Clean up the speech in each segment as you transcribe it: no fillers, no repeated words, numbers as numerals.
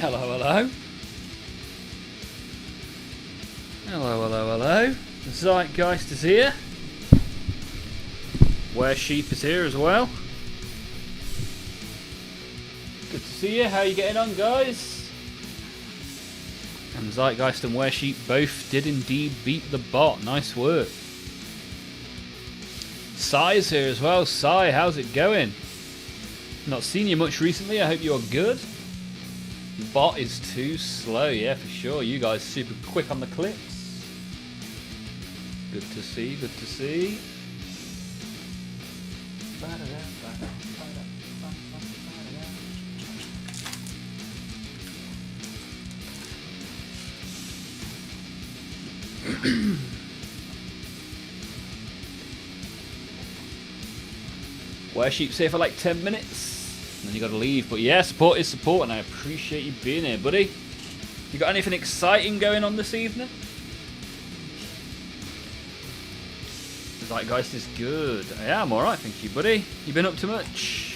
Hello, hello. Hello, hello, hello. The Zeitgeist is here. Where Sheep is here as well. Good to see you. How are you getting on, guys? And Zeitgeist and Where Sheep both did indeed beat the bot. Nice work. Sai's here as well. Sai, how's it going? Not seen you much recently. I hope you're good. The bot is too slow, yeah, for sure. You guys super quick on the clicks. Good to see, good to see. Where Sheep's here for like 10 minutes, and then you gotta leave. But yeah, support is support, and I appreciate you being here, buddy. You got anything exciting going on this evening? Zeitgeist is good. Yeah, I'm alright, thank you, buddy. You been up to much?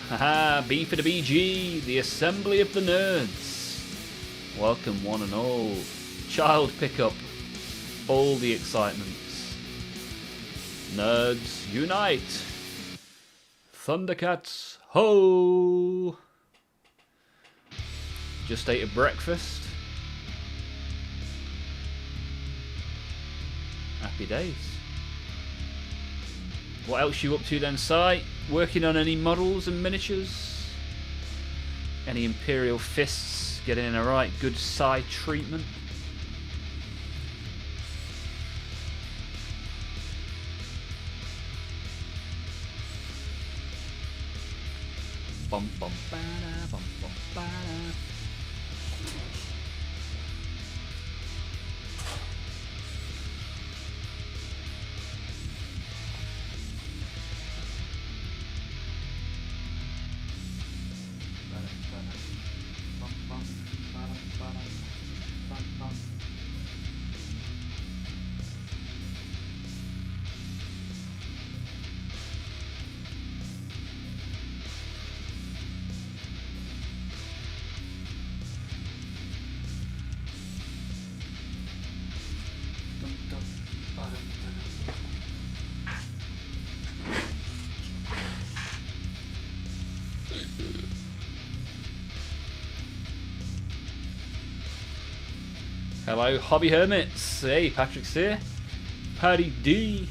Haha, B for the BG, the Assembly of the Nerds. Welcome, one and all. Child pickup. All the excitements. Nerds unite. Thundercats ho! Just ate a breakfast. Happy days. What else you up to then, Si? Working on any models and miniatures? Any Imperial fists getting a right good Si treatment? Bum bum ba-da, bum bum ba-da. Hello, Hobby Hermits. Hey, Patrick's here. Paddy D.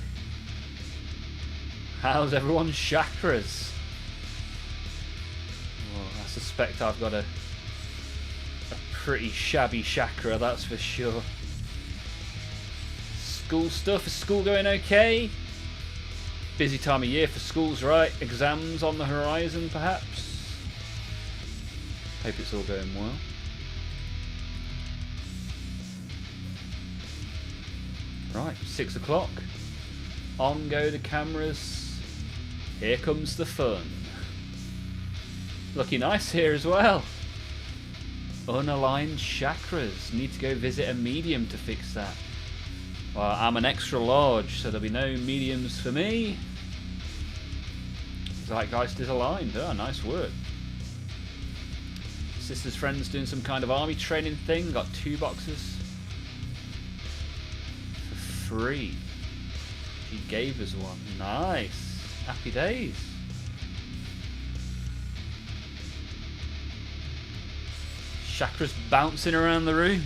How's everyone's chakras? Well, I suspect I've got a pretty shabby chakra, that's for sure. School stuff, is school going okay? Busy time of year for schools, right? Exams on the horizon, perhaps? Hope it's all going well. Right, 6 o'clock. On go the cameras. Here comes the fun. Looking nice here as well. Unaligned chakras. Need to go visit a medium to fix that. Well, I'm an extra large, so there'll be no mediums for me. Zeitgeist is aligned. Oh, nice work. Sister's friend's doing some kind of army training thing. Got 2 boxes. Free. She gave us one. Nice. Happy days. Chakras bouncing around the room.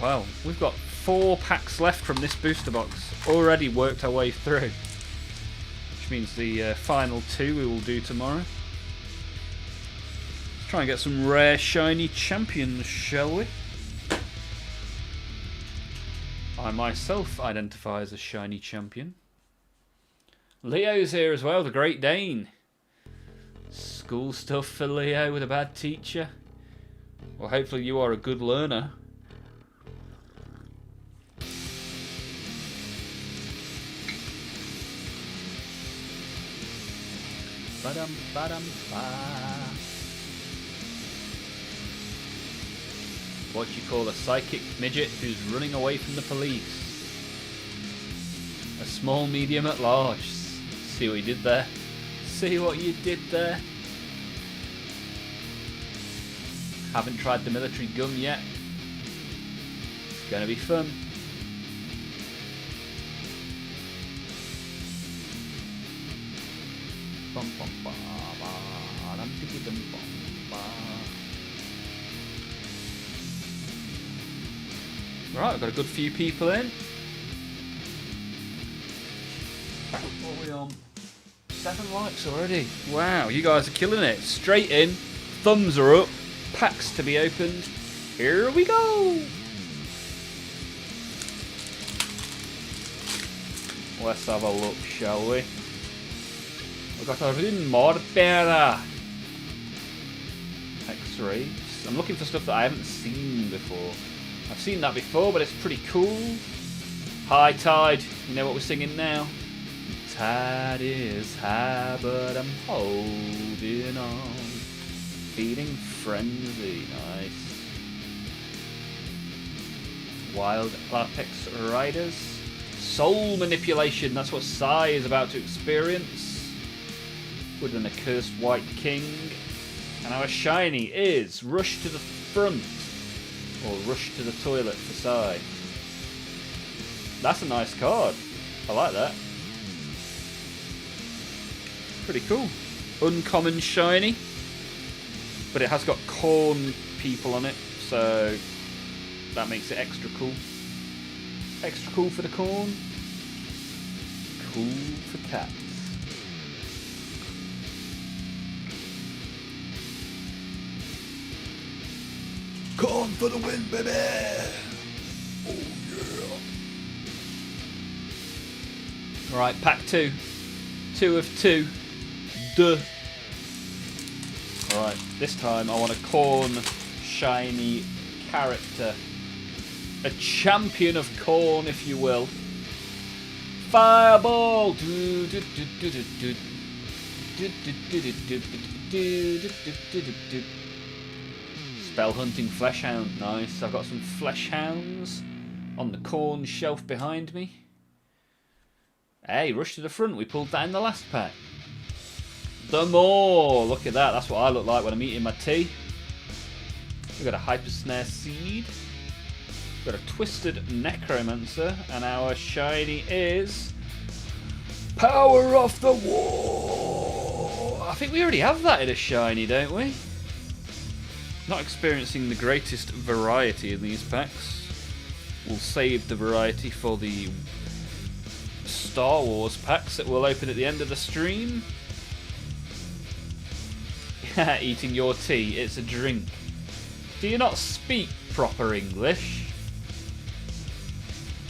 Well, we've got 4 packs left from this booster box. Already worked our way through. Which means the final 2 we will do tomorrow. Let's try and get some rare shiny champions, shall we? I myself identify as a shiny champion. Leo's here as well, the Great Dane. School stuff for Leo with a bad teacher. Well, hopefully you are a good learner. Ba-dum, ba-dum, ba. What you call a psychic midget who's running away from the police. A small medium at large. See what you did there? See what you did there? Haven't tried the military gum yet. It's gonna be fun. Right, I've got a good few people in. What are we on? 7 likes already. Wow, you guys are killing it. Straight in, thumbs are up, packs to be opened. Here we go. Let's have a look, shall we? We've got a Rune Morpera. X-rays. I'm looking for stuff that I haven't seen before. I've seen that before, but it's pretty cool. High tide. You know what we're singing now? Tide is high, but I'm holding on. Feeling frenzy. Nice. Wild Apex Riders. Soul manipulation. That's what Sai is about to experience. With an accursed white king. And our shiny is Rush to the Front. Or Rush to the Toilet for Sai. That's a nice card. I like that. Pretty cool. Uncommon shiny. But it has got corn people on it. So that makes it extra cool. Extra cool for the corn. Cool for cats. Corn for the win, baby! Oh yeah! Right, pack 2. 2 of 2. Duh. Alright, this time I want a corn shiny character. A champion of corn, if you will. Fireball! Spell hunting flesh hound, nice. I've got some flesh hounds on the corn shelf behind me. Hey, Rush to the Front, we pulled that in the last pack. The more, look at that, that's what I look like when I'm eating my tea. We've got a Hyper Snare Seed. We've got a Twisted Necromancer, and our shiny is Power of the War. I think we already have that in a shiny, don't we? Not experiencing the greatest variety in these packs. We'll save the variety for the Star Wars packs that we'll open at the end of the stream. Eating your tea, it's a drink. Do you not speak proper English?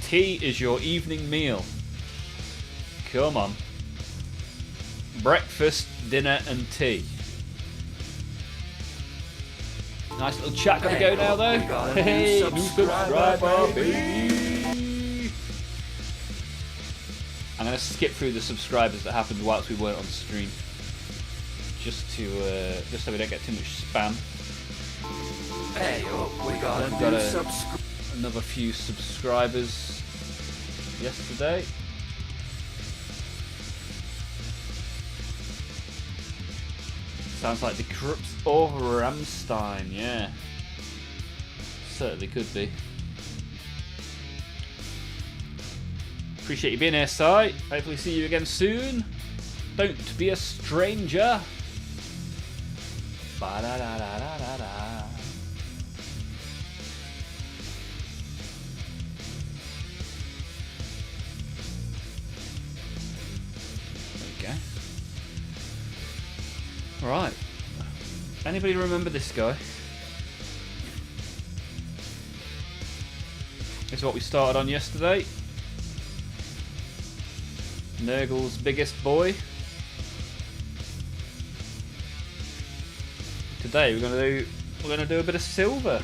Tea is your evening meal. Come on. Breakfast, dinner and tea. Nice little chat gonna go now though. Hey, new subscriber, baby. I'm gonna skip through the subscribers that happened whilst we weren't on stream, just so we don't get too much spam. Hey, we got another few subscribers yesterday. Sounds like the Krups or Ramstein, yeah. Certainly could be. Appreciate you being here, Si. Hopefully see you again soon. Don't be a stranger. Ba-da-da-da-da-da-da. Okay. Right. Anybody remember this guy? This is what we started on yesterday. Nurgle's biggest boy. Today we're gonna do a bit of silver.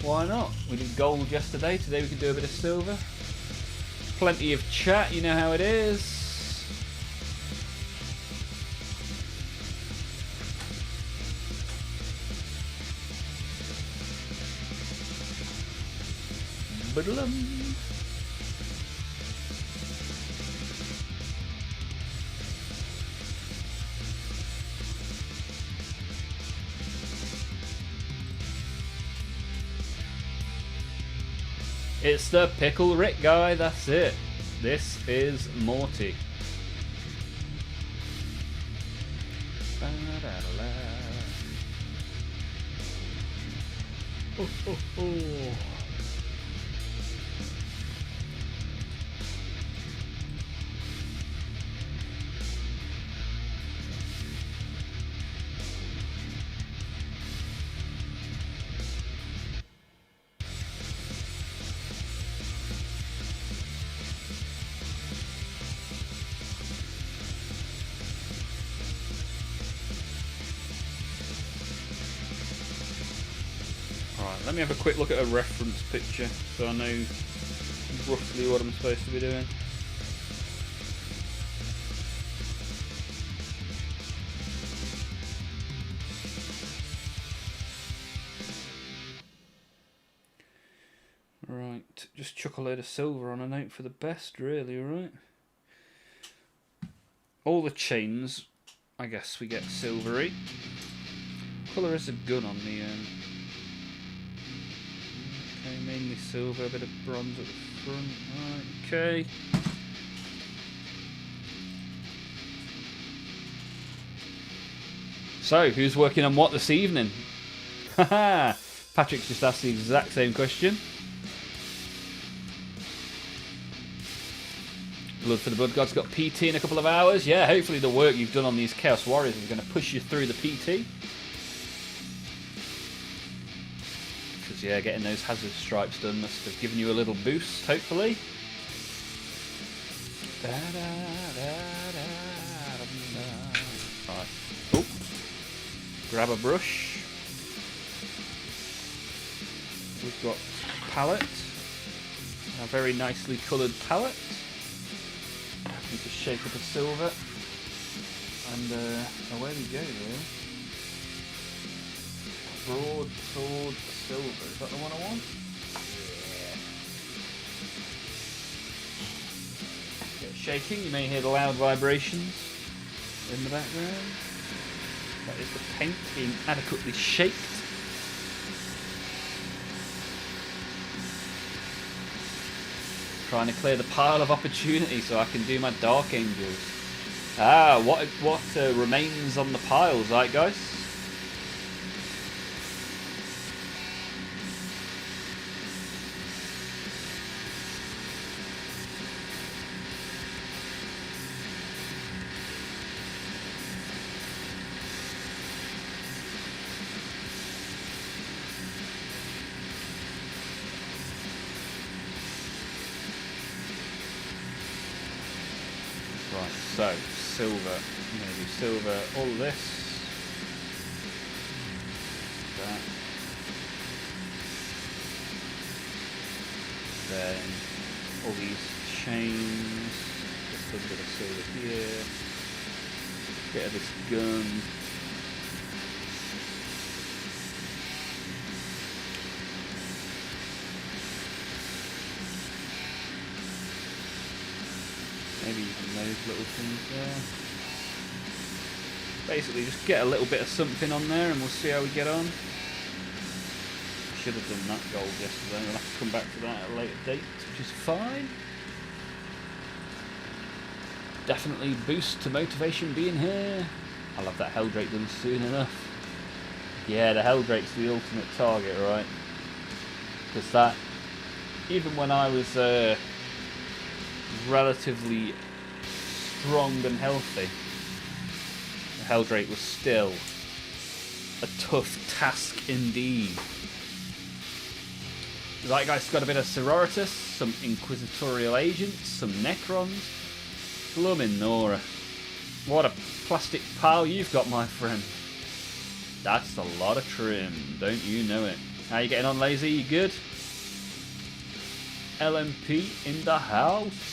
Why not? We did gold yesterday. Today we can do a bit of silver. Plenty of chat. You know how it is. Ba-da-dum. It's the Pickle Rick guy, that's it. This is Morty. Oh, oh, oh. Let me have a quick look at a reference picture so I know roughly what I'm supposed to be doing. Right, just chuck a load of silver on a note for the best, really, right? All the chains, I guess we get silvery. Colour is a gun on the okay, mainly silver, a bit of bronze at the front. Right, okay. So, who's working on what this evening? Haha! Patrick's just asked the exact same question. Blood for the Blood God's got PT in a couple of hours. Yeah, hopefully the work you've done on these Chaos Warriors is going to push you through the PT. Because, yeah, getting those hazard stripes done must have given you a little boost, hopefully. Right. Oh. Grab a brush. We've got palette. A very nicely coloured palette. Need to shake up a silver. And away we go, really. Broadsword silver. Is that the one I want? Yeah. Get shaking. You may hear the loud vibrations in the background. That is the paint being adequately shaked. Trying to clear the pile of opportunity so I can do my Dark Angels. Ah, what remains on the piles, right, guys? Right, so silver. I'm going to do silver, all this. That. Then all these chains. Just a bit of silver here. Bit of this gun. Maybe even those little things there. Basically just get a little bit of something on there and we'll see how we get on. Should have done that gold yesterday, we'll have to come back to that at a later date, which is fine. Definitely boost to motivation being here. I'll have that Helldrake done soon enough. Yeah, the Helldrake's the ultimate target, right? Because that, even when I was relatively strong and healthy, the Helldrake was still a tough task indeed. Right, guys, got a bit of Sororitas, some Inquisitorial Agents, some Necrons. Bloomin' Nora. What a plastic pile you've got, my friend. That's a lot of trim, don't you know it? How you getting on, Lazy? You good? LMP in the house.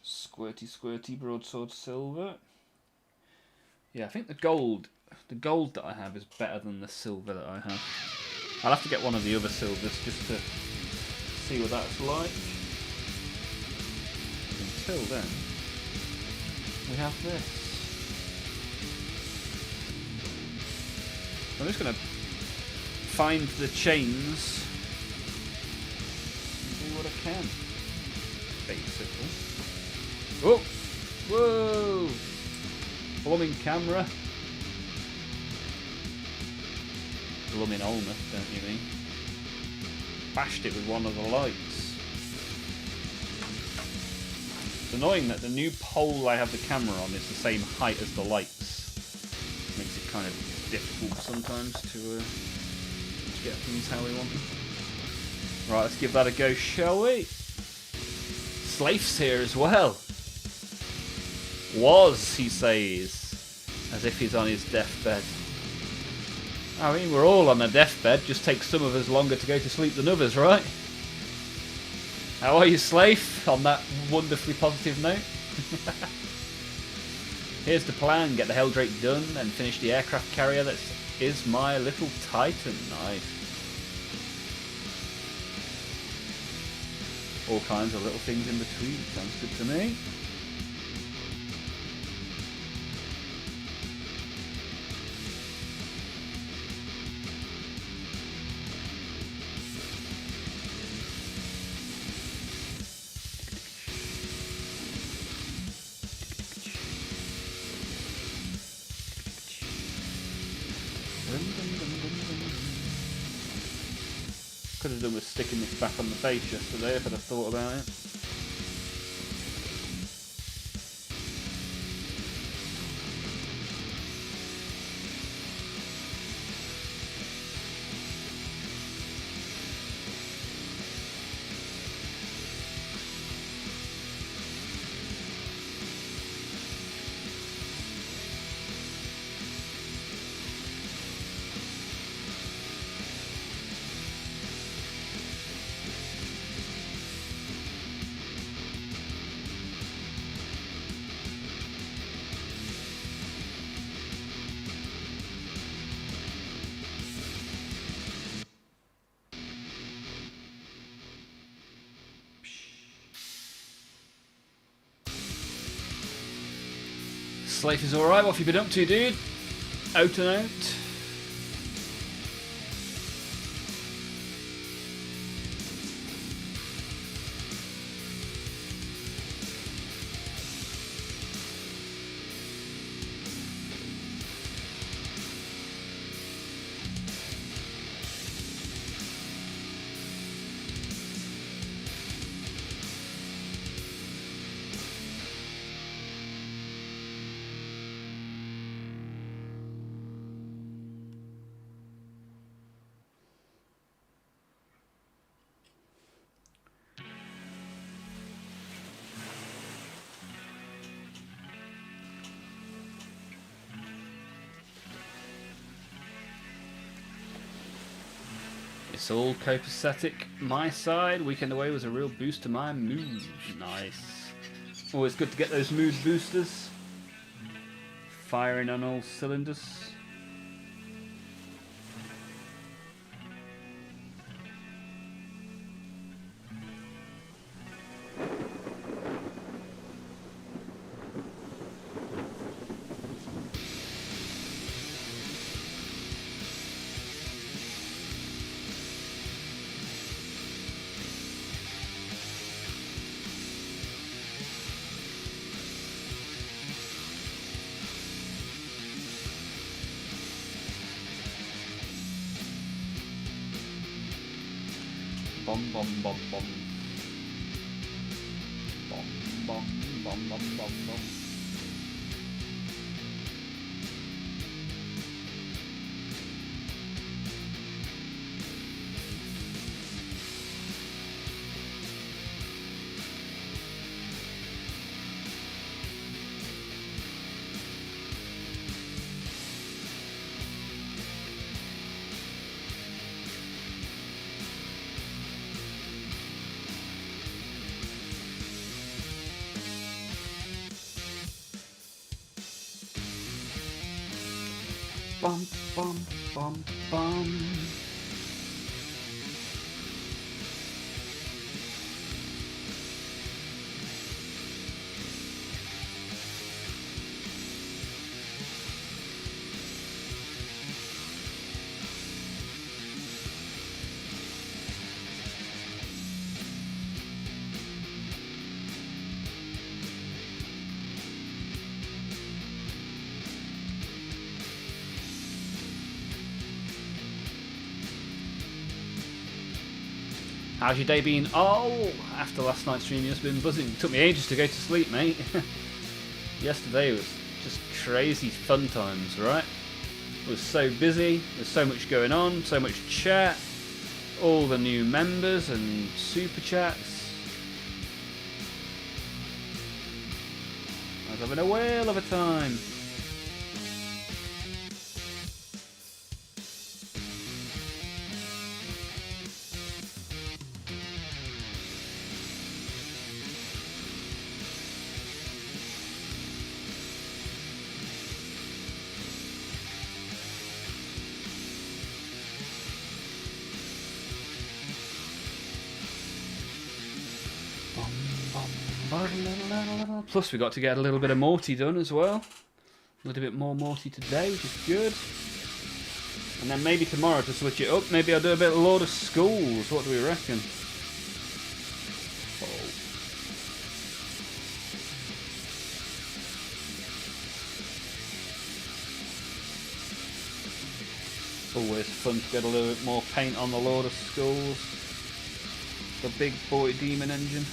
Squirty, squirty, broadsword silver. Yeah, I think the gold that I have is better than the silver that I have. I'll have to get one of the other silvers just to see what that's like. Until then, we have this. I'm just going to find the chains and do what I can, basically. Oh! Whoa! Blooming camera. Blooming Olmaph, don't you mean? Bashed it with one of the lights. It's annoying that the new pole I have the camera on is the same height as the lights. Makes it kind of difficult sometimes to get things how we want them. Right, let's give that a go, shall we? Slaif's here as well. Was, he says, as if he's on his deathbed. I mean, we're all on a deathbed, just takes some of us longer to go to sleep than others, right? How are you, Slaif? On that wonderfully positive note. Here's the plan, get the Helldrake done and finish the aircraft carrier that is my little Titan. Nice. All kinds of little things in between, sounds good to me. Could have done with sticking this back on the base yesterday if I'd have thought about it. Slaif is alright, what have you been up to, dude? Out and out. It's all copacetic. My side, weekend away was a real boost to my mood. Nice. Always good to get those mood boosters. Firing on all cylinders. Bom bom bom bom. Bom bom bom bom bom bom. Bum bum bum bum. How's your day been? Oh, after last night's stream, you've been buzzing. It took me ages to go to sleep, mate. Yesterday was just crazy fun times, right? It was so busy, there's so much going on, so much chat, all the new members and super chats. I was having a whale of a time. Plus we got to get a little bit of Morty done as well. A little bit more Morty today, which is good. And then maybe tomorrow to switch it up, maybe I'll do a bit of Lord of Schools. What do we reckon? Always fun to get a little bit more paint on the Lord of Schools. The big boy demon engine.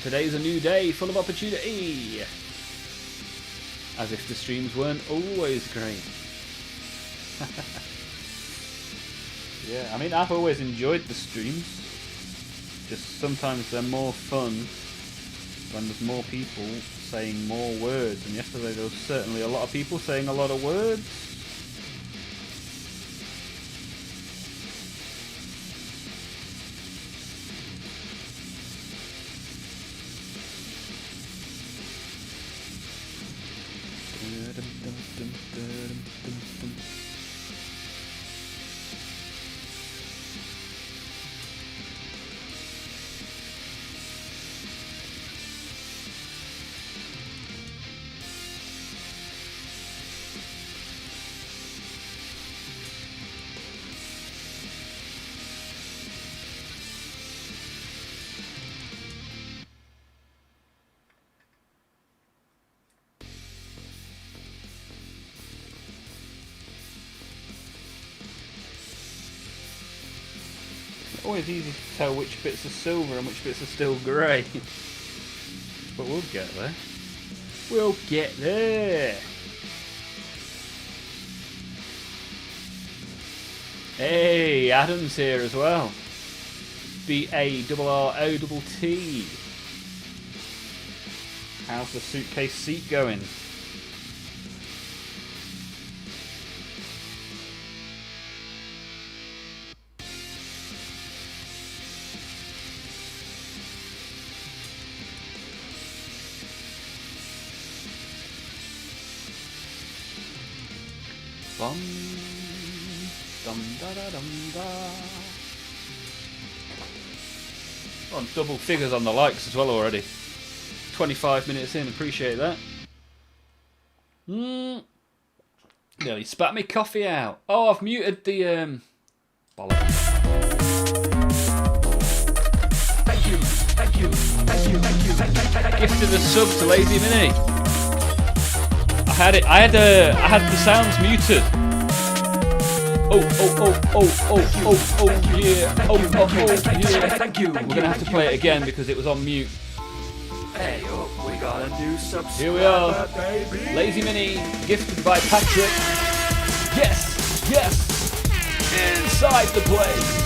Today's a new day, full of opportunity. As if the streams weren't always great. Yeah, I mean, I've always enjoyed the streams. Just sometimes they're more fun when there's more people saying more words. And yesterday there was certainly a lot of people saying a lot of words. Always easy to tell which bits are silver and which bits are still grey. But we'll get there. We'll get there. Hey, Adam's here as well. BARROTT. How's the suitcase seat going? Bum, dum da da dum da. On double figures on the likes as well already. 25 minutes in, appreciate that. Nearly spat me coffee out. Oh, I've muted the bollocks. Thank you, thank you, thank you, thank you, thank you, thank you. Gifted a sub to Lazy Mini. I had the sounds muted. Oh yeah. Oh yeah. Thank you. We're gonna have to play it again because it was on mute. Hey, oh, we got a new subscriber. Here we are. Baby. Lazy Mini, gifted by Patrick. Yes. Inside the place.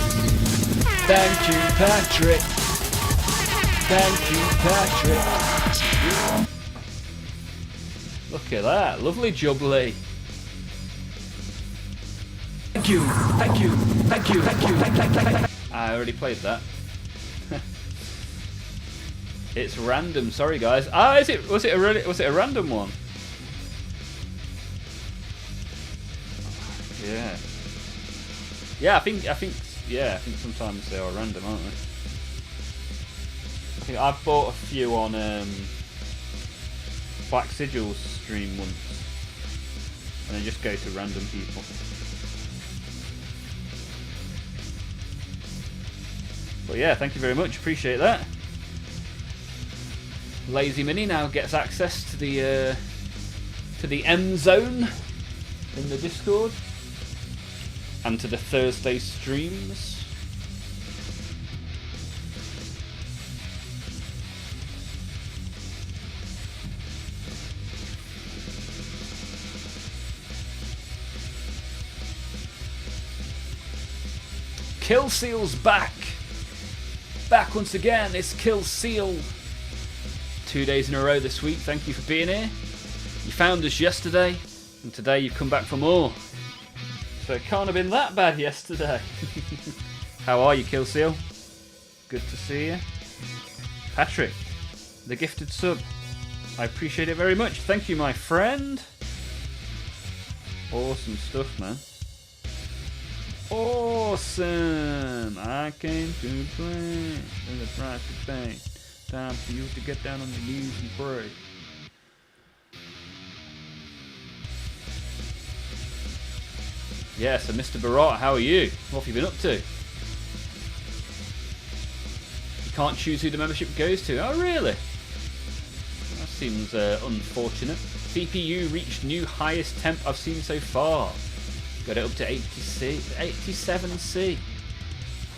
Thank you, Patrick. Thank you, Patrick. Look at that, lovely jubbly. Thank you, thank you, thank you, thank you, thank you. I already played that. It's random. Sorry, guys. Was it a random one? Yeah. Yeah, I think sometimes they are random, aren't they? I think I've bought a few on Black Sigil's stream once, and they just go to random people. But yeah, thank you very much, appreciate that. Lazy Mini now gets access to the end zone in the Discord and to the Thursday streams. Kill Seal's back! Back once again, it's Kill Seal. 2 days in a row this week, thank you for being here. You found us yesterday, and today you've come back for more. So it can't have been that bad yesterday. How are you, Kill Seal? Good to see you. Patrick, the gifted sub. I appreciate it very much. Thank you, my friend. Awesome stuff, man. Awesome! I came to play in the price to pay. Time for you to get down on your knees and pray. Yeah, so Mr. Barat, how are you? What have you been up to? You can't choose who the membership goes to. Oh, really? That seems unfortunate. CPU reached new highest temp I've seen so far. Got it up to 87C.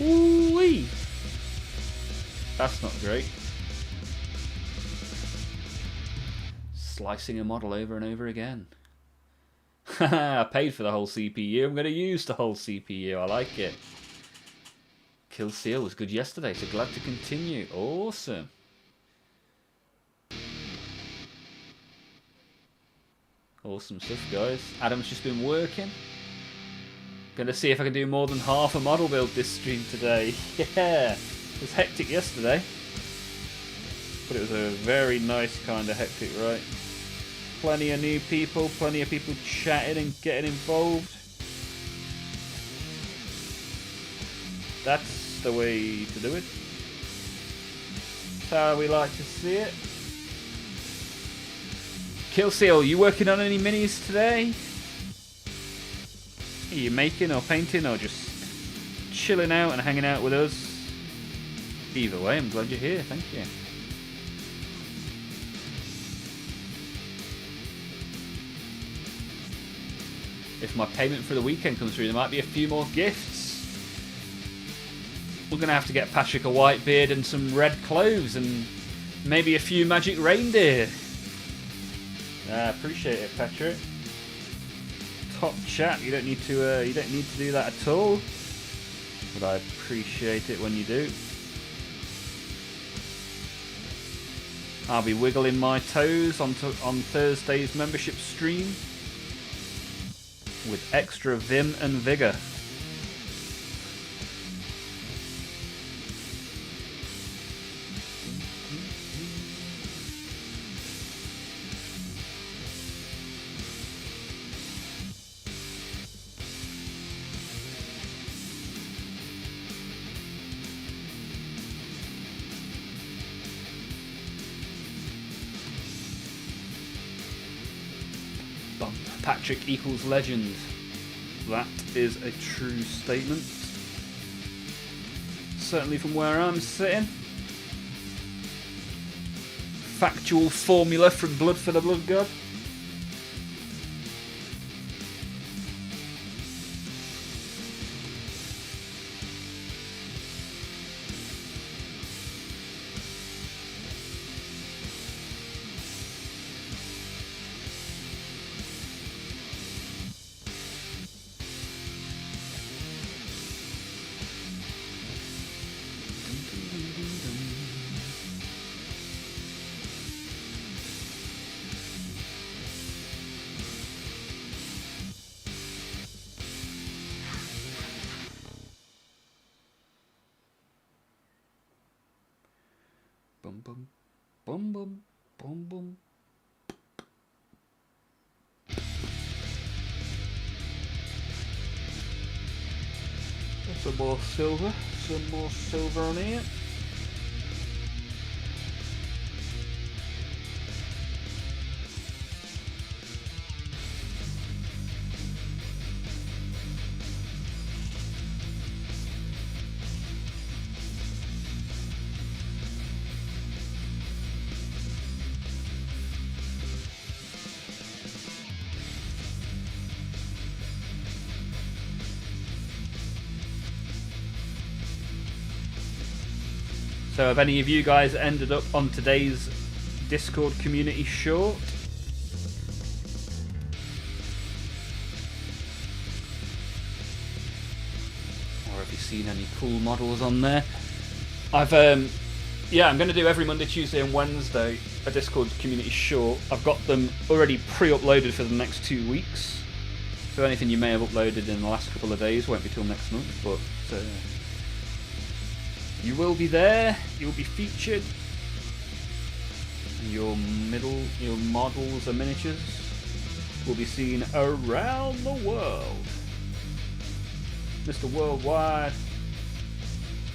Woo-wee! That's not great. Slicing a model over and over again. I paid for the whole CPU. I'm going to use the whole CPU. I like it. Kill Seal was good yesterday, so glad to continue. Awesome. Awesome stuff, guys. Adam's just been working. Gonna see if I can do more than half a model build this stream today. Yeah, it was hectic yesterday, but it was a very nice kind of hectic, right? Plenty of new people, plenty of people chatting and getting involved. That's the way to do it. That's how we like to see it. Kill Seal, you working on any minis today? Are you making or painting or just chilling out and hanging out with us? Either way, I'm glad you're here. Thank you. If my payment for the weekend comes through, there might be a few more gifts. We're going to have to get Patrick a white beard and some red clothes and maybe a few magic reindeer. I appreciate it, Patrick. Top chat. You don't need to do that at all, but I appreciate it when you do. I'll be wiggling my toes on Thursday's membership stream with extra vim and vigor. Patrick equals legend. That is a true statement. Certainly from where I'm sitting. Factual formula from Blood for the Blood God. Bum bum bum bum bum bum. Some more silver. Some more silver on here. So have any of you guys ended up on today's Discord community short? Or have you seen any cool models on there? I'm going to do every Monday, Tuesday and Wednesday a Discord community short. I've got them already pre-uploaded for the next 2 weeks. So anything you may have uploaded in the last couple of days won't be till next month, but you will be there, you will be featured, and your models and miniatures will be seen around the world. Mr. Worldwide,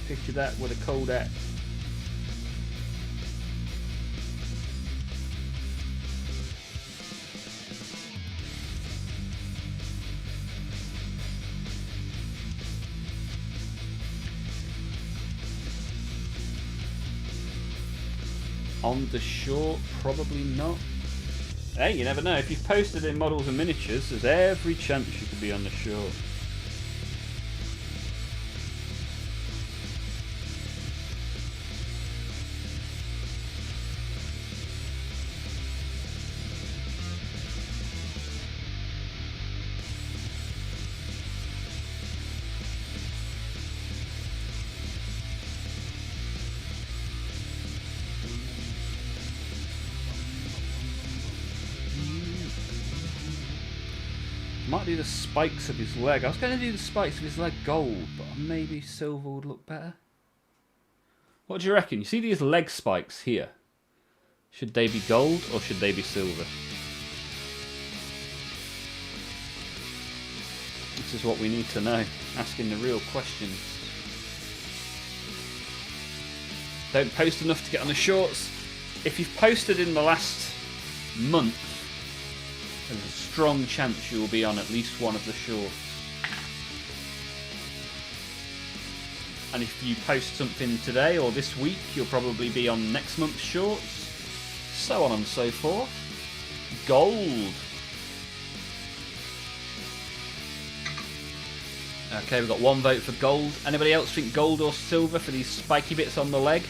picture that with a Kodak. On the short, probably not. Hey, you never know. If you've posted in models and miniatures, there's every chance you could be on the short. Might do the spikes of his leg. I was going to do the spikes of his leg gold, but maybe silver would look better. What do you reckon? You see these leg spikes here? Should they be gold or should they be silver? This is what we need to know. Asking the real questions. Don't post enough to get on the shorts. If you've posted in the last month, there's a strong chance you will be on at least one of the shorts. And if you post something today or this week, you'll probably be on next month's shorts. So on and so forth. Gold. Okay, we've got one vote for gold. Anybody else think gold or silver for these spiky bits on the leg?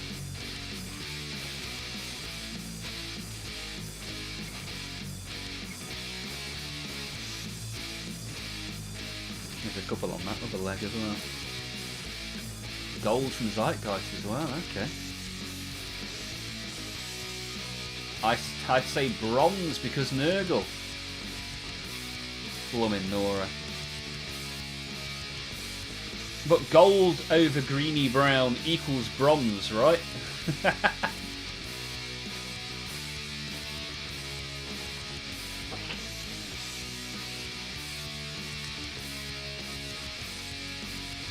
There's a couple on that other leg as well. Gold from Zeitgeist as well, okay. I'd say bronze because Nurgle. Bloomin' Nora. But gold over greeny brown equals bronze, right?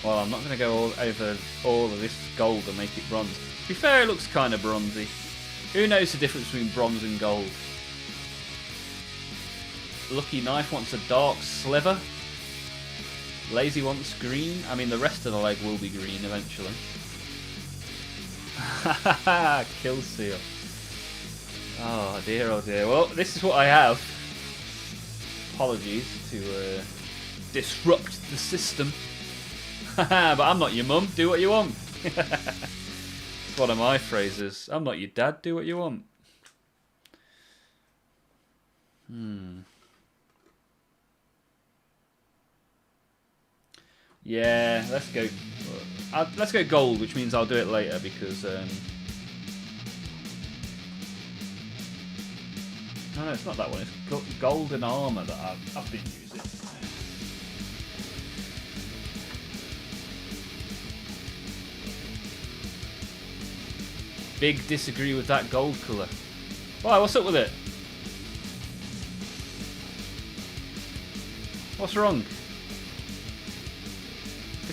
Well, I'm not going to go over all of this gold and make it bronze. To be fair, it looks kind of bronzy. Who knows the difference between bronze and gold? Lucky Knife wants a dark sliver. Lazy wants green. I mean, the rest of the leg will be green eventually. Kill seal. Oh dear, oh dear. Well, this is what I have. Apologies to disrupt the system. But I'm not your mum, do what you want. It's one of my phrases. I'm not your dad, do what you want. Yeah, let's go. Let's go gold, which means I'll do it later because. No, it's not that one. It's golden armor that I've been using. Big disagree with that gold colour. Why? What's up with it? What's wrong?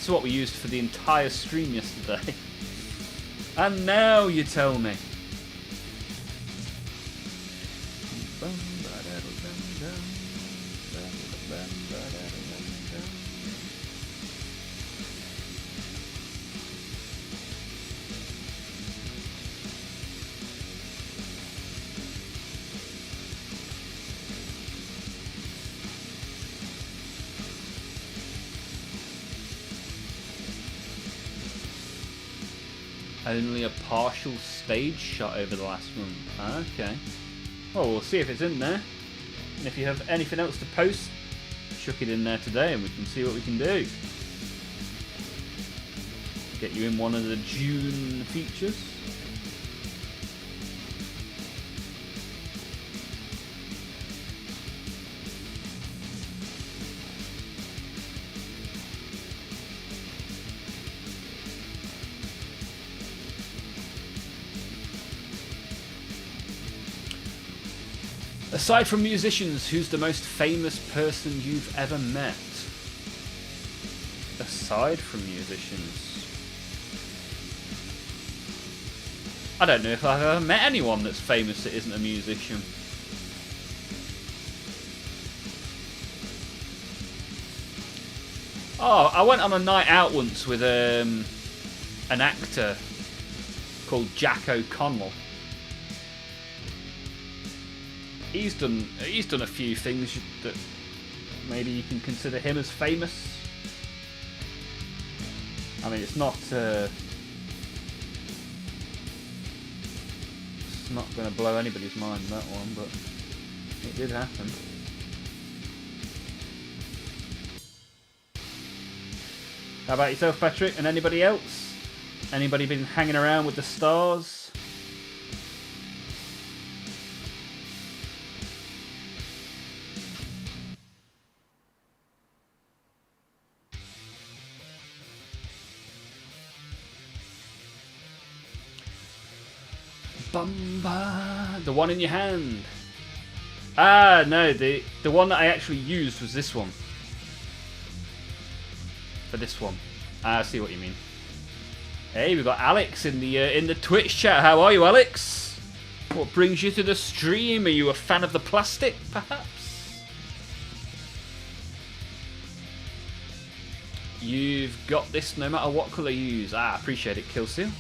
This is what we used for the entire stream yesterday. And now you tell me. Only a partial stage shot over the last month. Okay. Well, we'll see if it's in there. And if you have anything else to post, chuck it in there today and we can see what we can do. Get you in one of the June features. Aside from musicians, who's the most famous person you've ever met? Aside from musicians. I don't know if I've ever met anyone that's famous that isn't a musician. Oh, I went on a night out once with an actor called Jack O'Connell. He's done a few things that maybe you can consider him as famous. I mean, it's not going to blow anybody's mind, that one, but it did happen. How about yourself, Patrick? And anybody else? Anybody been hanging around with the stars? Bumba, the one in your hand. Ah, no, the one that I actually used was this one. For this one. I see what you mean. Hey, we've got Alex in the Twitch chat. How are you, Alex? What brings you to the stream? Are you a fan of the plastic, perhaps? You've got this no matter what colour you use. Ah, appreciate it, Killseal.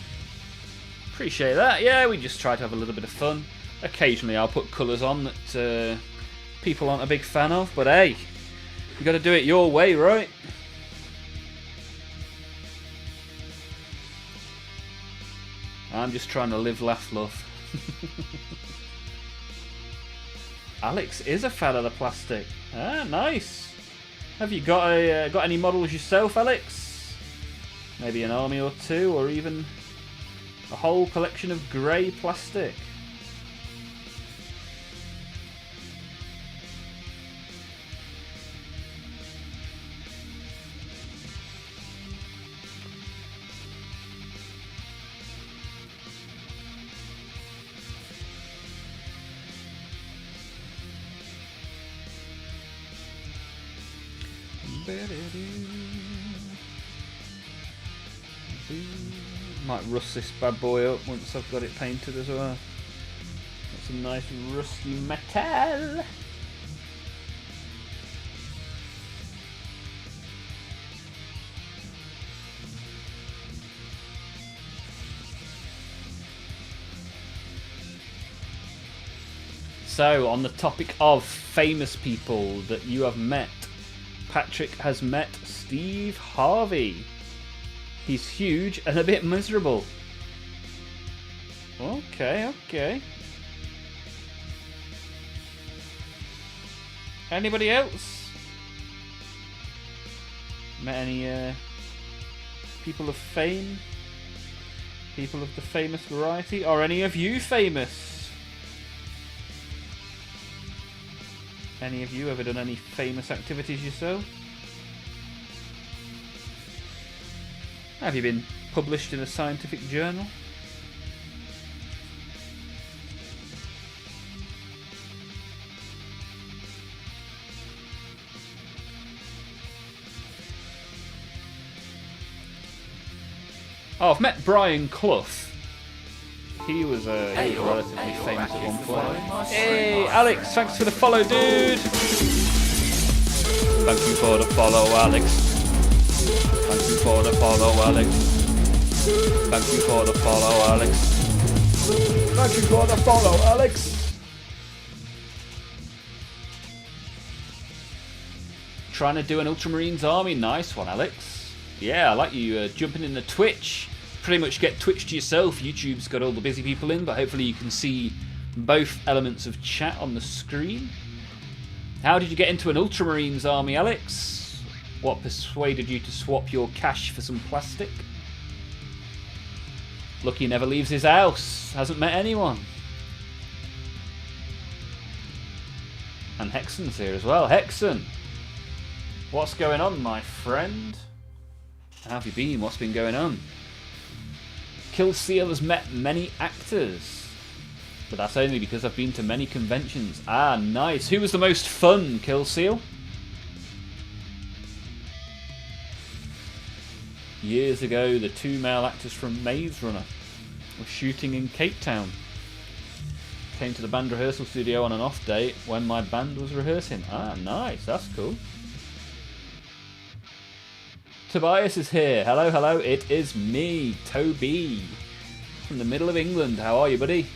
Appreciate that. Yeah, we just try to have a little bit of fun. Occasionally I'll put colours on that people aren't a big fan of, but hey, you got to do it your way, right? I'm just trying to live, laugh, love. Alex is a fan of the plastic. Ah, nice. Have you got any models yourself, Alex? Maybe an army or two, or even a whole collection of grey plastic. Might rust this bad boy up once I've got it painted as well. Got some nice rusty metal. So, on the topic of famous people that you have met, Patrick has met Steve Harvey. He's huge and a bit miserable. Okay, okay. Anybody else? Met any people of fame? People of the famous variety? Are any of you famous? Any of you ever done any famous activities yourself? Have you been published in a scientific journal? Oh, I've met Brian Clough. He was relatively famous at one point. Hey, Alex, thanks for the follow, dude. Thank you for the follow, Alex. Thank you for the follow, Alex. Thank you for the follow, Alex. Thank you for the follow, Alex. Trying to do an Ultramarines army. Nice one, Alex. Yeah, I like you jumping in the Twitch. Pretty much get Twitch to yourself. YouTube's got all the busy people in, but hopefully you can see both elements of chat on the screen. How did you get into an Ultramarines army, Alex? What persuaded you to swap your cash for some plastic? Lucky never leaves his house. Hasn't met anyone. And Hexen's here as well. Hexen! What's going on, my friend? How have you been? What's been going on? Killseal has met many actors. But that's only because I've been to many conventions. Ah, nice. Who was the most fun, Killseal? Years ago, the 2 male actors from Maze Runner were shooting in Cape Town. Came to the band rehearsal studio on an off day when my band was rehearsing. Ah, nice. That's cool. Tobias is here. Hello, hello. It is me, Toby, from the middle of England. How are you, buddy?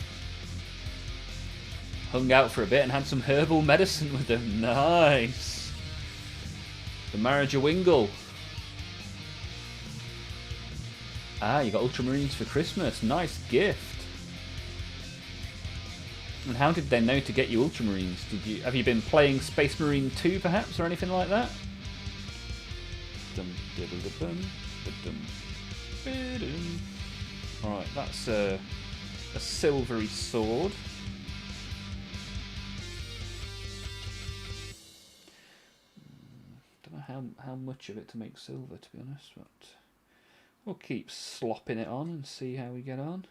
Hung out for a bit and had some herbal medicine with them. Nice. The marriage of Wingle. Ah, you got Ultramarines for Christmas. Nice gift. And how did they know to get you Ultramarines? Have you been playing Space Marine 2 perhaps, or anything like that? Alright, that's a silvery sword. Don't know how much of it to make silver, to be honest, but we'll keep slopping it on and see how we get on.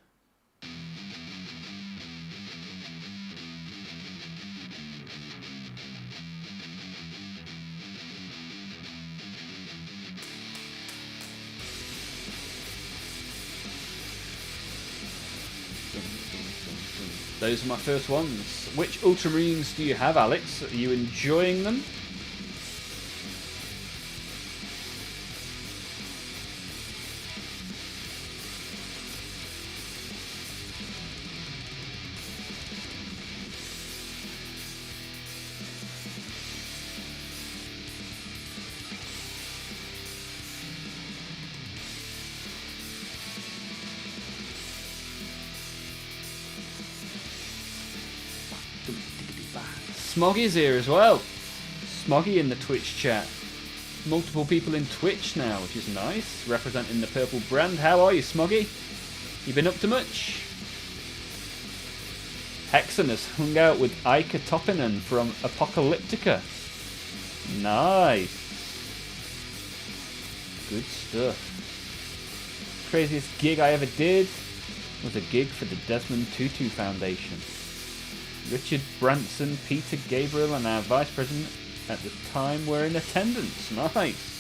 Those are my first ones. Which Ultramarines do you have, Alex? Are you enjoying them? Smoggy's here as well. Smoggy in the Twitch chat. Multiple people in Twitch now, which is nice. Representing the purple brand. How are you, Smoggy? You been up to much? Hexen has hung out with Ika Toppinen from Apocalyptica. Nice. Good stuff. Craziest gig I ever did was a gig for the Desmond Tutu Foundation. Richard Branson, Peter Gabriel and our Vice President at the time were in attendance. Nice.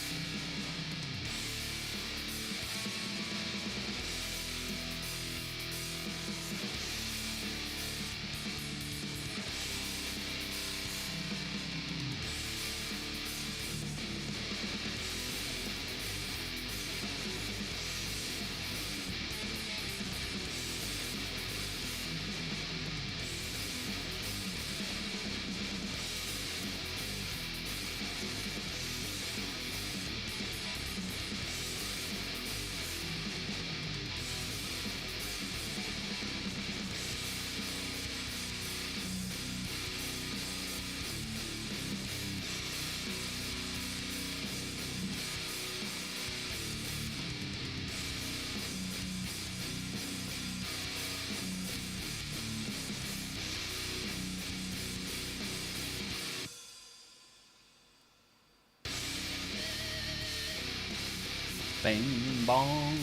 Bing bong,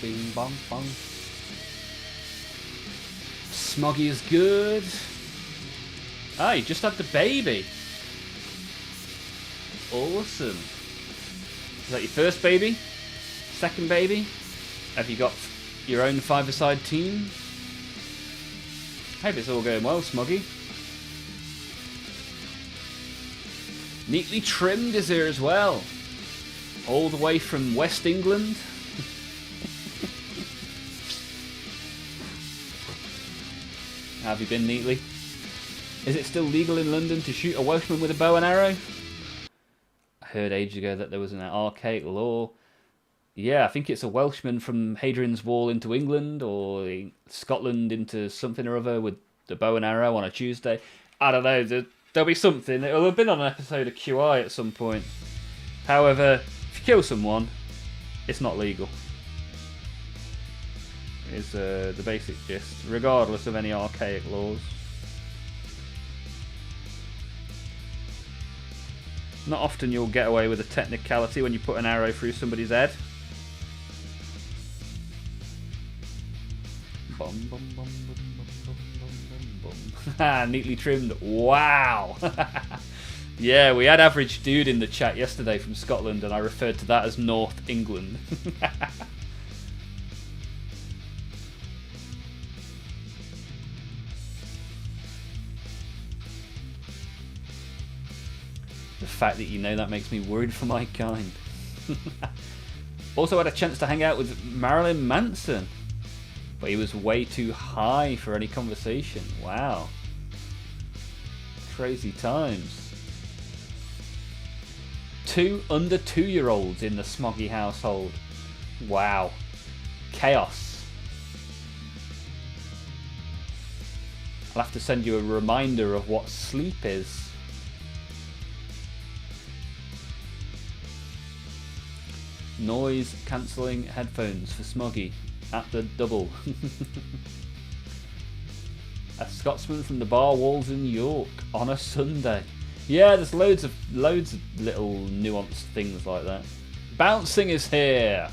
bing bong bong. Smoggy is good. Ah, you just had the baby. Awesome. Is that your first baby? Second baby? Have you got your own five-a-side team? Hope it's all going well, Smoggy. Neatly trimmed is here as well. All the way from West England. How have you been, Neatly? Is it still legal in London to shoot a Welshman with a bow and arrow? I heard ages ago that there was an archaic law. Yeah, I think it's a Welshman from Hadrian's Wall into England or Scotland into something or other with the bow and arrow on a Tuesday. I don't know, there'll be something. It'll have been on an episode of QI at some point. However, if you kill someone, it's not legal. Is the basic gist, regardless of any archaic laws. Not often you'll get away with a technicality when you put an arrow through somebody's head. Bum, bum, bum, bum, bum, bum, bum, bum. Neatly trimmed. Wow. Yeah, we had Average Dude in the chat yesterday from Scotland, and I referred to that as North England. The fact that you know that makes me worried for my kind. Also had a chance to hang out with Marilyn Manson, but he was way too high for any conversation. Wow. Crazy times. 2 under 2-year-olds in the Smoggy household. Wow. Chaos. I'll have to send you a reminder of what sleep is. Noise cancelling headphones for Smoggy at the double. A Scotsman from the bar walls in York on a Sunday. Yeah, there's loads of little nuanced things like that. Bouncing is here.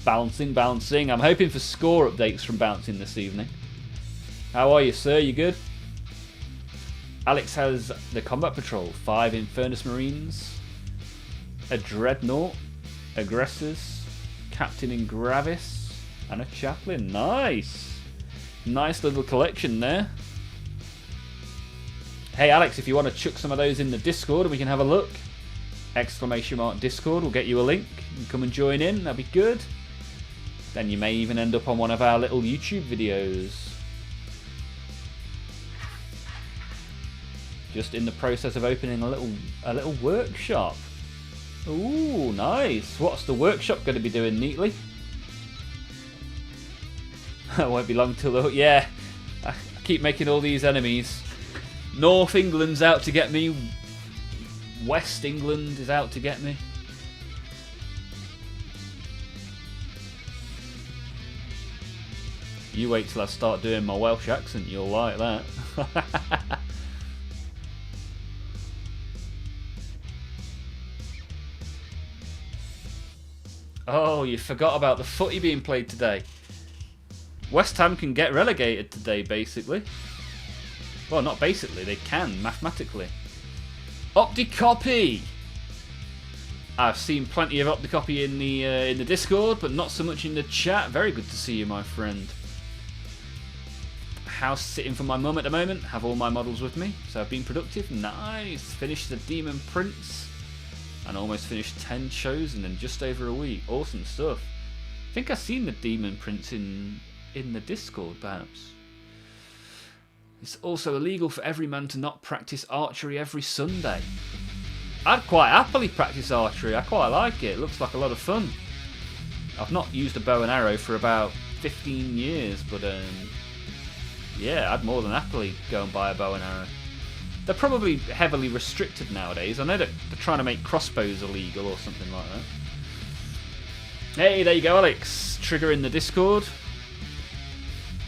Bouncing. I'm hoping for score updates from Bouncing this evening. How are you, sir? You good? Alex has the Combat Patrol, 5 Infernus Marines, a Dreadnought, Aggressors, Captain in Gravis, and a Chaplain. Nice! Nice little collection there. Hey Alex, if you want to chuck some of those in the Discord and we can have a look. ! Discord will get you a link. You can come and join in, that'd be good. Then you may even end up on one of our little YouTube videos. Just in the process of opening a little workshop. Ooh, nice. What's the workshop going to be doing, Neatly? It won't be long till... Yeah, I keep making all these enemies. North England's out to get me. West England is out to get me. You wait till I start doing my Welsh accent, you'll like that. Oh, you forgot about the footy being played today. West Ham can get relegated today, basically. Well, not basically, they can, mathematically. Opticopy! I've seen plenty of Opticopy in the Discord, but not so much in the chat. Very good to see you, my friend. House sitting for my mum at the moment. Have all my models with me, so I've been productive. Nice! Finished the Demon Prince. And almost finished 10 Chosen in just over a week. Awesome stuff. I think I've seen the Demon Prince in the Discord, perhaps. It's also illegal for every man to not practice archery every Sunday. I'd quite happily practice archery. I quite like it. It looks like a lot of fun. I've not used a bow and arrow for about 15 years, but yeah, I'd more than happily go and buy a bow and arrow. They're probably heavily restricted nowadays. I know that they're trying to make crossbows illegal or something like that. Hey, there you go, Alex. Trigger in the Discord.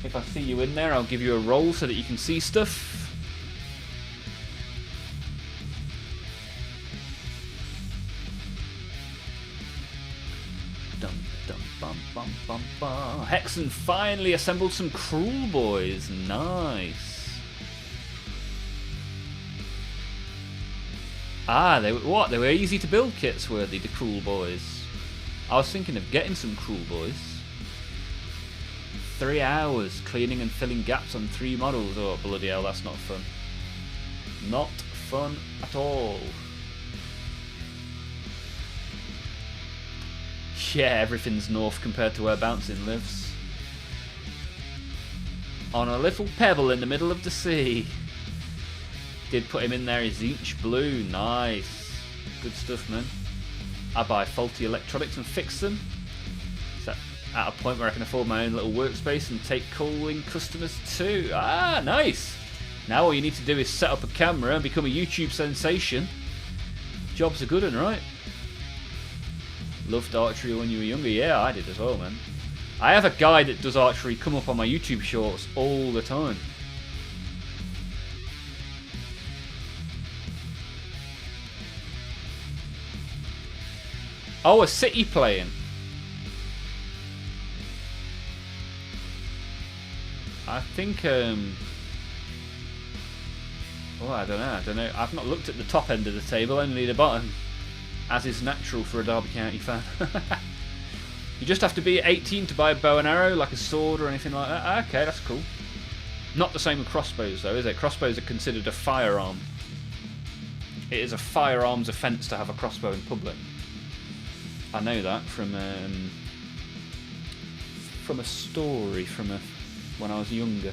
If I see you in there, I'll give you a roll so that you can see stuff. Dum dum bum bum bum bum. Hexen finally assembled some Cruel Boys. Nice. Ah, they were easy to build kits, were they, the Cruel Boys? I was thinking of getting some Cruel Boys. 3 hours cleaning and filling gaps on 3 models. Oh, bloody hell, that's not fun. Not fun at all. Yeah, everything's north compared to where Bouncing lives. On a little pebble in the middle of the sea. Did put him in there, he's each blue. Nice. Good stuff, man. I buy faulty electronics and fix them. So at a point where I can afford my own little workspace and take calling customers too. Ah, nice. Now all you need to do is set up a camera and become a YouTube sensation. Job's a good one, right? Loved archery when you were younger. Yeah, I did as well, man. I have a guy that does archery come up on my YouTube shorts all the time. Oh, a City playing. I think, oh, I don't know. I've not looked at the top end of the table, only the bottom, as is natural for a Derby County fan. You just have to be 18 to buy a bow and arrow, like a sword or anything like that. Okay, that's cool. Not the same with crossbows, though, is it? Crossbows are considered a firearm. It is a firearms offence to have a crossbow in public. I know that from a story from when I was younger.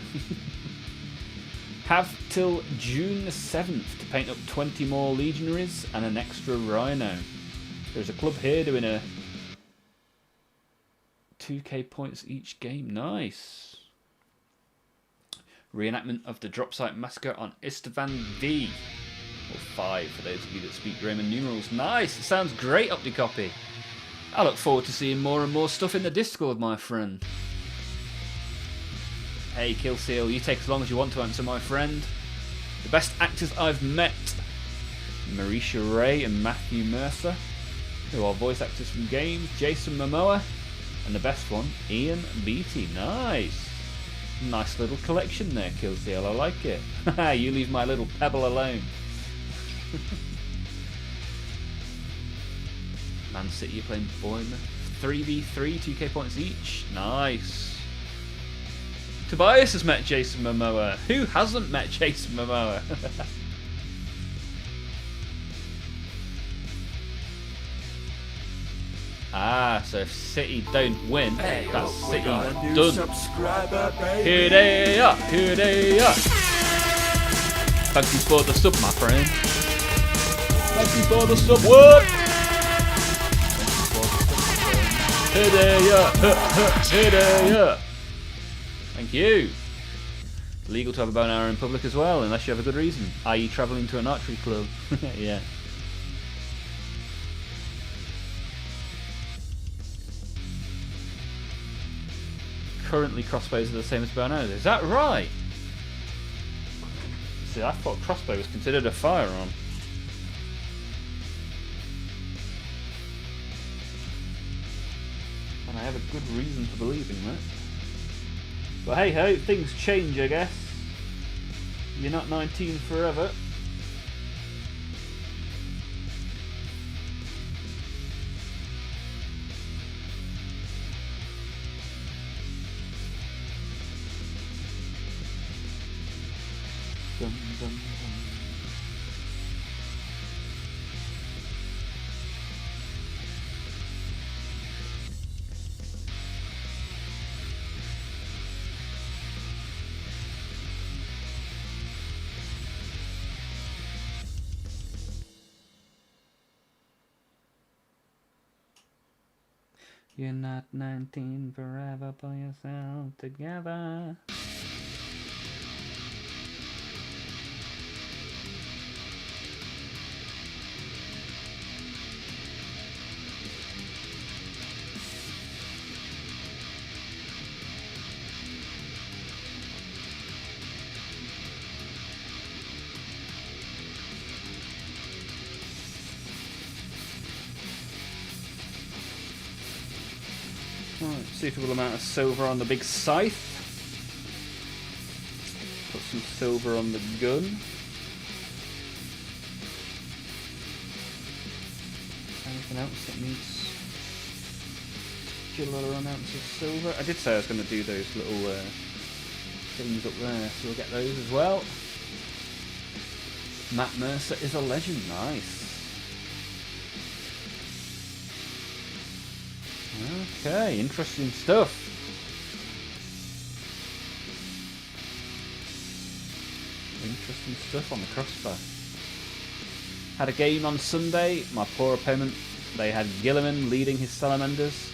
Have till June the 7th to paint up 20 more legionaries and an extra rhino. There's a club here doing a 2k points each game. Nice. Reenactment of the drop site massacre on Istvan V. Or 5 for those of you that speak Roman numerals. Nice. It sounds great, Opticopy. I look forward to seeing more and more stuff in the Discord, my friend. Hey, Killseal, you take as long as you want to answer, my friend. The best actors I've met: Marisha Ray and Matthew Mercer, who are voice actors from games, Jason Momoa, and the best one, Ian Beattie. Nice. Nice little collection there, Killseal, I like it. You leave my little pebble alone. Man City, you're playing Bournemouth. 3v3, 2k points each. Nice. Tobias has met Jason Momoa. Who hasn't met Jason Momoa? Ah, so if City don't win, that's City done. Here they are, here they are. Thank you for the sub, my friend. Thank you for the sub, what? Here they are, here they are. Thank you. Legal to have a bow and arrow in public as well, unless you have a good reason, i.e. travelling to an archery club. Yeah. Currently crossbows are the same as bow and arrows. Is that right? See, I thought crossbow was considered a firearm. And I have a good reason for believing that. But hey ho, things change, I guess. You're not 19 forever. Dum, dum, dum. You're not 19 forever, pull yourself together. Right, suitable amount of silver on the big scythe. Put some silver on the gun. Anything else that needs modular amounts of silver. I did say I was going to do those little things up there, so we'll get those as well. Matt Mercer is a legend. Nice. Okay, interesting stuff. Interesting stuff on the crossbow. Had a game on Sunday. My poor opponent, they had Gilliman leading his salamanders.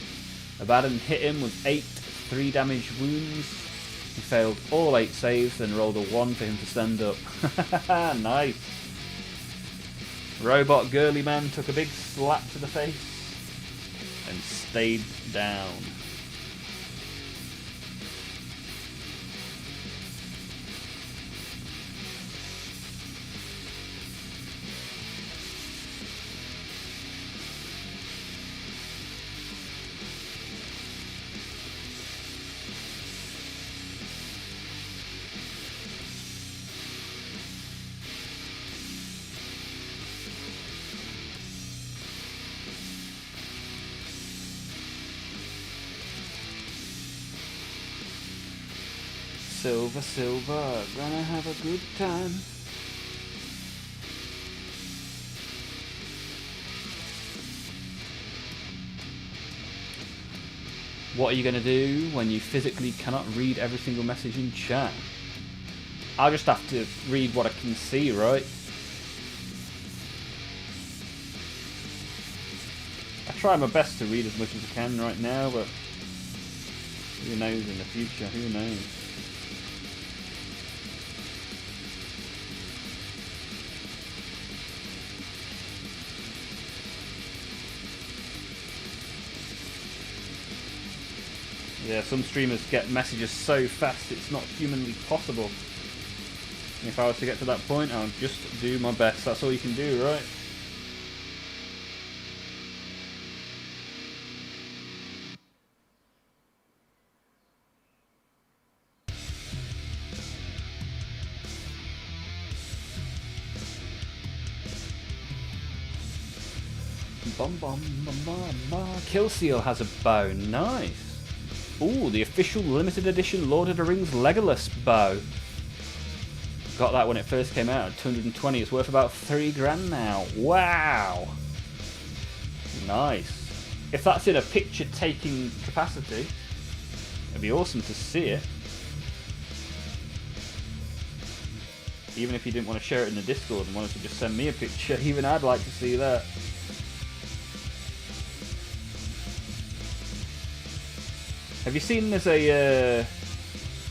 Abaddon hit him with 8 3 damage wounds. He failed all 8 saves, then rolled a 1 for him to stand up. Nice. Robot Girly Man took a big slap to the face and stayed down. Silver, silver, gonna have a good time. What are you gonna do when you physically cannot read every single message in chat? I'll just have to read what I can see, right? I try my best to read as much as I can right now, but who knows in the future, who knows? Yeah, some streamers get messages so fast it's not humanly possible. If I was to get to that point, I'll just do my best. That's all you can do, right? Bum bum bum bum bum. Killseal has a bow. Nice. Ooh, the official limited edition Lord of the Rings Legolas bow. Got that when it first came out at 220. It's worth about 3 grand now. Wow. Nice. If that's in a picture taking capacity, it'd be awesome to see it. Even if you didn't want to share it in the Discord and wanted to just send me a picture, even I'd like to see that. Have you seen there's a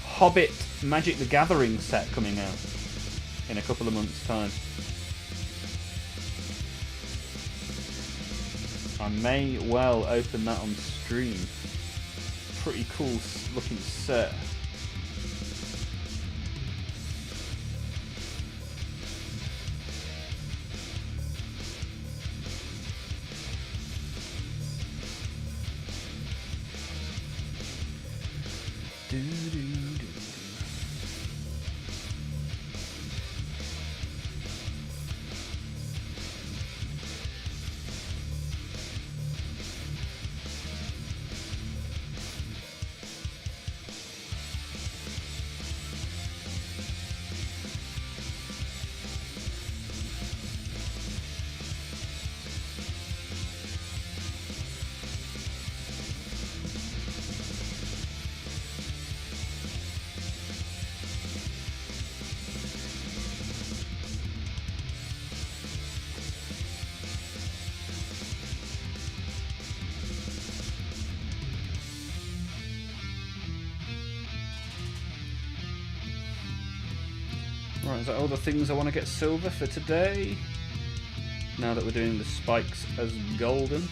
Hobbit Magic the Gathering set coming out in a couple of months' time? I may well open that on stream. Pretty cool looking set. Right, is that all the things I want to get silver for today? Now that we're doing the spikes as golden.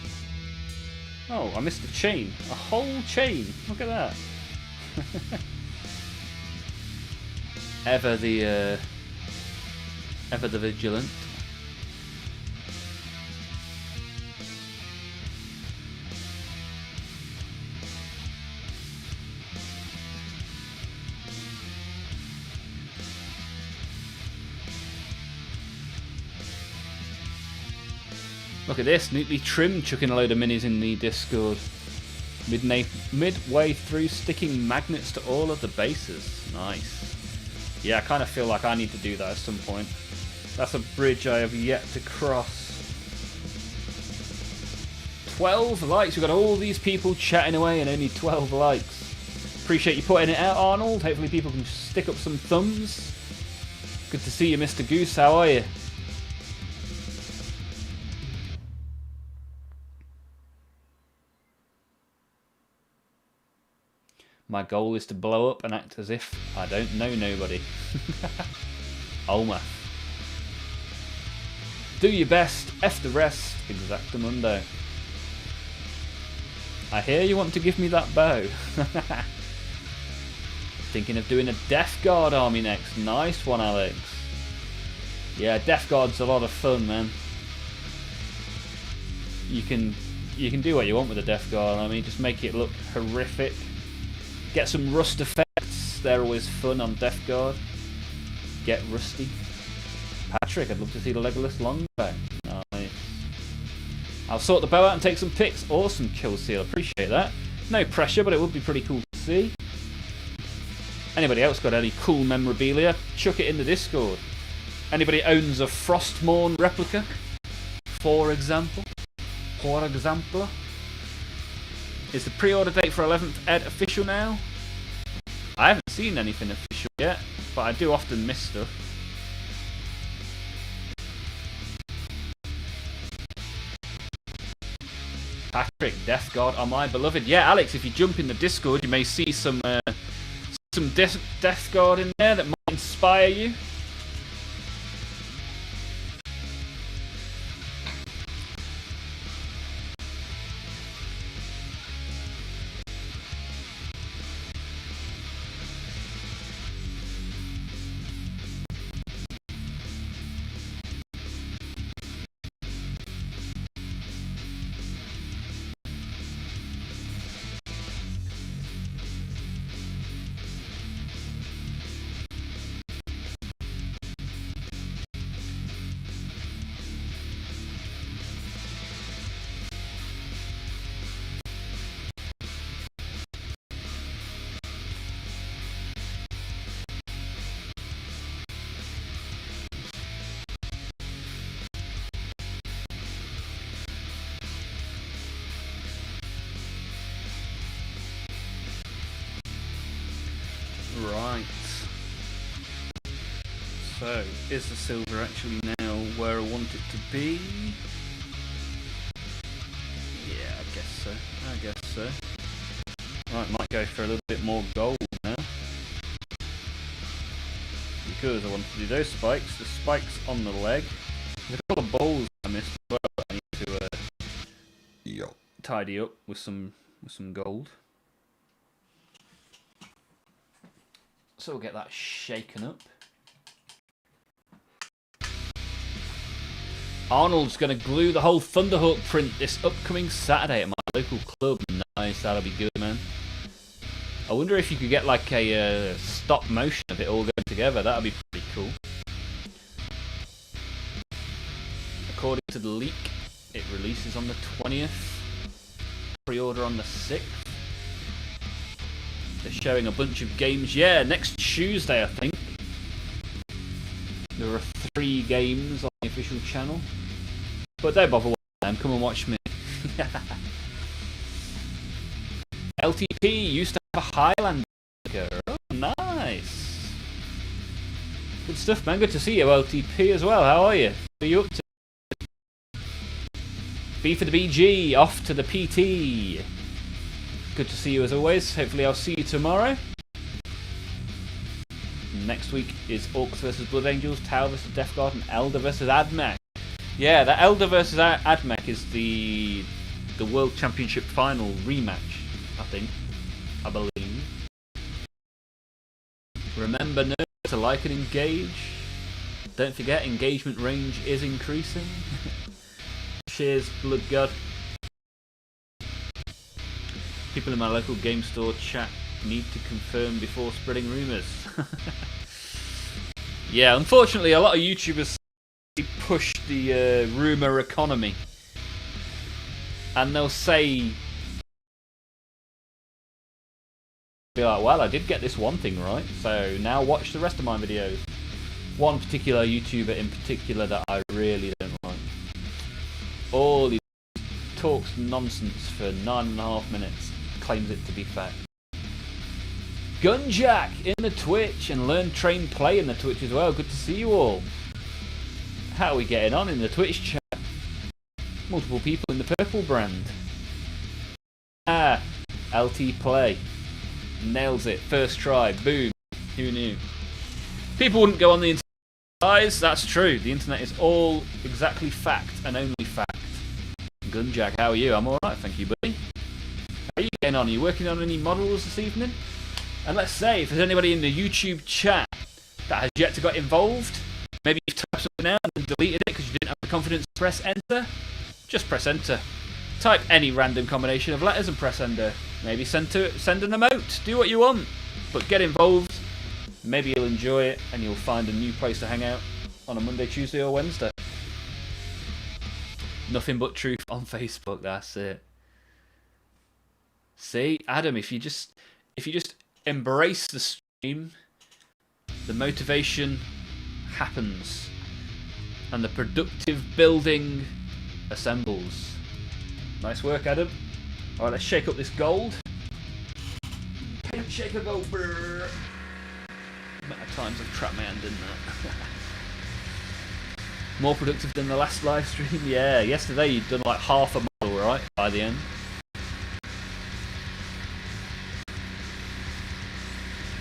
Oh, I missed a chain. A whole chain. Look at that. Ever the vigilant. Look at this, neatly trimmed, chucking a load of minis in the Discord. Midway through sticking magnets to all of the bases. Nice. Yeah, I kind of feel like I need to do that at some point. That's a bridge I have yet to cross. 12 likes. We've got all these people chatting away and only 12 likes. Appreciate you putting it out, Arnold. Hopefully people can stick up some thumbs. Good to see you, Mr. Goose. How are you? My goal is to blow up and act as if I don't know nobody. Olmaph. Do your best, F the rest, exactamundo. I hear you want to give me that bow. Thinking of doing a Death Guard army next. Nice one, Alex. Yeah, Death Guard's a lot of fun, man. You can do what you want with a Death Guard army. Just make it look horrific. Get some rust effects. They're always fun on Death Guard. Get rusty. Patrick, I'd love to see the Legolas longbow. Nice. I'll sort the bow out and take some pics. Awesome, Kill Seal. Appreciate that. No pressure, but it would be pretty cool to see. Anybody else got any cool memorabilia? Chuck it in the Discord. Anybody owns a Frostmourne replica? For example? Is the pre-order date for 11th Ed official now? I haven't seen anything official yet, but I do often miss stuff. Patrick, Death Guard are my beloved. Yeah, Alex, if you jump in the Discord, you may see some Death Guard in there that might inspire you. Right. So, is the silver actually now where I want it to be? Yeah, I guess so. Right, might go for a little bit more gold now. Because I want to do those spikes. The spikes on the leg. There's a couple of bowls I missed, but I need to tidy up with some gold. So we'll get that shaken up. Arnold's going to glue the whole Thunderhawk print this upcoming Saturday at my local club. Nice, that'll be good, man. I wonder if you could get like a stop motion of it all going together. That'd be pretty cool. According to the leak, it releases on the 20th. Pre-order on the 6th. They're showing a bunch of games. Yeah, next Tuesday, I think. There are 3 games on the official channel. But don't bother watching them. Come and watch me. LTP used to have a Highlander. Oh, nice. Good stuff, man. Good to see you, LTP, as well. How are you? What are you up to? B for the BG. Off to the PT. Good to see you as always. Hopefully I'll see you tomorrow. Next week is Orcs vs Blood Angels, Tau vs Death Guard, and Elder vs Admech. Yeah, the Elder vs Admech is the World Championship final rematch, I believe. Remember, nerds, to like and engage. Don't forget, engagement range is increasing. Cheers, Blood God. People in my local game store chat need to confirm before spreading rumours. Yeah, unfortunately a lot of YouTubers push the rumour economy. And they'll say be like, well, I did get this one thing right, so now watch the rest of my videos. One particular YouTuber in particular that I really don't like. All he talks nonsense for 9.5 minutes, claims it to be fact. Gunjack in the Twitch, and Learn Train Play in the Twitch as well. Good to see you all. How are we getting on in the Twitch chat? Multiple people in the purple brand. LT Play. Nails it. First try. Boom. Who knew? People wouldn't go on the internet, guys. That's true. The internet is all exactly fact and only fact. Gunjack, how are you? I'm alright, thank you, buddy. How are you getting on? Are you working on any models this evening? And let's say, if there's anybody in the YouTube chat that has yet to get involved, maybe you've typed something out and deleted it because you didn't have the confidence to press enter, just press enter. Type any random combination of letters and press enter. Maybe send an emote, do what you want, but get involved. Maybe you'll enjoy it and you'll find a new place to hang out on a Monday, Tuesday or Wednesday. Nothing but truth on Facebook, that's it. See, Adam, if you just embrace the stream, the motivation happens and the productive building assembles. Nice work, Adam. Alright, let's shake up this gold. Shake a gold, brr. The amount of times I've trapped my hand in that. More productive than the last live stream? Yeah, yesterday you'd done like half a model, right? By the end.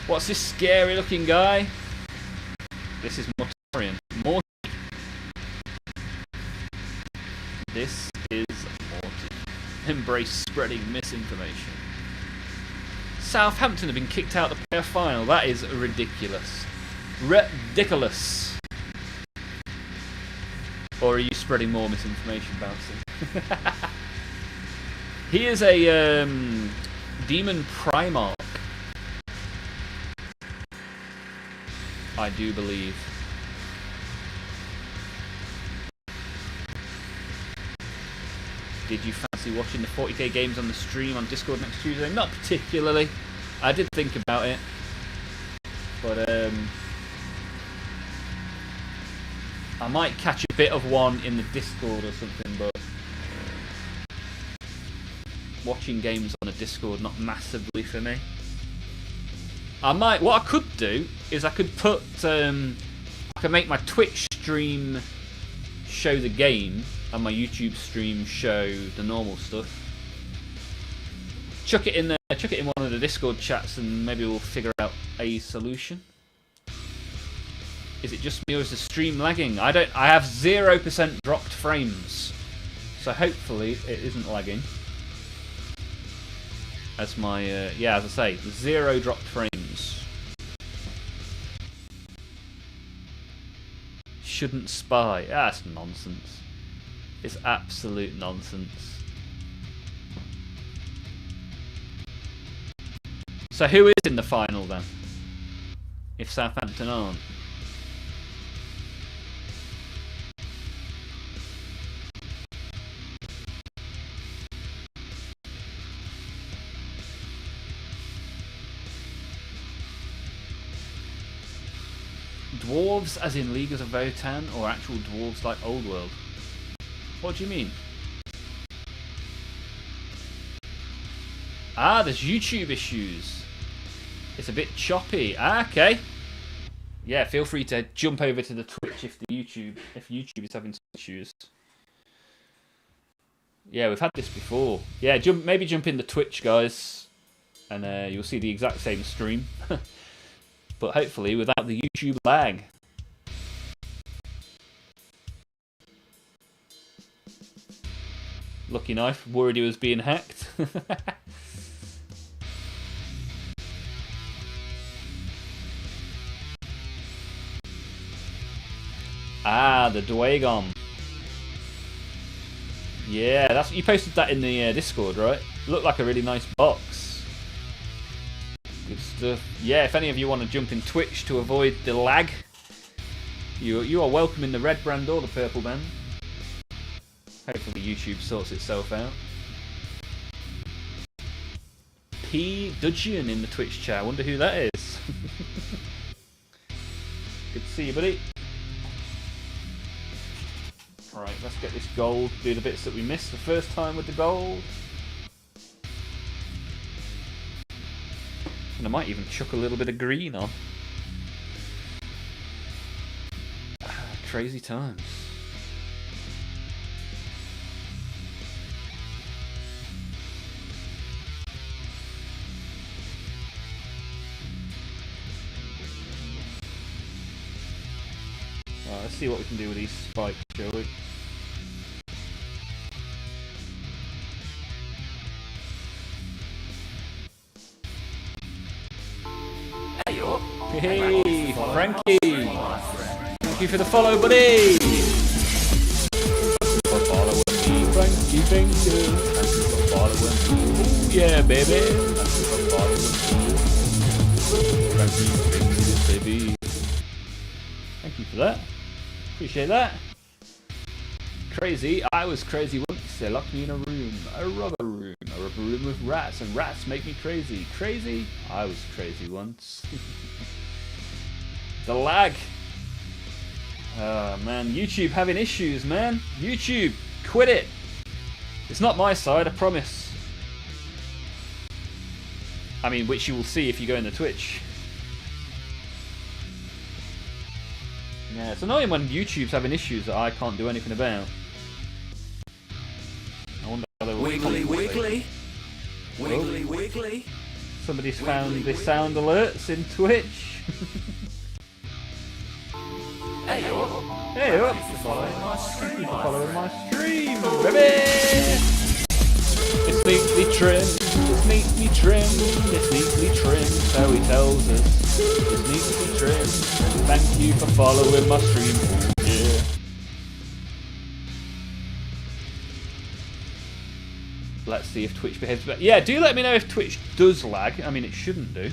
What's this scary looking guy? This is Mortarian. This is Morty. Embrace spreading misinformation. Southampton have been kicked out of the playoff final. That is ridiculous. Ridiculous. Or are you spreading more misinformation, Bouncing? He is a demon Primarch. I do believe. Did you fancy watching the 40k games on the stream on Discord next Tuesday? Not particularly. I did think about it. But I might catch a bit of one in the Discord or something, but watching games on a Discord, not massively for me. What I could do is I could put, I could make my Twitch stream show the game and my YouTube stream show the normal stuff. Chuck it in there, chuck it in one of the Discord chats, and maybe we'll figure out a solution. Is it just me or is the stream lagging? I have 0% dropped frames, so hopefully it isn't lagging. That's my yeah, as I say, 0 dropped frames. Shouldn't spy. That's nonsense. It's absolute nonsense. So who is in the final then? If Southampton aren't. Dwarves as in Leaguers of Votan, or actual dwarves like Old World? What do you mean? Ah, there's YouTube issues. It's a bit choppy. Ah, okay. Yeah, feel free to jump over to the Twitch if YouTube is having some issues. Yeah, we've had this before. Yeah, maybe jump in the Twitch, guys, and you'll see the exact same stream. But hopefully without the YouTube lag. Lucky Knife, worried he was being hacked. Ah, the Dwagon. Yeah, you posted that in the Discord, right? Looked like a really nice box. Good stuff. Yeah, if any of you want to jump in Twitch to avoid the lag, you are welcome in the red brand or the purple band. Hopefully YouTube sorts itself out. P. Dudgeon in the Twitch chat. I wonder who that is. Good to see you, buddy. Right, let's get this gold. Do the bits that we missed the first time with the gold. And I might even chuck a little bit of green on. Crazy times. Let's see what we can do with these spikes, shall we? Hey, Frankie! Thank you for the follow, buddy! Thank you for following me, Frankie Finger. Thank you for following me. Oh yeah, baby! Thank you for following me. Frankie Finger, baby. Thank you for that. Appreciate that. Crazy. I was crazy once. They locked me in a rubber room with rats, and rats make me crazy. Crazy? I was crazy once. The lag. Oh man, YouTube having issues, man. YouTube, quit it. It's not my side, I promise. I mean, which you will see if you go in the Twitch. Yeah, it's annoying when YouTube's having issues that I can't do anything about. I wonder how they will. Wiggly, wiggly. Wiggly, wiggly. Somebody's found the sound alerts in Twitch. Hey up. Hey up. Thank you for following my Thank you stream, for my following friend. my stream, baby! It's neatly trimmed, it's neatly trimmed, it's neatly trimmed, so he tells us. It's neatly trimmed. Thank you for following my stream. Yeah. Let's see if Twitch behaves better. Yeah, do let me know if Twitch does lag. I mean, it shouldn't do.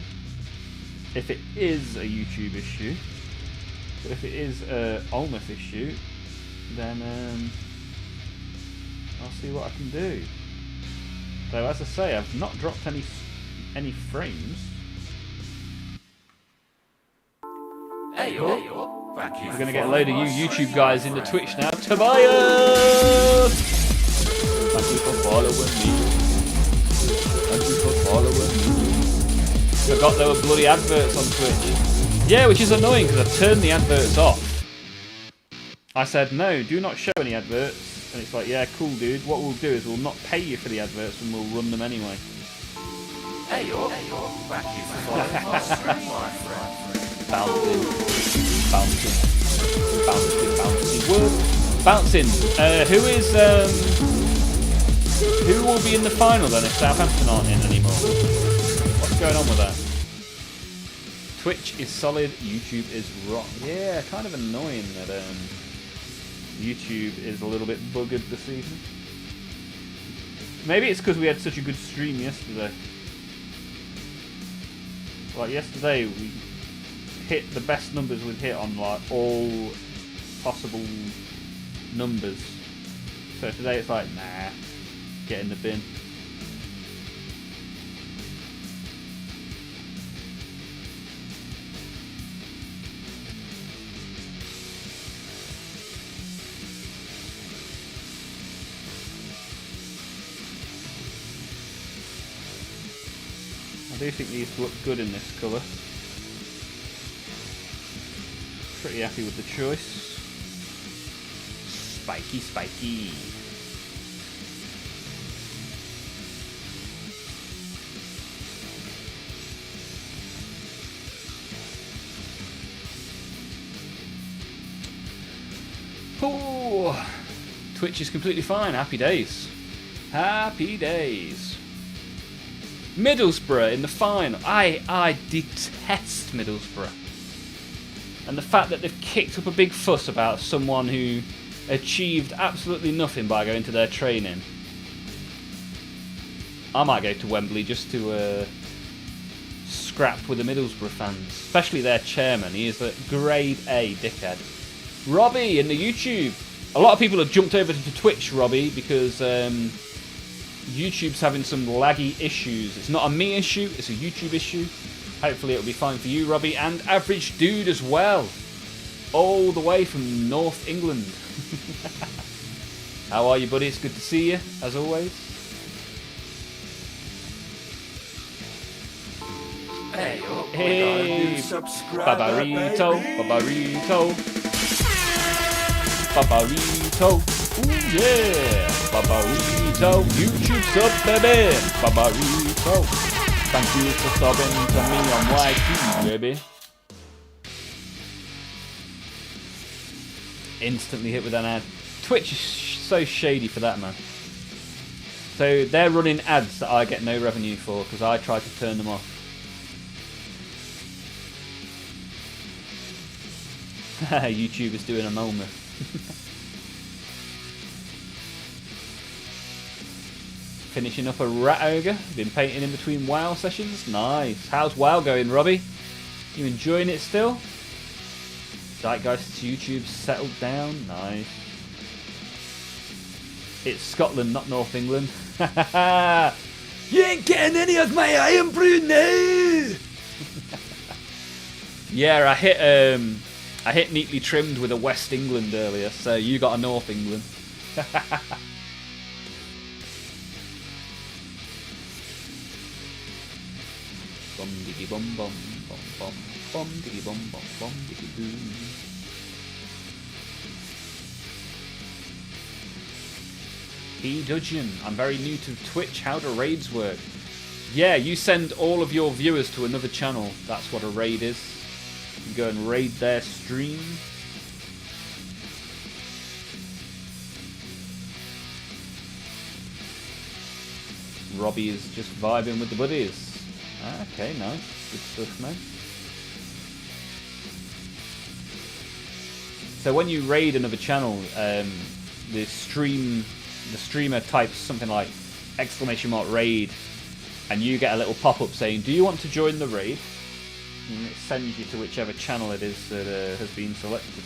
If it is a YouTube issue. But if it is a Olmaph issue, then I'll see what I can do. Though, as I say, I've not dropped any frames. Hey up. Thank you. We're going to get a load of you YouTube guys into Twitch now. Tobias! Thank you for following me. Thank you for following me. Forgot there were bloody adverts on Twitch. Yeah, which is annoying because I've turned the adverts off. I said, no, do not show any adverts. And it's like, yeah, cool, dude. What we'll do is we'll not pay you for the adverts and we'll run them anyway. Hey up. Thank you for following my stream, my friend. Bouncing. Bouncing. Bouncing. Bouncing. Word. Bouncing. Who will be in the final then if Southampton aren't in anymore? What's going on with that? Twitch is solid, YouTube is rock. Yeah, kind of annoying that YouTube is a little bit buggered this evening. Maybe it's because we had such a good stream yesterday. Like yesterday, we hit the best numbers we've hit on like all possible numbers. So today it's like, nah, get in the bin. I do think these look good in this colour. Pretty happy with the choice. Spiky, spiky. Oh, Twitch is completely fine. Happy days. Happy days. Middlesbrough in the final. I detest Middlesbrough. And the fact that they've kicked up a big fuss about someone who achieved absolutely nothing by going to their training. I might go to Wembley just to scrap with the Middlesbrough fans. Especially their chairman. He is a grade A dickhead. Robbie in the YouTube. A lot of people have jumped over to Twitch, Robbie, because YouTube's having some laggy issues. It's not a me issue, it's a YouTube issue. Hopefully it'll be fine for you, Robbie, and Average Dude as well. All the way from North England. How are you, buddy? It's good to see you, as always. Hey, Hey, Babarito, Babarito, Babarito, ooh yeah, Babarito, YouTube sub, baby, Babarito. Thank you for subbing to me on YT, baby. Instantly hit with an ad. Twitch is so shady for that, man. So they're running ads that I get no revenue for because I try to turn them off. YouTube is doing a moment. Finishing up a rat ogre. Been painting in between WoW sessions. Nice. How's WoW going, Robbie? You enjoying it still? Zeitgeist's YouTube settled down. Nice. It's Scotland, not North England. You ain't getting any of my iron brew now. Yeah, I hit neatly trimmed with a West England earlier, so you got a North England. Bum diggy bum bum bum bum bum diggy bum bum bum diggy boo. Dudgeon, I'm very new to Twitch. How do raids work? Yeah, you send all of your viewers to another channel. That's what a raid is. You go and raid their stream. Robbie is just vibing with the buddies. Okay, nice. Good stuff, man. So when you raid another channel, the streamer types something like !raid, and you get a little pop-up saying, "Do you want to join the raid?" And it sends you to whichever channel it is that has been selected.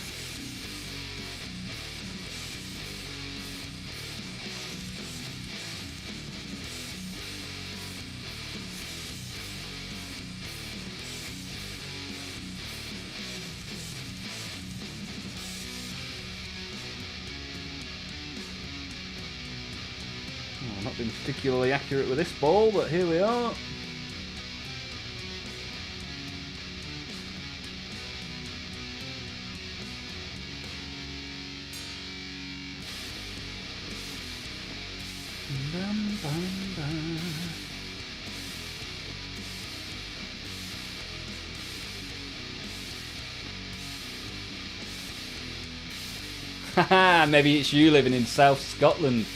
Oh, not been particularly accurate with this ball, but here we are. Haha, maybe it's you living in South Scotland.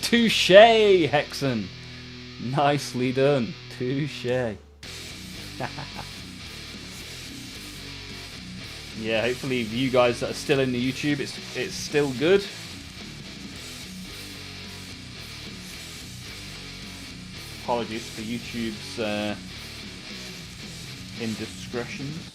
Touche, Hexen. Nicely done. Touche. Yeah, hopefully you guys that are still in the YouTube, it's still good. Apologies for YouTube's indiscretions.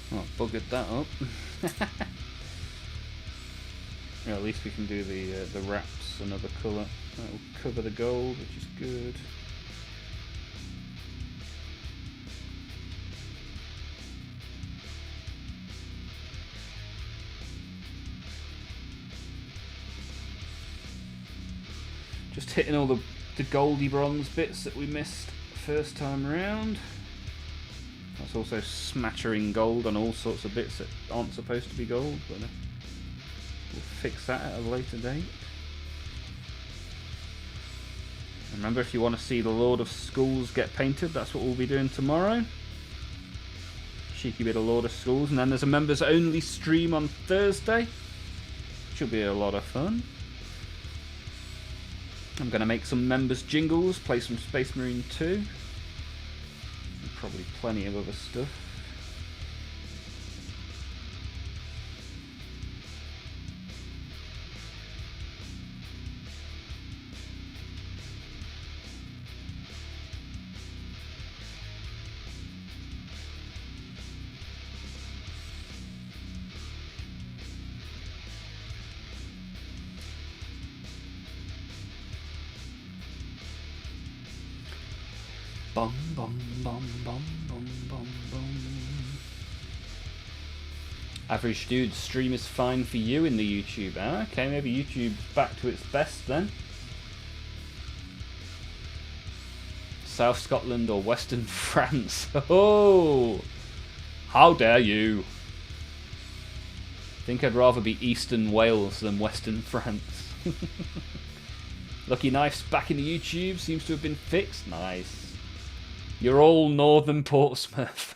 Oh, buggered that up. Yeah, at least we can do the wraps another colour. That will cover the gold, which is good. Just hitting all the goldy bronze bits that we missed first time round. That's also smattering gold on all sorts of bits that aren't supposed to be gold, but we'll fix that at a later date. Remember, if you want to see the Lord of Schools get painted, that's what we'll be doing tomorrow. Cheeky bit of Lord of Schools, and then there's a members only stream on Thursday, which will be a lot of fun. I'm going to make some members jingles, play some Space Marine 2. And probably plenty of other stuff. Bum, bum, bum, bum, bum, bum, bum. Average dude, stream is fine for you in the YouTube. Ah, okay, maybe YouTube's back to its best then. South Scotland or Western France? Oh, how dare you! I think I'd rather be Eastern Wales than Western France. Lucky Knife's back in the YouTube, seems to have been fixed. Nice. You're all Northern Portsmouth.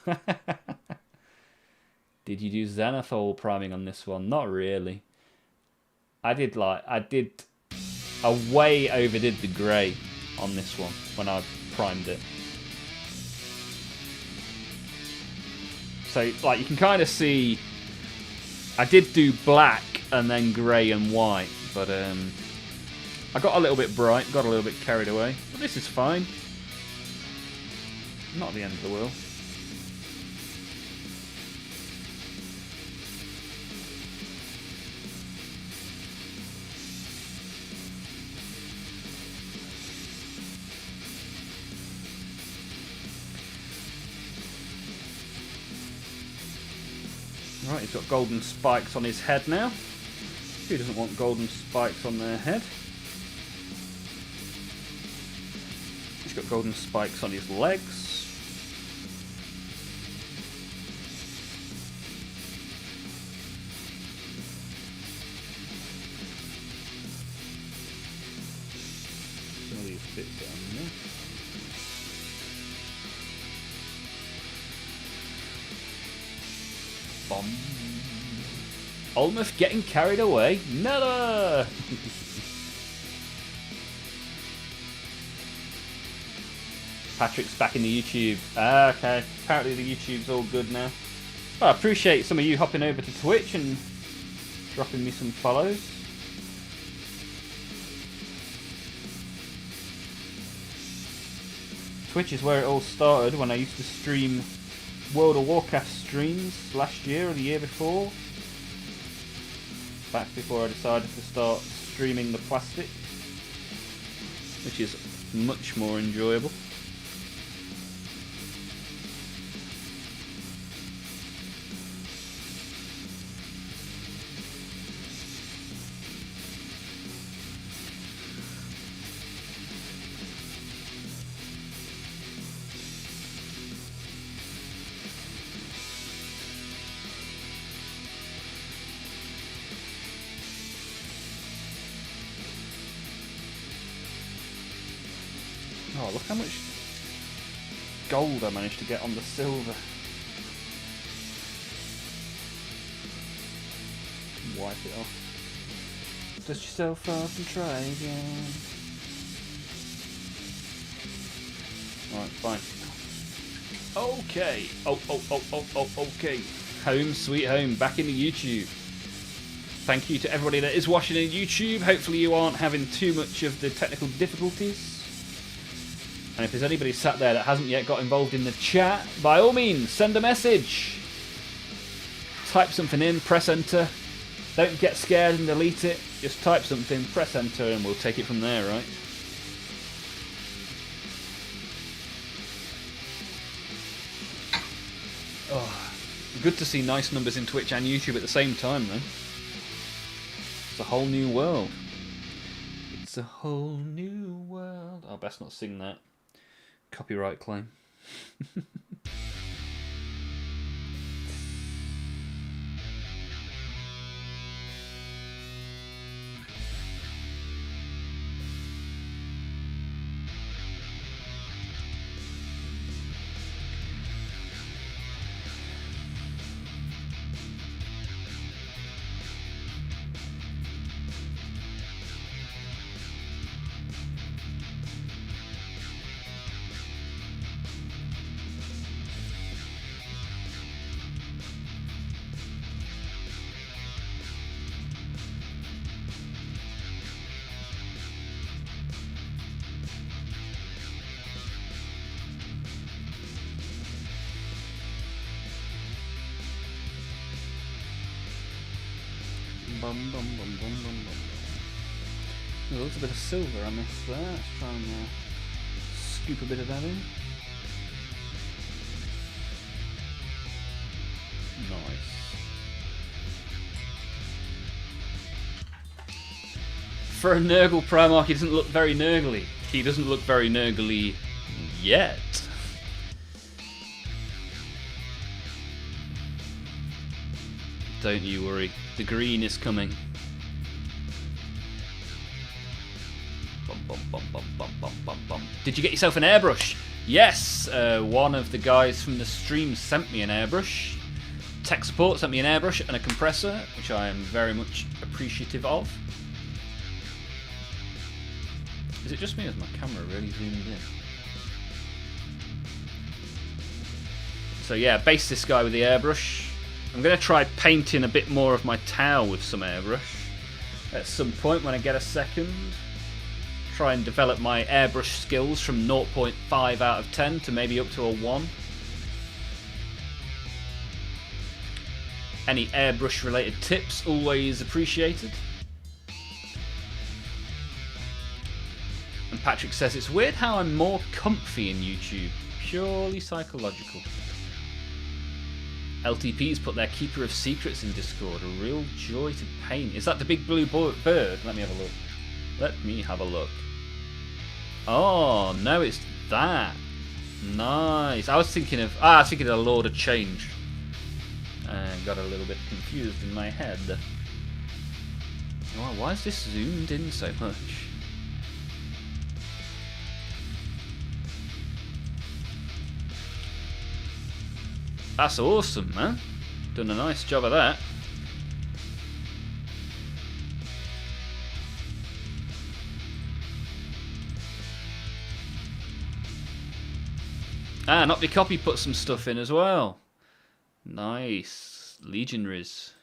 Did you do Xanathol priming on this one? Not really. I way overdid the grey on this one when I primed it. So, like, you can kind of see I did do black and then grey and white, but I got a little bit bright, got a little bit carried away. But this is fine. Not the end of the world. Right, he's got golden spikes on his head now. Who doesn't want golden spikes on their head? He's got golden spikes on his legs. Bit down there. Bomb. Olmaph getting carried away. Never. Patrick's back in the YouTube. Ah, okay. Apparently the YouTube's all good now. Well, I appreciate some of you hopping over to Twitch and dropping me some follows. Twitch is where it all started when I used to stream World of Warcraft streams last year or the year before. Back before I decided to start streaming the plastic, which is much more enjoyable. Oh, look how much gold I managed to get on the silver. Wipe it off. Dust yourself off and try again. Alright, fine. Okay. Okay. Home sweet home. Back in the YouTube. Thank you to everybody that is watching in YouTube. Hopefully you aren't having too much of the technical difficulties. And if there's anybody sat there that hasn't yet got involved in the chat, by all means, send a message. Type something in, press enter. Don't get scared and delete it. Just type something, press enter, and we'll take it from there, right? Oh, good to see nice numbers in Twitch and YouTube at the same time, though. It's a whole new world. It's a whole new world. I'll best not sing that. Copyright claim. There's a bit of silver on this there. Let's try and scoop a bit of that in. Nice. For a Nurgle Primarch, he doesn't look very Nurgly. He doesn't look very Nurgly yet. Don't you worry. The green is coming. Did you get yourself an airbrush? Yes, one of the guys from the stream sent me an airbrush. Tech support sent me an airbrush and a compressor, which I am very much appreciative of. Is it just me or is my camera really zoomed in? So yeah, base this guy with the airbrush. I'm going to try painting a bit more of my tower with some airbrush at some point when I get a second. Try and develop my airbrush skills from 0.5 out of 10 to maybe up to a 1. Any airbrush related tips always appreciated. And Patrick says it's weird how I'm more comfy in YouTube, purely psychological. LTP's put their Keeper of Secrets in Discord, a real joy to paint. Is that the big blue bird? Let me have a look. Let me have a look. Oh, no, it's that. Nice. I was thinking of the Lord of Change. And got a little bit confused in my head. Oh, why is this zoomed in so much? That's awesome, man. Done a nice job of that. Ah, Not Be Copy put some stuff in as well. Nice. Legionaries.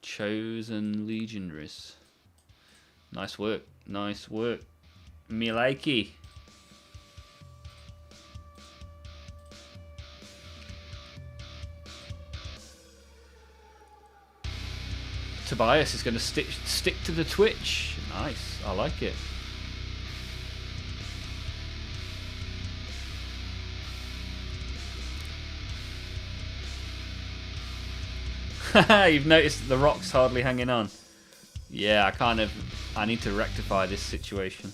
Chosen Legionaries. Nice work. Nice work. Me likey. Tobias is going to stick to the Twitch. Nice. I like it. You've noticed that the rock's hardly hanging on. Yeah, I need to rectify this situation.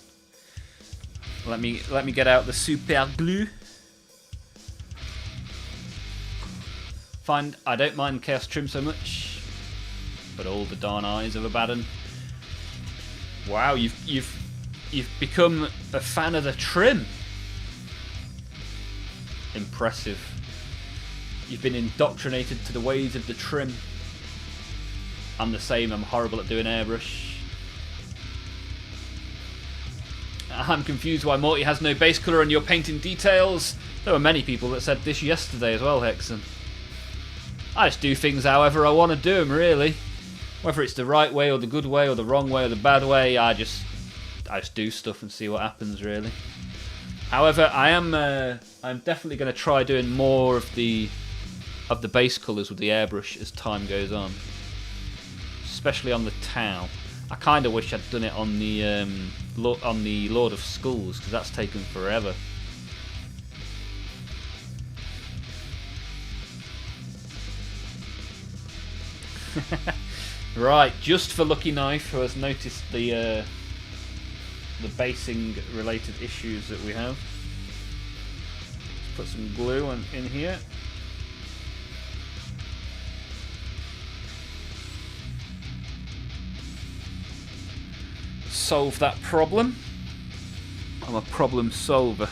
Let me get out the super glue. I don't mind Chaos Trim so much, but all the darn eyes of Abaddon. Wow, you've become a fan of the trim. Impressive. You've been indoctrinated to the ways of the trim. I'm the same, I'm horrible at doing airbrush. I'm confused why Morty has no base colour and you're painting details. There were many people that said this yesterday as well, Hexen. I just do things however I want to do them, really. Whether it's the right way or the good way or the wrong way or the bad way, I just do stuff and see what happens, really. However, I'm definitely going to try doing more of the base colours with the airbrush as time goes on, especially on the Tau. I kind of wish I'd done it on the Lord of Skulls, because that's taken forever. Right, just for Lucky Knife, who has noticed the basing related issues that we have. Let's put some glue in here. Solve that problem. I'm a problem solver.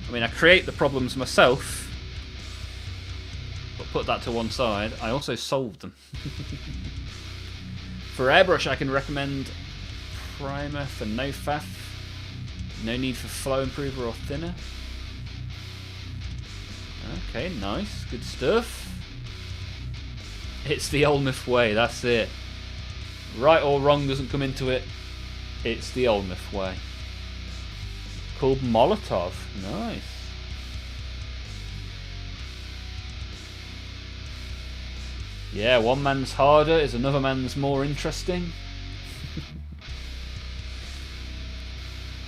I mean, I create the problems myself, but put that to one side, I also solve them. For airbrush, I can recommend primer for no faff. No need for flow improver or thinner. Okay, nice, good stuff. It's the Olmaph way, that's it. Right or wrong doesn't come into it. It's the Olmaph way. Called Molotov. Nice. Yeah, one man's harder is another man's more interesting.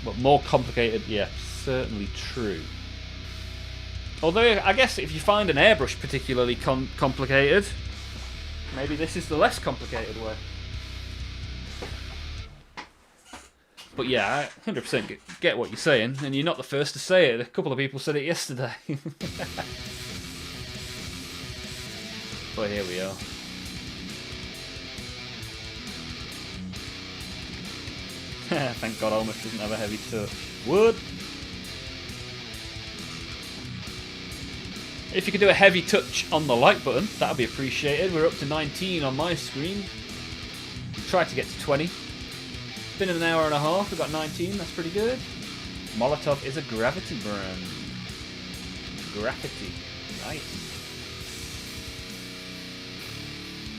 But more complicated, yeah, certainly true. Although, I guess if you find an airbrush particularly complicated, maybe this is the less complicated way. But yeah, I 100% get what you're saying, and you're not the first to say it. A couple of people said it yesterday. But here we are. Thank God Olmaph doesn't have a heavy touch. Wood! If you could do a heavy touch on the like button, that would be appreciated. We're up to 19 on my screen. We tried to get to 20. It's been an hour and a half, we've got 19, that's pretty good. Molotov is a gravity brand. Graffiti. Nice.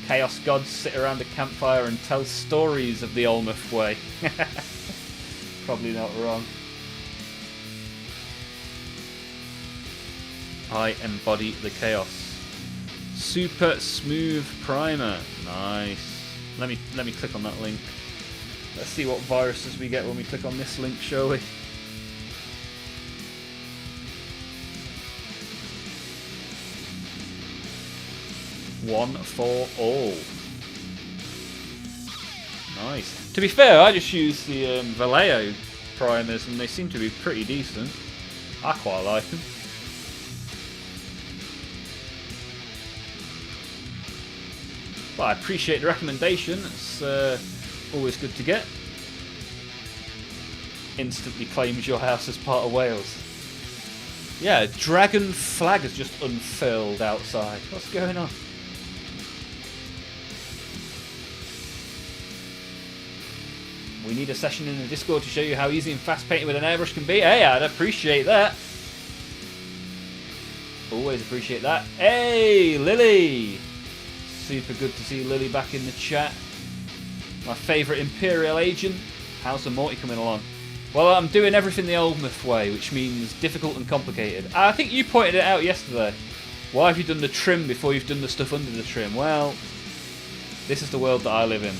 Chaos gods sit around a campfire and tell stories of the Olmaph way. Probably not wrong. I embody the chaos. Super smooth primer. Nice. Let me click on that link. Let's see what viruses we get when we click on this link, shall we? One for all. Nice. To be fair, I just use the Vallejo primers and they seem to be pretty decent. I quite like them. Well, I appreciate the recommendation. It's always good to get. Instantly claims your house as part of Wales. Yeah, dragon flag has just unfurled outside. What's going on? We need a session in the Discord to show you how easy and fast painting with an airbrush can be. Hey, I'd appreciate that. Always appreciate that. Hey, Lily! Super good to see Lily back in the chat. My favourite Imperial agent. How's the Morty coming along? Well, I'm doing everything the Olmaph way, which means difficult and complicated. I think you pointed it out yesterday. Why have you done the trim before you've done the stuff under the trim? Well, this is the world that I live in.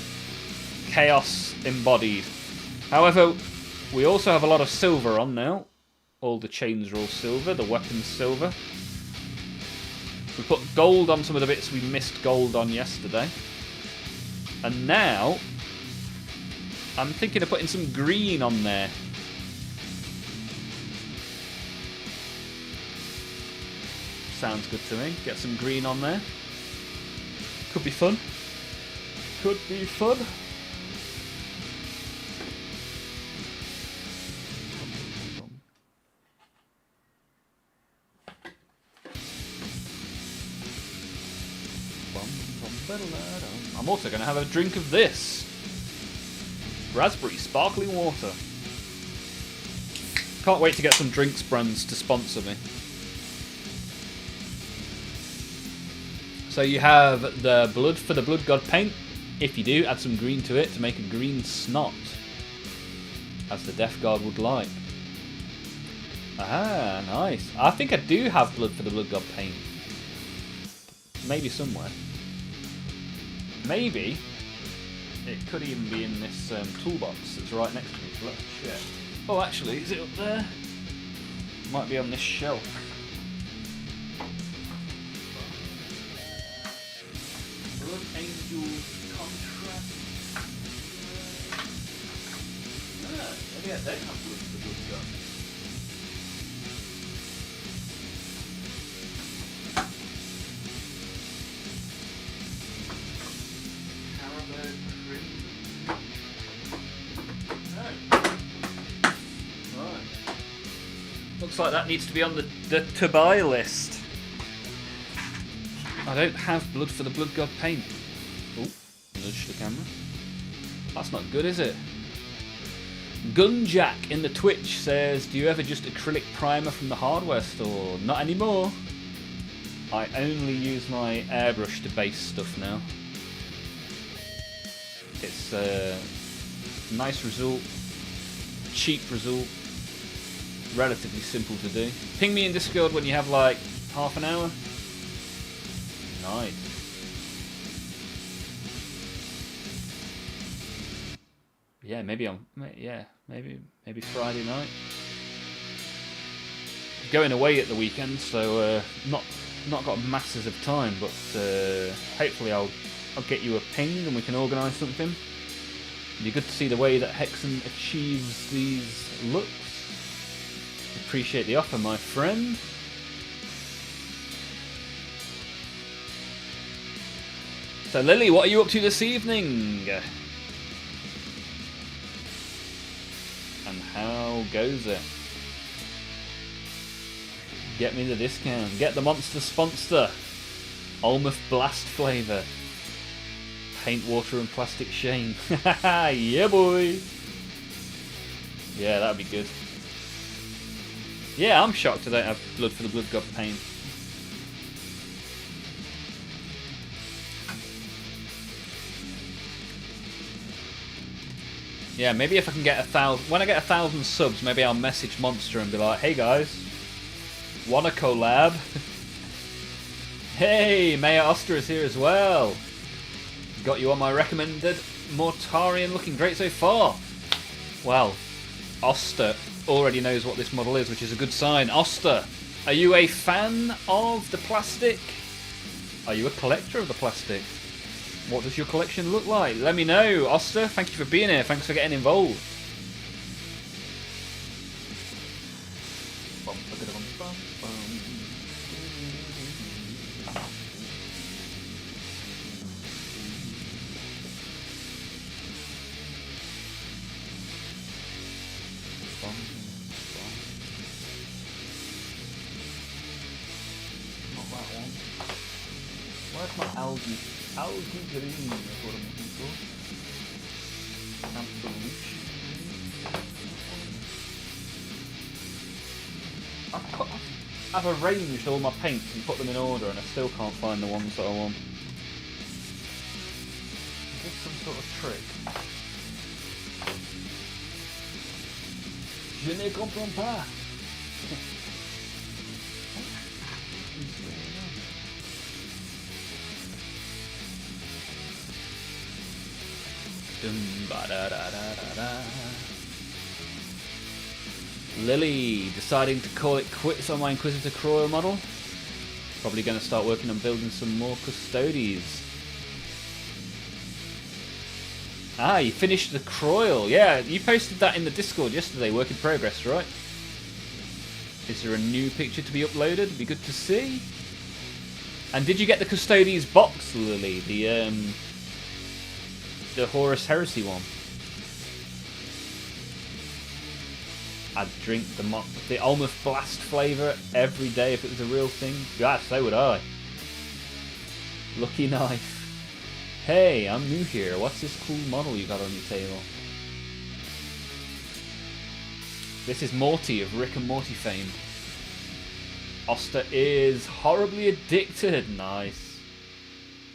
Chaos embodied. However, we also have a lot of silver on now. All the chains are all silver, the weapons silver. We put gold on some of the bits we missed gold on yesterday. And now, I'm thinking of putting some green on there. Sounds good to me. Get some green on there. Could be fun. Could be fun. I'm also going to have a drink of this. Raspberry sparkling water. Can't wait to get some drinks brands to sponsor me. So you have the blood for the blood god paint. If you do, add some green to it to make a green snot, as the death guard would like. Ah, nice. I think I do have blood for the blood god paint. Maybe somewhere. Maybe it could even be in this toolbox that's right next to me. So let's check. Oh, actually, is it up there? Might be on this shelf. Blood Angels contract. Maybe I don't have blood for the blood god. Looks like that needs to be on the to buy list. I don't have blood for the blood god paint. Oh, nudge the camera. That's not good, is it? Gunjack in the Twitch says, do you ever just acrylic primer from the hardware store? Not anymore. I only use my airbrush to base stuff now. It's a nice result, cheap result, relatively simple to do. Ping me in Discord when you have like half an hour. Nice. Yeah, maybe maybe Friday night. Going away at the weekend, so not got masses of time, but hopefully I'll get you a ping and we can organise something. It'd be good to see the way that Hexen achieves these looks. Appreciate the offer, my friend. So Lily, what are you up to this evening? And how goes it? Get me the discount. Get the monster sponsor. Olmaph Blast flavour. Paint, water and plastic shame. Yeah, boy. Yeah, that'd be good. Yeah, I'm shocked I don't have Blood for the Blood God paint. Yeah, maybe if I can get 1,000... When I get 1,000 subs, maybe I'll message Monster and be like, hey guys, wanna collab? Hey, Mayor Oster is here as well. Got you on my recommended Mortarian, looking great so far. Well, Oster already knows what this model is, which is a good sign. Oster, are you a fan of the plastic? Are you a collector of the plastic? What does your collection look like? Let me know, Oster. Thank you for being here. Thanks for getting involved. Not that one. Where's my algae? Algae green is what I'm looking for. Absolution. I've arranged all my paints and put them in order and I still can't find the ones that I want. Is this some sort of trick? Je ne comprends pas. Lily deciding to call it quits on my Inquisitor Croyle model. Probably going to start working on building some more Custodes. Ah, you finished the Croyle. Yeah, you posted that in the Discord yesterday. Work in progress, right? Is there a new picture to be uploaded? It'd be good to see. And did you get the Custodes box, Lily? The Horus Heresy one. I'd drink the Olmaph Blast flavour every day if it was a real thing. Yeah, so would I. Lucky knife. Hey, I'm new here. What's this cool model you got on your table? This is Morty of Rick and Morty fame. Oster is horribly addicted. Nice.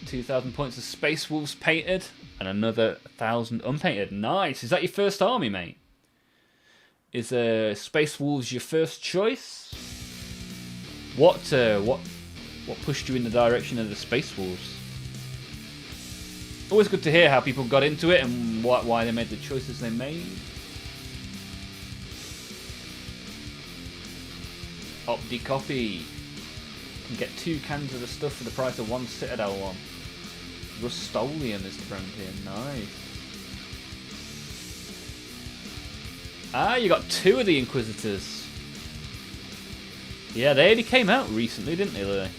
2,000 points of Space Wolves painted. And another 1,000 unpainted. Nice. Is that your first army, mate? Is Space Wolves your first choice? What pushed you in the direction of the Space Wolves? Always good to hear how people got into it and why they made the choices they made. Opti copy. You can get 2 cans of the stuff for the price of 1 Citadel one. Rustolium is the brand here. Nice. Ah, you got 2 of the Inquisitors. Yeah, they only came out recently, didn't they, Lily?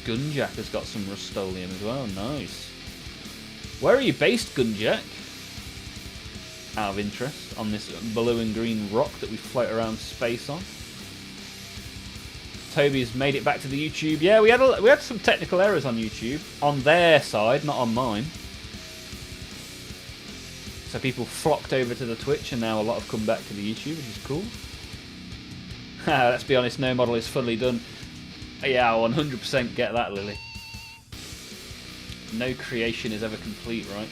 Gunjack has got some Rustolium as well. Nice. Where are you based, Gunjack? Out of interest, on this blue and green rock that we float around space on. Toby's made it back to the YouTube. Yeah, we had some technical errors on YouTube. On their side, not on mine. So people flocked over to the Twitch and now a lot have come back to the YouTube, which is cool. Let's be honest, no model is fully done. Yeah, I'll 100% get that, Lily. No creation is ever complete, right?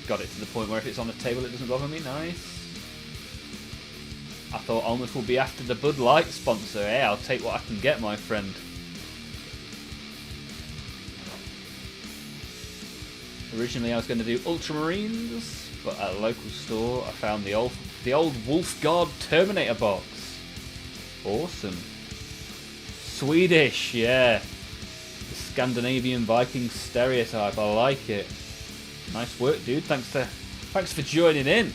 Got it to the point where if it's on the table it doesn't bother me. Nice. I thought Olmaph will be after the Bud Light sponsor. Hey, I'll take what I can get, my friend. Originally I was going to do Ultramarines, but at a local store I found the old Wolfguard Terminator box. Awesome. Swedish, yeah. The Scandinavian Viking stereotype, I like it. Nice work, dude. Thanks for joining in.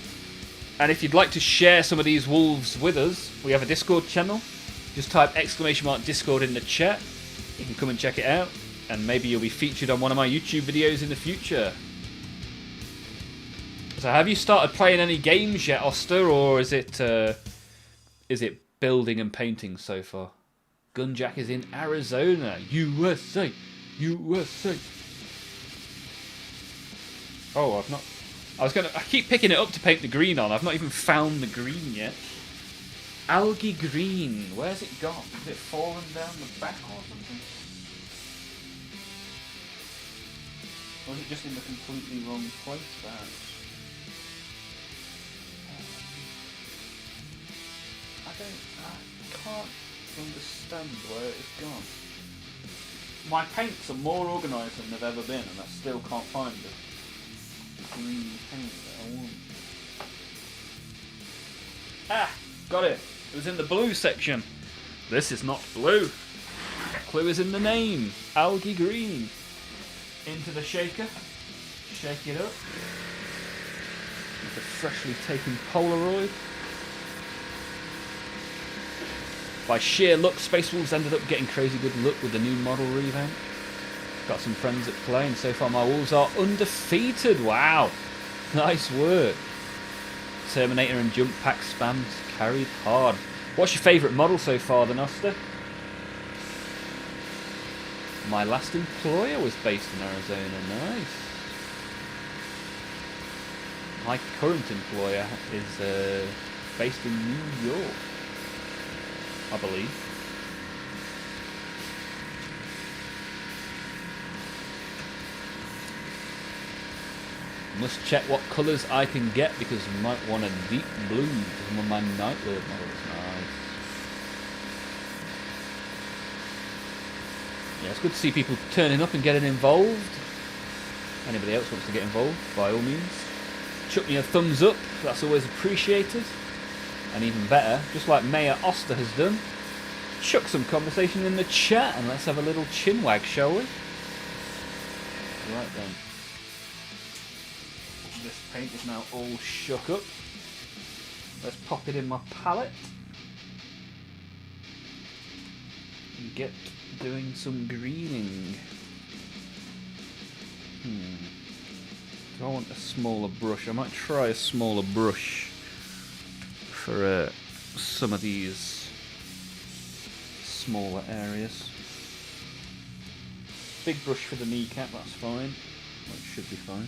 And if you'd like to share some of these wolves with us, we have a Discord channel. Just type !Discord in the chat. You can come and check it out, and maybe you'll be featured on one of my YouTube videos in the future. So have you started playing any games yet, Oster, or is it building and painting so far? Gunjack is in Arizona, USA, USA. Oh, I keep picking it up to paint the green on. I've not even found the green yet. Algae green. Where's it gone? Has it fallen down the back or something? Or is it just in the completely wrong place there? I can't understand where it's gone. My paints are more organised than they've ever been, and I still can't find it. Green paint that I want. Ah, got it. It was in the blue section. This is not blue. Clue is in the name. Algae green. Into the shaker. Shake it up. With a freshly taken Polaroid. By sheer luck, Space Wolves ended up getting crazy good luck with the new model revamp. Got some friends at play, and so far my Wolves are undefeated. Wow, nice work. Terminator and jump pack spams carried hard. What's your favourite model so far, then, Oster? My last employer was based in Arizona. Nice. My current employer is based in New York, I believe. Must check what colours I can get because you might want a deep blue for one of my Night Lord models. Nice. Yeah, it's good to see people turning up and getting involved. Anybody else wants to get involved, by all means. Chuck me a thumbs up, that's always appreciated. And even better, just like Mayor Oster has done, chuck some conversation in the chat and let's have a little chinwag, shall we? Right then. This paint is now all shook up. Let's pop it in my palette and get doing some greening. Do I want a smaller brush? I might try a smaller brush for some of these smaller areas. Big brush for the kneecap, that's fine. That should be fine.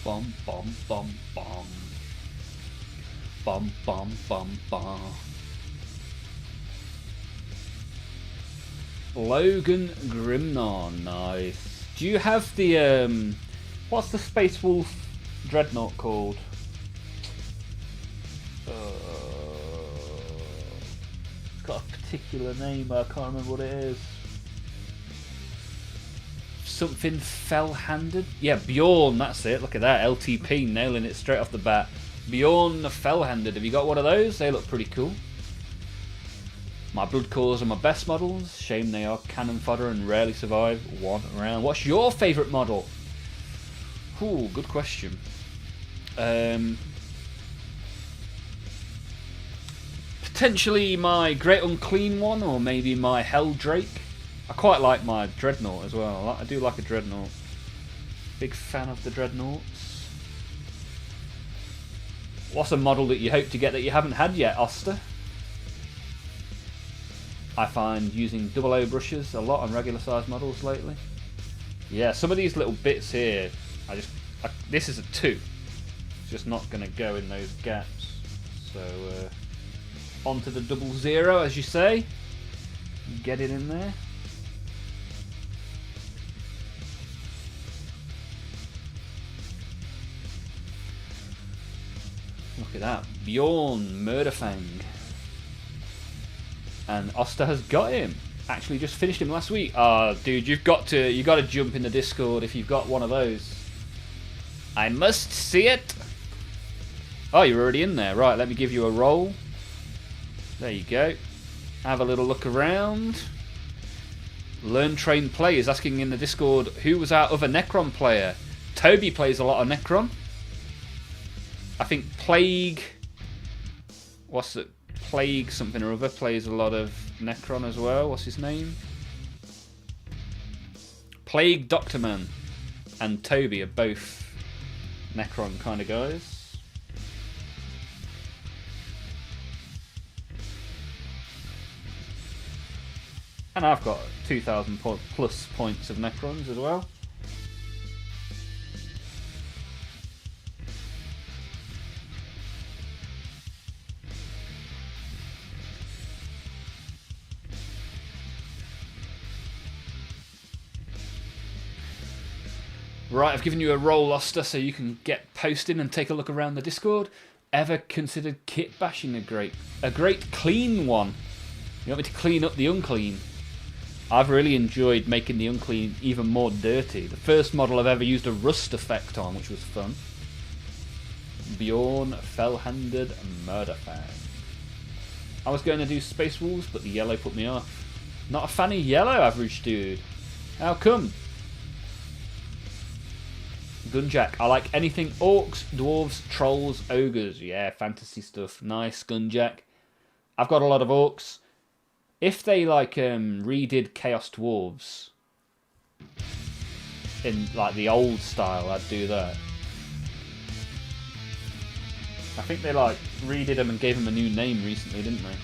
Bum bum bum bum. Bum bum bum bum. Logan Grimnon, nice. Do you have the what's the Space Wolf Dreadnought called? It's got a particular name, but I can't remember what it is. Something fell-handed? Yeah, Bjorn, that's it. Look at that. LTP, nailing it straight off the bat. Bjorn the fell-handed. Have you got one of those? They look pretty cool. My Bloodcores are my best models. Shame they are cannon fodder and rarely survive one round. What's your favourite model? Ooh, good question. Potentially my Great Unclean one, or maybe my Helldrake. I quite like my Dreadnought as well. I do like a Dreadnought. Big fan of the Dreadnoughts. What's a model that you hope to get that you haven't had yet, Oster? I find using double O brushes a lot on regular size models lately. Yeah, some of these little bits here, this is a 2. It's just not going to go in those gaps. So, onto the 00, as you say. Get it in there. Look at that, Bjorn Murderfang. And Oster has got him. Actually just finished him last week. Oh, dude, you got to jump in the Discord if you've got one of those. I must see it. Oh, you're already in there. Right, let me give you a roll. There you go. Have a little look around. Learn, train, play is asking in the Discord who was our other Necron player. Toby plays a lot of Necron. I think Plague... What's it? Plague something or other plays a lot of Necron as well. What's his name? Plague Doctorman and Toby are both Necron kind of guys. And I've got 2,000 plus points of Necrons as well. Right, I've given you a roll, Oster, so you can get posting and take a look around the Discord. Ever considered kit bashing a great clean one? You want me to clean up the unclean? I've really enjoyed making the unclean even more dirty. The first model I've ever used a rust effect on, which was fun. Bjorn Fell-Handed Murderfang. I was going to do Space Wolves, but the yellow put me off. Not a fan of yellow, average dude. How come? Gunjack. I like anything orcs, dwarves, trolls, ogres. Yeah, fantasy stuff. Nice, Gunjack. I've got a lot of orcs. If they like redid Chaos Dwarves in like the old style, I'd do that. I think they like redid them and gave them a new name recently, didn't they?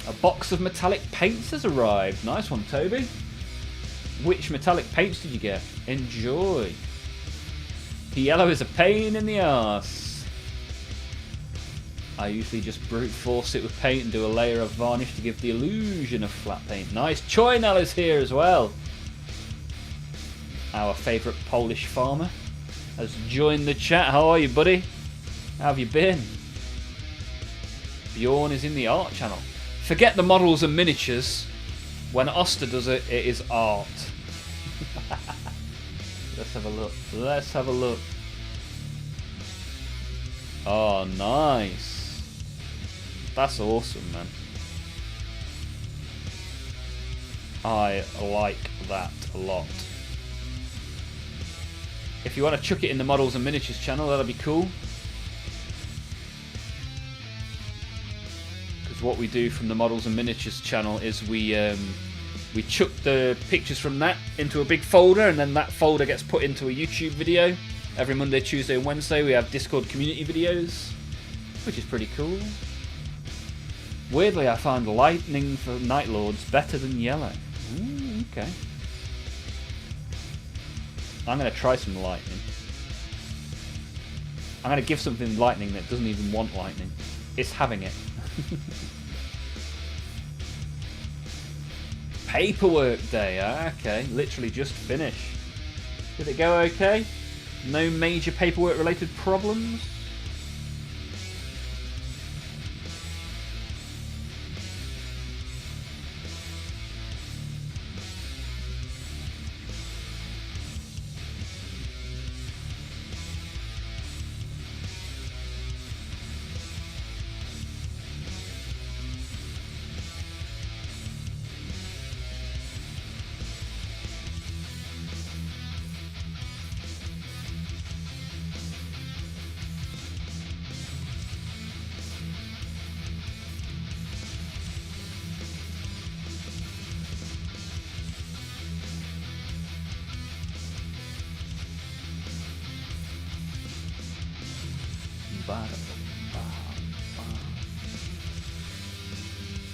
A box of metallic paints has arrived. Nice one, Toby. Which metallic paints did you get? Enjoy. The yellow is a pain in the arse. I usually just brute force it with paint and do a layer of varnish to give the illusion of flat paint. Nice. Choynel is here as well. Our favourite Polish farmer has joined the chat. How are you, buddy? How have you been? Bjorn is in the art channel. Forget the models and miniatures. When Oster does it, it is art. Let's have a look. Let's have a look. Oh, nice. That's awesome, man. I like that a lot. If you want to chuck it in the models and miniatures channel, that'll be cool. Because what we do from the models and miniatures channel is we chuck the pictures from that into a big folder, and then that folder gets put into a YouTube video. Every Monday, Tuesday and Wednesday we have Discord community videos, which is pretty cool. Weirdly, I find lightning for Night Lords better than yellow. Okay. I'm going to try some lightning. I'm going to give something lightning that doesn't even want lightning. It's having it. Paperwork day. Okay, literally just finished. Did it go okay? No major paperwork related problems?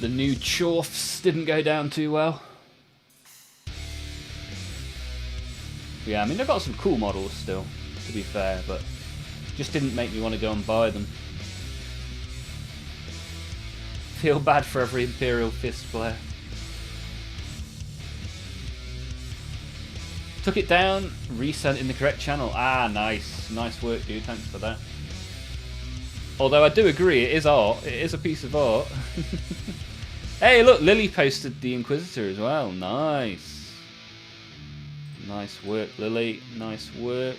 The new chorfs didn't go down too well. Yeah, I mean, they've got some cool models still, to be fair, but just didn't make me want to go and buy them. Feel bad for every Imperial Fist player. Took it down, resent in the correct channel. Ah, nice. Nice work, dude. Thanks for that. Although I do agree, it is art. It is a piece of art. Hey, look, Lily posted the Inquisitor as well. Nice. Nice work, Lily. Nice work.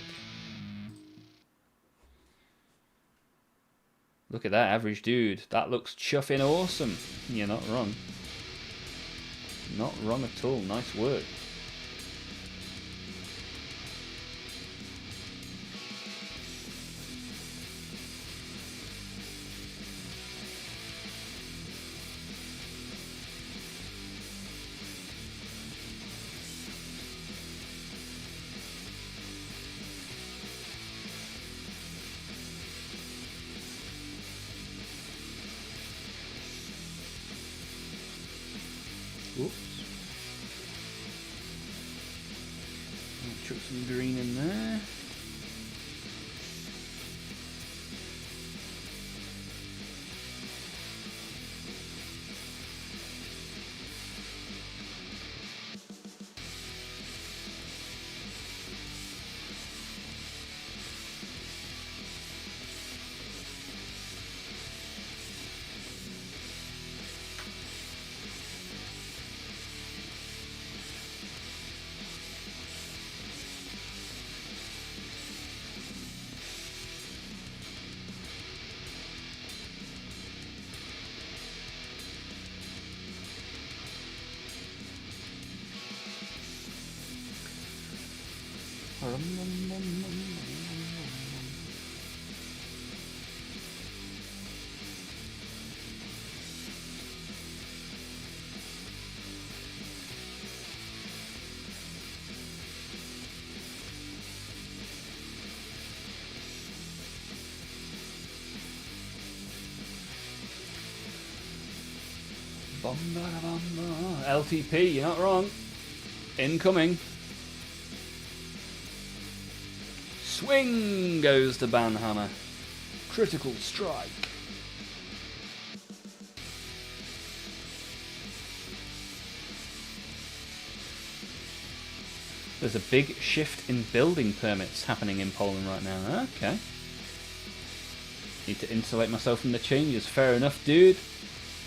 Look at that average dude. That looks chuffing awesome. You're not wrong. Not wrong at all. Nice work. Oops. I'll chuck some green in there. LTP, you're not wrong. Incoming. Swing goes the Banhammer. Critical strike. There's a big shift in building permits happening in Poland right now. Okay. Need to insulate myself from the changes. Fair enough, dude.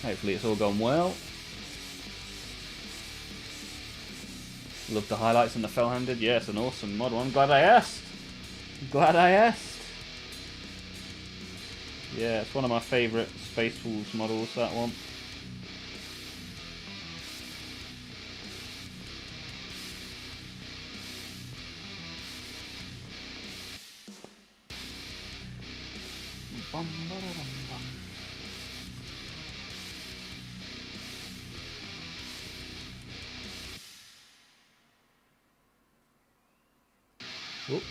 Hopefully it's all gone well. Love the highlights on the fell-handed. Yes, an awesome model. I'm glad I asked. Glad I asked. Yeah, it's one of my favourite Space Wolves models, that one. Whoops.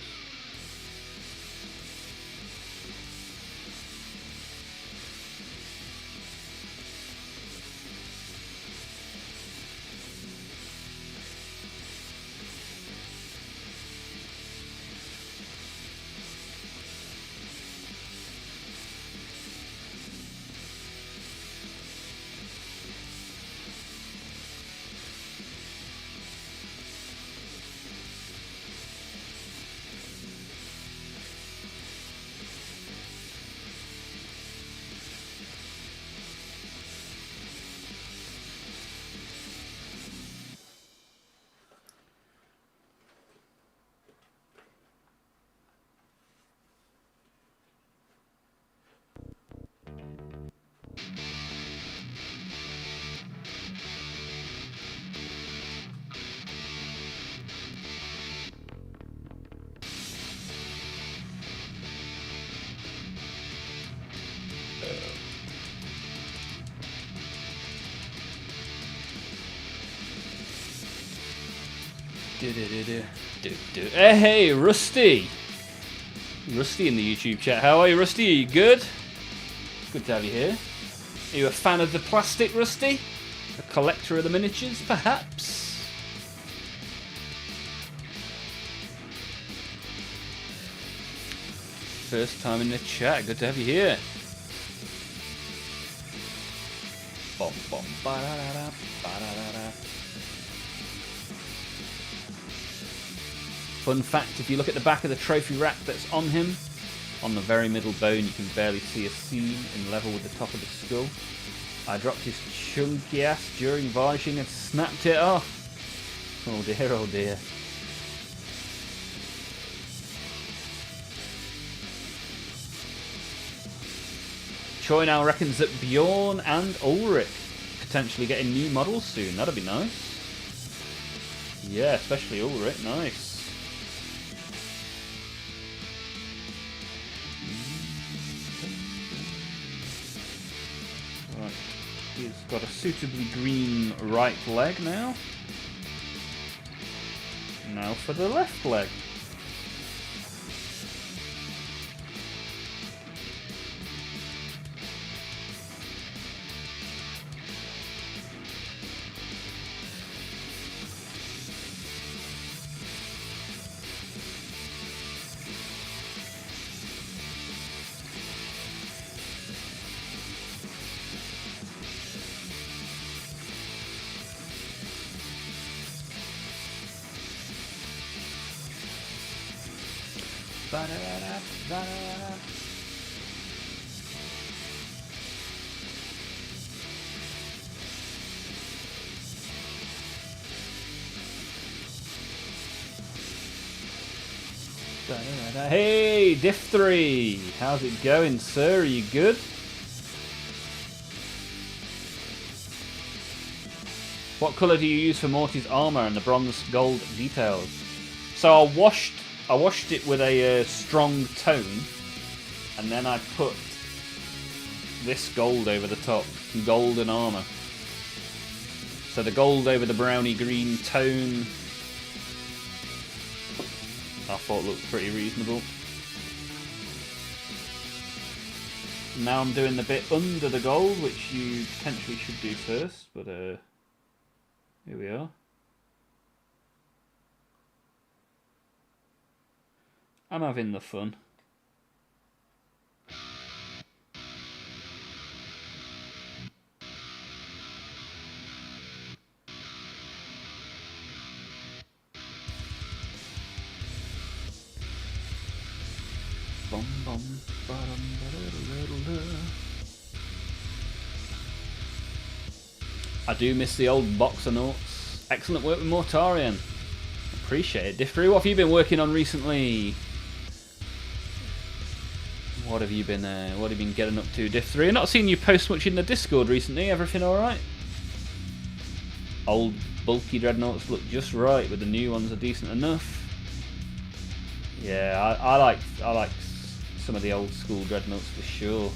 Hey, Rusty! Rusty in the YouTube chat. How are you, Rusty? Are you good? Good to have you here. Are you a fan of the plastic, Rusty? A collector of the miniatures, perhaps? First time in the chat. Good to have you here. Bom, bom, ba-da-da-da, ba-da-da-da. Fun fact, if you look at the back of the trophy rack that's on him, on the very middle bone you can barely see a seam in level with the top of the skull. I dropped his chunky ass during varnishing and snapped it off. Oh dear, oh dear. Choi now reckons that Bjorn and Ulrich potentially getting new models soon. That'd be nice. Yeah, especially Ulrich. Nice. Right. He's got a suitably green right leg now. Now for the left leg. Hey, Diff3! How's it going, sir? Are you good? What colour do you use for Morty's armour and the bronze gold details? So I washed it with a strong tone, and then I put this gold over the top, golden armour. So the gold over the browny green tone, I thought looked pretty reasonable. Now I'm doing the bit under the gold, which you potentially should do first, but here we are. I'm having the fun. Bum, bum, ba-dum, ba-da-da-da-da. I do miss the old Boxernauts. Excellent work with Mortarian. Appreciate it. Diffry, what have you been working on recently? What have you been getting up to, Diff3? I've not seen you post much in the Discord recently. Everything alright? Old bulky dreadnoughts look just right, but the new ones are decent enough. Yeah, I like some of the old school dreadnoughts for sure.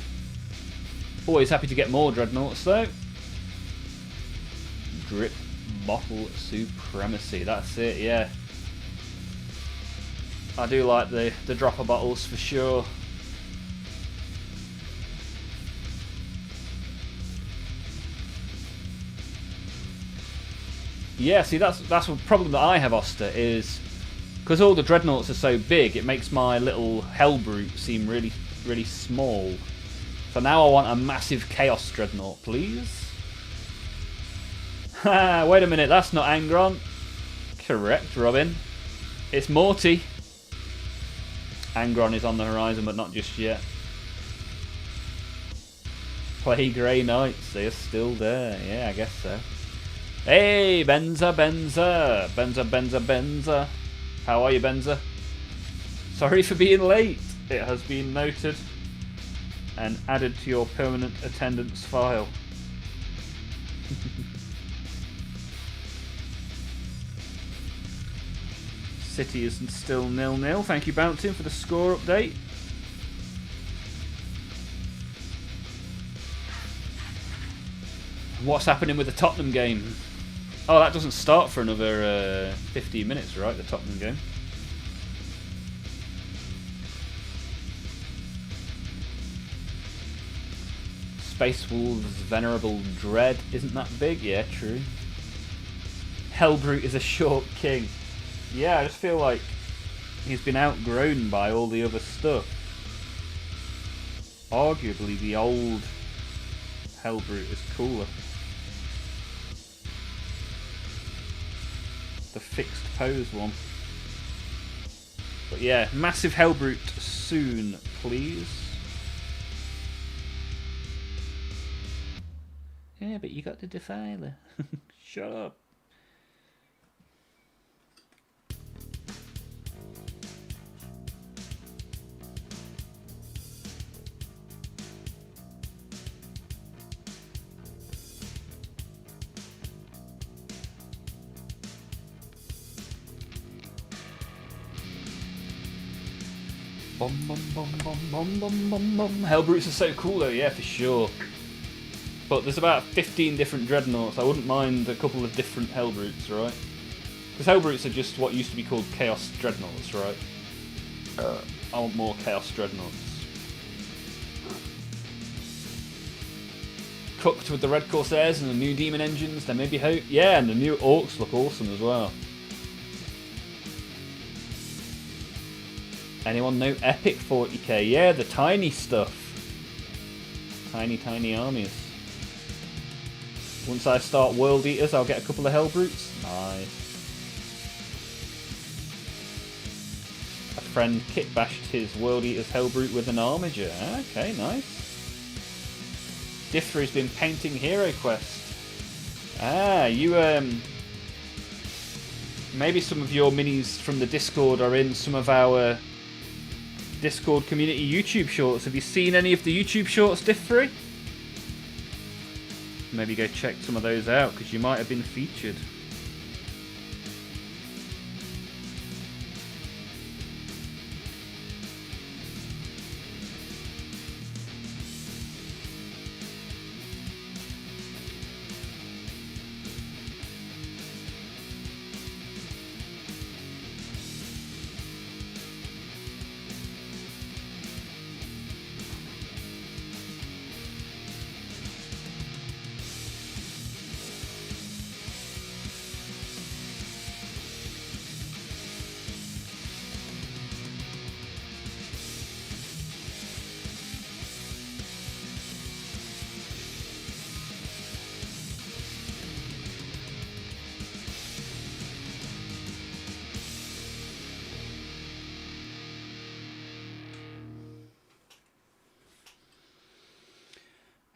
Always happy to get more dreadnoughts though. Drip bottle supremacy, that's it, yeah. I do like the dropper bottles for sure. Yeah, see that's a problem that I have, Oster, is because all the dreadnoughts are so big, it makes my little Hellbrute seem really, really small. So now I want a massive Chaos Dreadnought, please. Ha! Wait a minute, that's not Angron. Correct, Robin. It's Morty. Angron is on the horizon, but not just yet. Play Grey Knights, they're still there. Yeah, I guess so. Hey, Benza. How are you, Benza? Sorry for being late. It has been noted and added to your permanent attendance file. City is still 0-0. Thank you, Bouncing, for the score update. What's happening with the Tottenham game? Oh, that doesn't start for another 15 minutes, right? The Tottenham game. Space Wolves Venerable Dread isn't that big. Yeah, true. Hellbrute is a short king. Yeah, I just feel like he's been outgrown by all the other stuff. Arguably, the old Hellbrute is cooler. The fixed pose one. But yeah, massive Hellbrute soon, please. Yeah, but you got the Defiler. Shut up. Bum, bum, bum, bum, bum, bum, bum, bum. Hellbrutes are so cool though, yeah, for sure. But there's about 15 different Dreadnoughts. I wouldn't mind a couple of different Hellbrutes, right? Because Hellbrutes are just what used to be called Chaos Dreadnoughts, right? I want more Chaos Dreadnoughts. Cooked with the Red Corsairs and the new Demon engines, there may be hope. Yeah, and the new Orcs look awesome as well. Anyone know Epic 40k? Yeah, the tiny stuff. Tiny armies. Once I start World Eaters, I'll get a couple of Hellbrutes. Nice. A friend kit bashed his World Eaters Hellbrute with an Armiger. Okay, nice. Diffra's been painting Hero Quest. Ah, you maybe some of your minis from the Discord are in some of our Discord community YouTube shorts. Have you seen any of the YouTube shorts, Diffry? Maybe go check some of those out, because you might have been featured.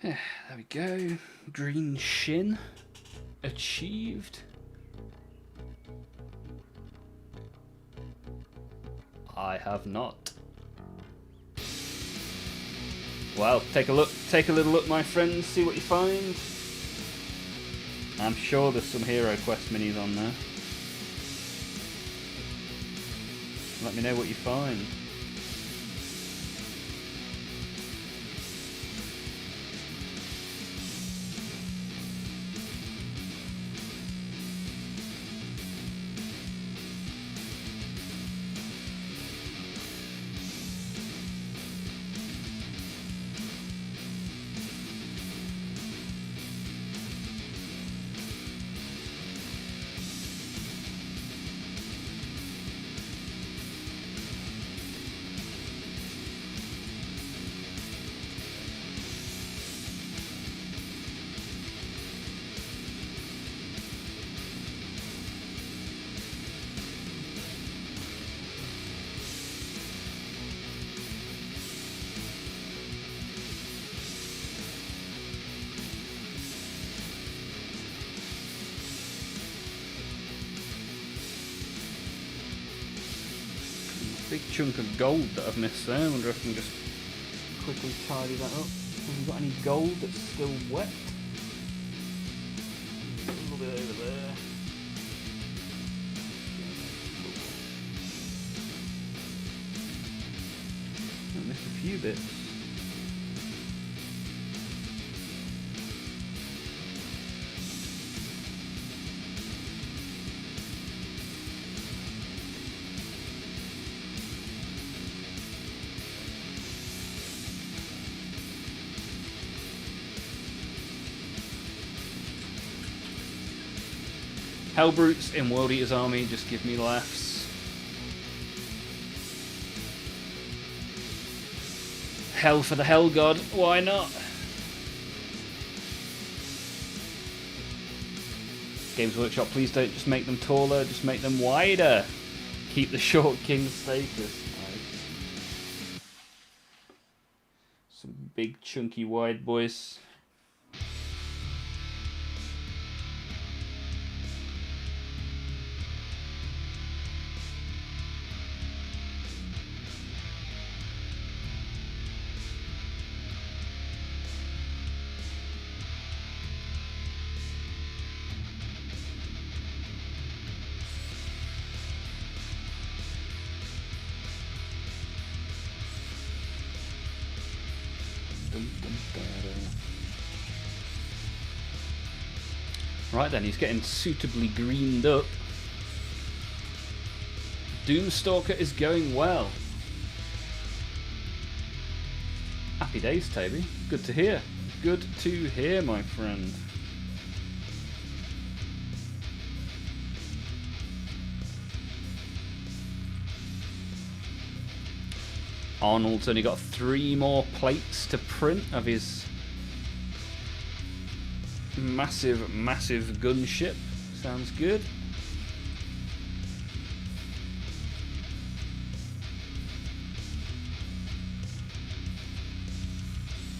There we go. Green Shin achieved. I have not. Well, take a little look, my friends, see what you find. I'm sure there's some Hero Quest minis on there. Let me know what you find. Big chunk of gold that I've missed there. I wonder if I can just quickly tidy that up. Have we got any gold that's still wet? A little bit over there. I missed a few bits. Hellbrutes in World Eater's army just give me laughs. Hell for the Hell God, why not? Games Workshop, please don't just make them taller, just make them wider. Keep the short king status. Nice. Some big chunky wide boys. Right then, he's getting suitably greened up. Doomstalker is going well. Happy days, Toby. Good to hear. Good to hear, my friend. Arnold's only got 3 more plates to print of his massive gunship. Sounds good.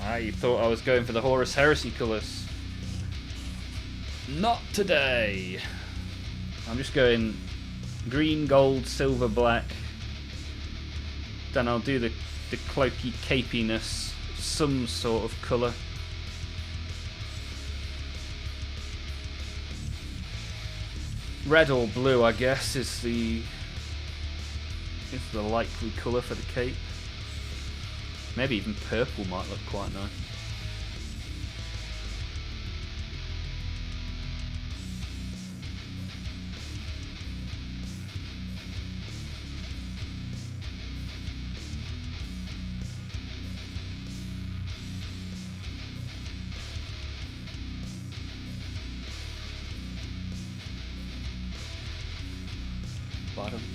Ah, you thought I was going for the Horus Heresy colours. Not today. I'm just going green, gold, silver, black. Then I'll do the cloaky capiness, some sort of colour. Red or blue, I guess, is the likely colour for the cape. Maybe even purple might look quite nice.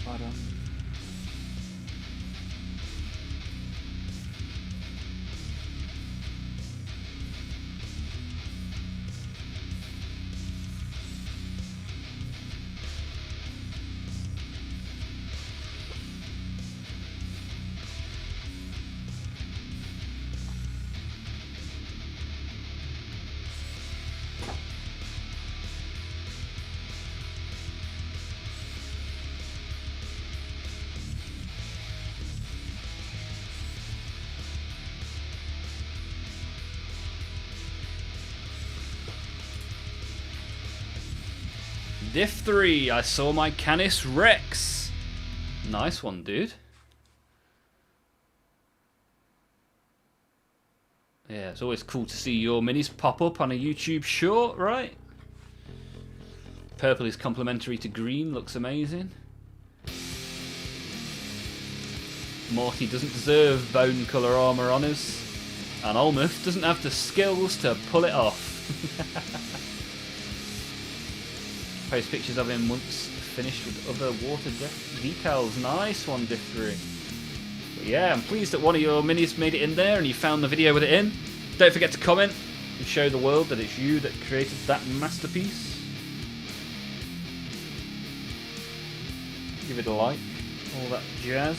Bottom. Diff 3, I saw my Canis Rex. Nice one, dude. Yeah, it's always cool to see your minis pop up on a YouTube short, right? Purple is complementary to green, looks amazing. Morty doesn't deserve bone colour armour on us. And Olmaph doesn't have the skills to pull it off. Post pictures of him once finished with other water decals. Nice one, Diff 3. But yeah, I'm pleased that one of your minis made it in there and you found the video with it in. Don't forget to comment and show the world that it's you that created that masterpiece. Give it a like, all that jazz.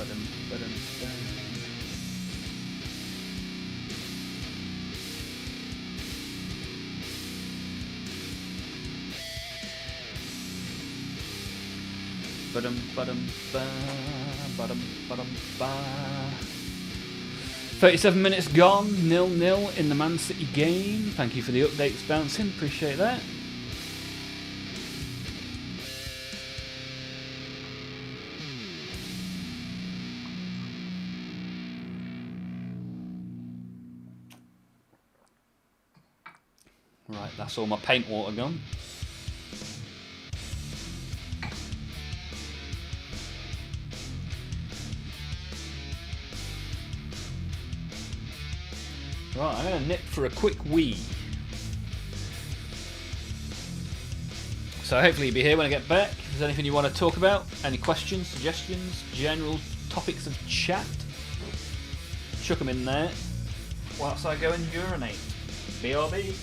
Ba-dum, ba-dum, ba. Ba-dum, ba-dum, ba. Ba-dum, ba-dum, ba. 37 minutes gone, 0-0 in the Man City game. Thank you for the updates bouncing, appreciate that. Right, that's all my paint water gone. Right, I'm going to nip for a quick wee. So hopefully you'll be here when I get back. If there's anything you want to talk about, any questions, suggestions, general topics of chat, chuck them in there whilst I go and urinate. BRB.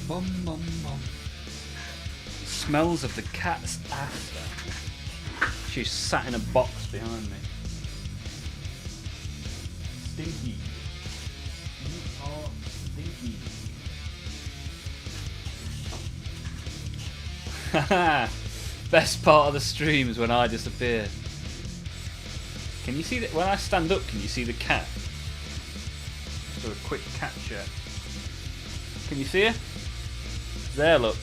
Bum, bum, bum. Smells of the cat's after. She's sat in a box behind me. Stinky. You are stinky. Haha. Best part of the stream is when I disappear. Can you see that? When I stand up, can you see the cat? Just do a quick cat check. Can you see her? There, look.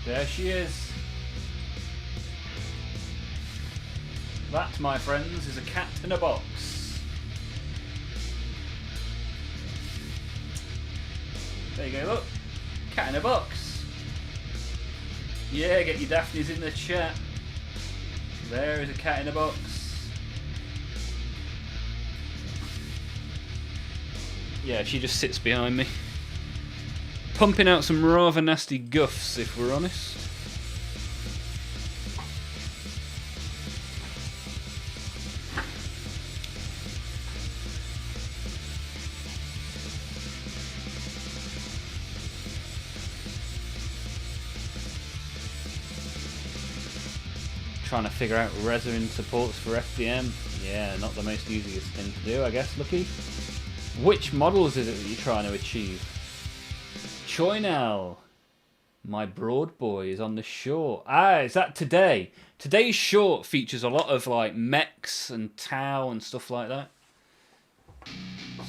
There she is. That, my friends, is a cat in a box. There you go, look. Cat in a box. Yeah, get your Daphnes in the chat. There is a cat in a box. Yeah, she just sits behind me. Pumping out some rather nasty guffs, if we're honest. Trying to figure out resin supports for FDM. Yeah, not the most easiest thing to do, I guess, Lucky. Which models is it that you're trying to achieve? Choynel, my broad boy, is on the short. Ah, is that today? Today's short features a lot of like mechs and Tau and stuff like that.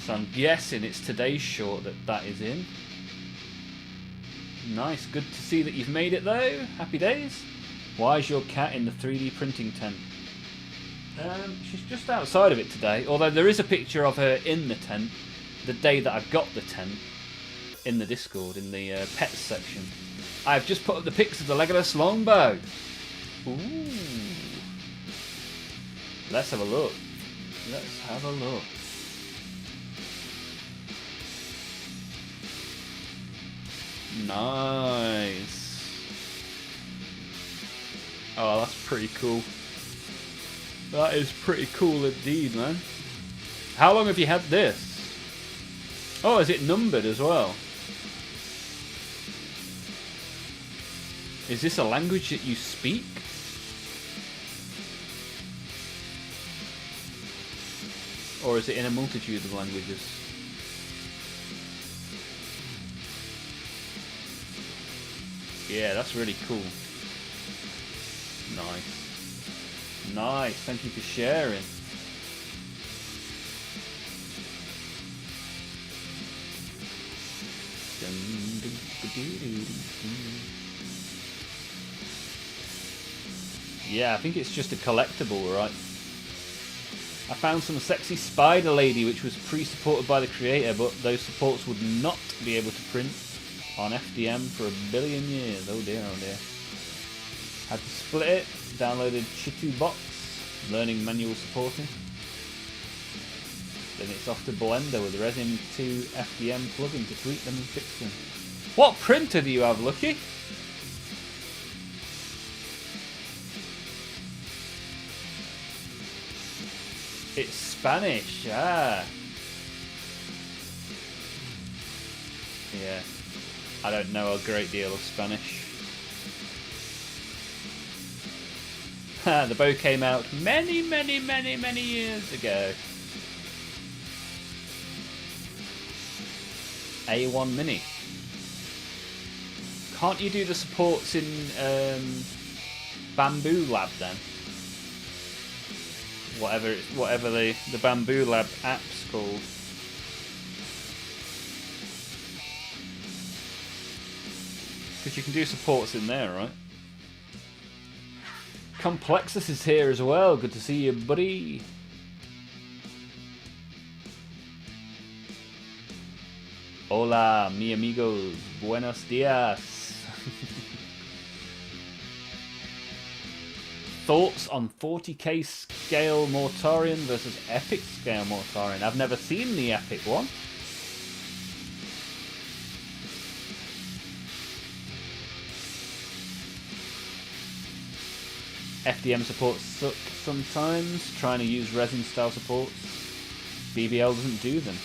So I'm guessing it's today's short that is in. Nice, good to see that you've made it though. Happy days. Why is your cat in the 3D printing tent? She's just outside of it today, although there is a picture of her in the tent the day that I got the tent in the Discord, in the pets section. I've just put up the pics of the Legolas longbow. Ooh. Let's have a look. Let's have a look. Nice. Oh, that's pretty cool. That is pretty cool indeed, man. How long have you had this? Oh, is it numbered as well? Is this a language that you speak? Or is it in a multitude of languages? Yeah, that's really cool. Nice. Nice, thank you for sharing. Yeah, I think it's just a collectible, right? I found some sexy spider lady which was pre-supported by the creator, but those supports would not be able to print on FDM for a billion years. Oh dear, oh dear. Had to split it, downloaded Chitu Box, learning manual supporting. Then it's off to Blender with Resin 2 FDM plugin to tweak them and fix them. What printer do you have, Lucky? It's Spanish, ah. Yeah, I don't know a great deal of Spanish. The bow came out many years ago. A1 Mini. Can't you do the supports in Bamboo Lab then? Whatever the Bamboo Lab app's called. Because you can do supports in there, right? Complexus is here as well. Good to see you, buddy. Hola, mi amigos. Buenos dias. Thoughts on 40k scale Mortarion versus epic scale Mortarion? I've never seen the epic one. FDM supports suck sometimes, trying to use resin style supports. BBL doesn't do them.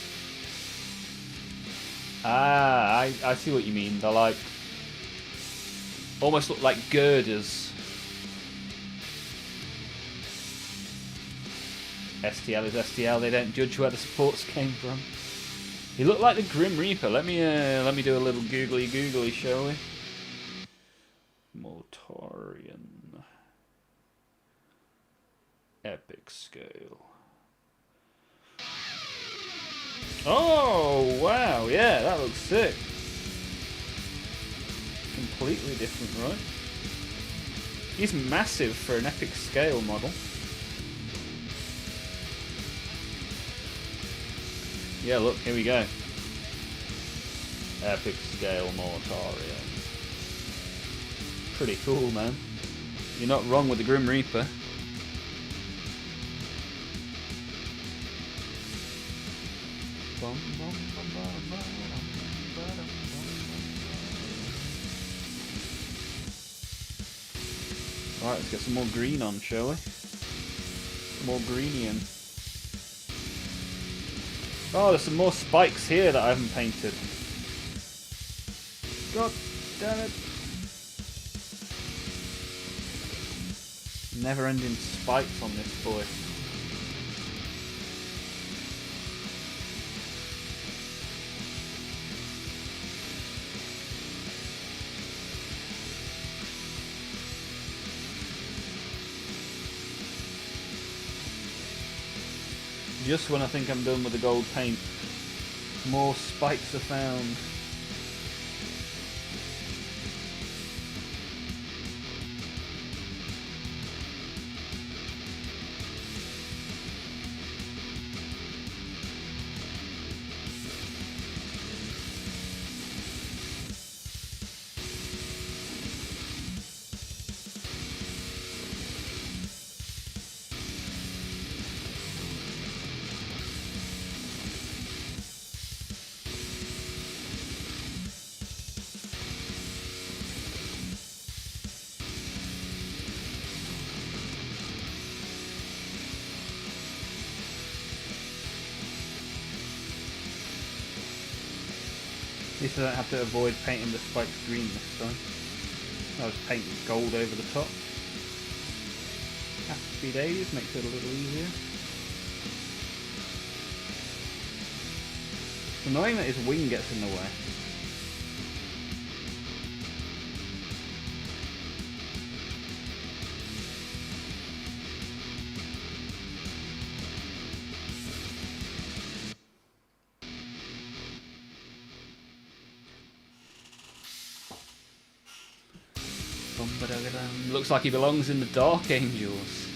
Ah, I see what you mean. They're like, almost look like girders. STL is STL. They don't judge where the supports came from. He looked like the Grim Reaper. Let me do a little googly, shall we? Mortarion. Epic scale. Oh wow, yeah, that looks sick. Completely different, right? He's massive for an epic scale model. Yeah, look, here we go. Epic scale Mortarion. Pretty cool, man. You're not wrong with the Grim Reaper. Alright, let's get some more green on, shall we? More greenian. Oh, there's some more spikes here that I haven't painted. God damn it. Never-ending spikes on this boy. Just when I think I'm done with the gold paint, more spikes are found. least I don't have to avoid painting the spikes green this time. I'll just paint gold over the top. Half speed A's makes it a little easier. It's annoying that his wing gets in the way. Looks like he belongs in the Dark Angels.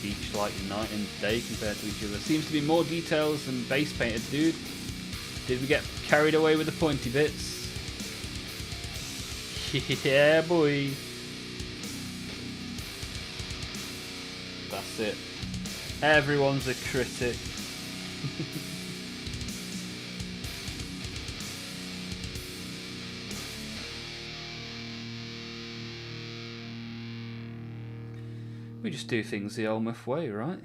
Each like night and day compared to each other. Seems to be more details than base painted, dude. Did we get carried away with the pointy bits? Yeah, boy. That's it. Everyone's a critic. We just do things the Olmaph way, right?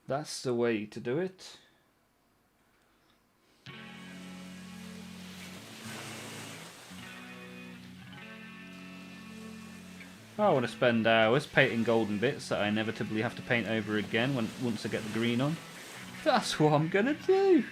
That's the way to do it. I want to spend hours painting golden bits that I inevitably have to paint over again once I get the green on. That's what I'm gonna do.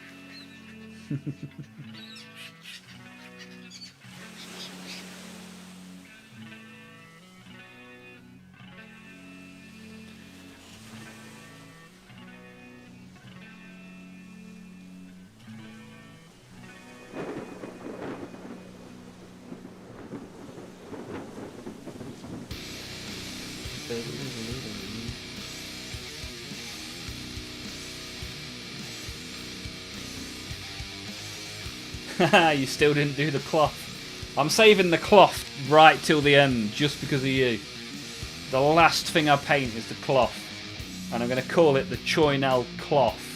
You still didn't do the cloth. I'm saving the cloth right till the end just because of you. The last thing I paint is the cloth. And I'm going to call it the Choinel cloth.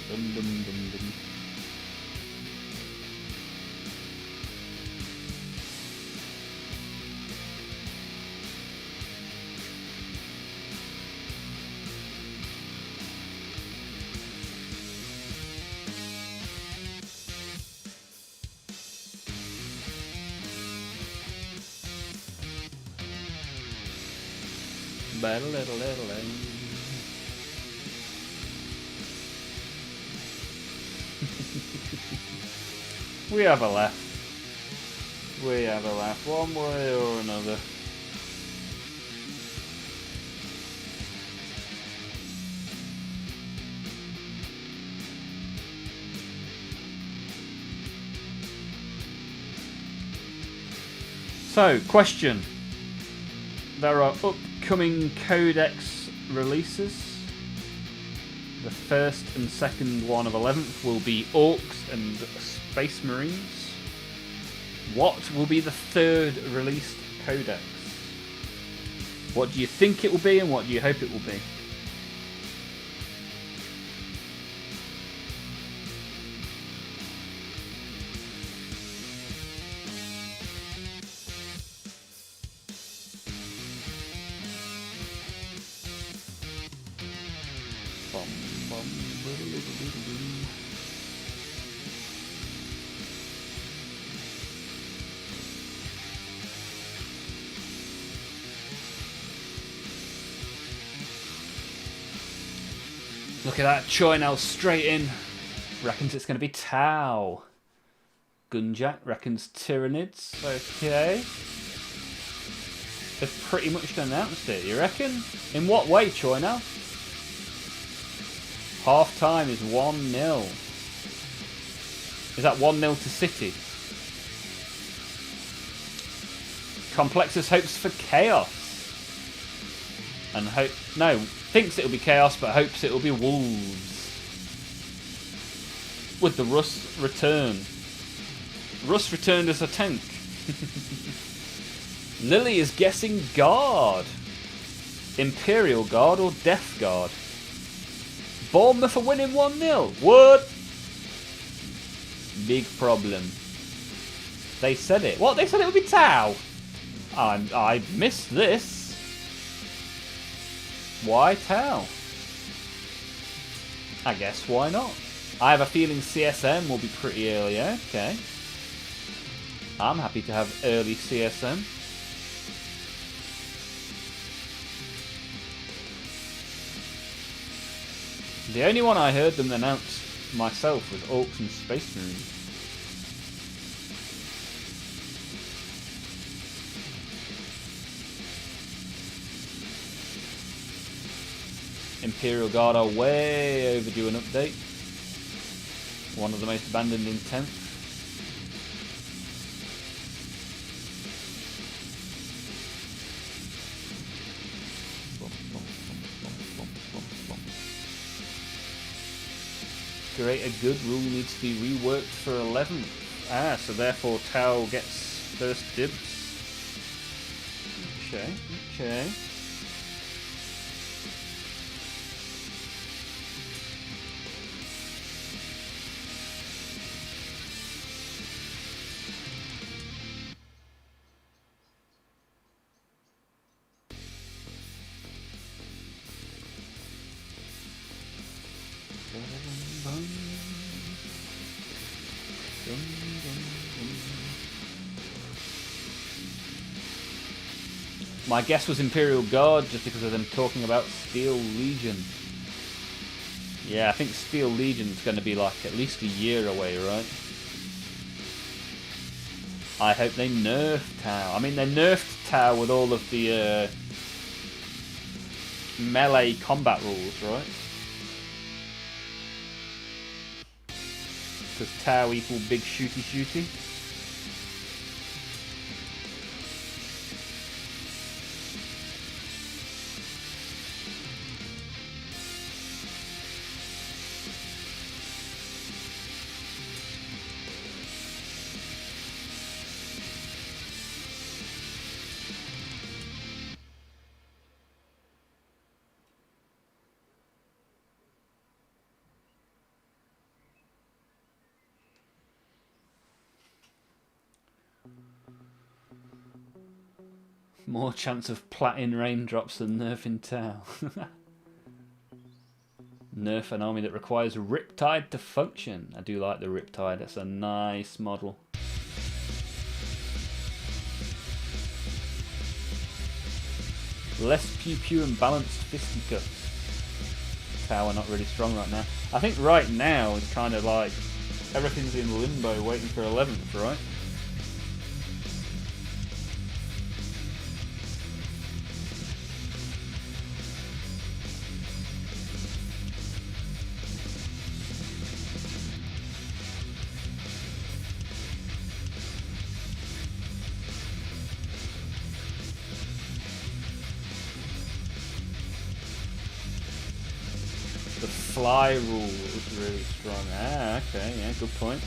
Dum, dum, dum, dum. We have a laugh. We have a laugh, one way or another. So, question. There are upcoming Codex releases. The first and second one of 11th will be Orcs and Space Marines. What will be the third released Codex? What do you think it will be and what do you hope it will be? Look at that, Choinel straight in. Reckons it's going to be Tau. Gunjack reckons Tyranids. Okay. They've pretty much announced it, you reckon? In what way, Choinel? Half time is 1-0. Is that 1-0 to City? Complexus hopes for chaos. And thinks it'll be chaos, but hopes it'll be Wolves. With the Russ return. Russ returned as a tank. Lily is guessing Guard. Imperial Guard or Death Guard? Bournemouth are winning 1-0. What? Big problem. They said it. What? They said it would be Tau. I missed this. Why Tau? I guess why not? I have a feeling CSM will be pretty early. Okay. I'm happy to have early CSM. The only one I heard them announce myself was Orcs and Space Marines. Imperial Guard are way overdue an update. One of the most abandoned in 10th. Create a good rule needs to be reworked for 11th. Ah, so therefore Tau gets first dibs. Okay, okay. My guess was Imperial Guard just because of them talking about Steel Legion. Yeah, I think Steel Legion's going to be like at least a year away, right? I hope they nerf Tau. I mean, they nerfed Tau with all of the melee combat rules, right? Because Tau equal big shooty shooty. More chance of platin raindrops than nerfing Tau. Nerf an army that requires Riptide to function. I do like the Riptide, that's a nice model. Less pew pew and balanced fisticuffs. Tau are not really strong right now. I think right now it's kind of like everything's in limbo waiting for 11th, right? Fly rule is really strong. Ah, okay, yeah, good point.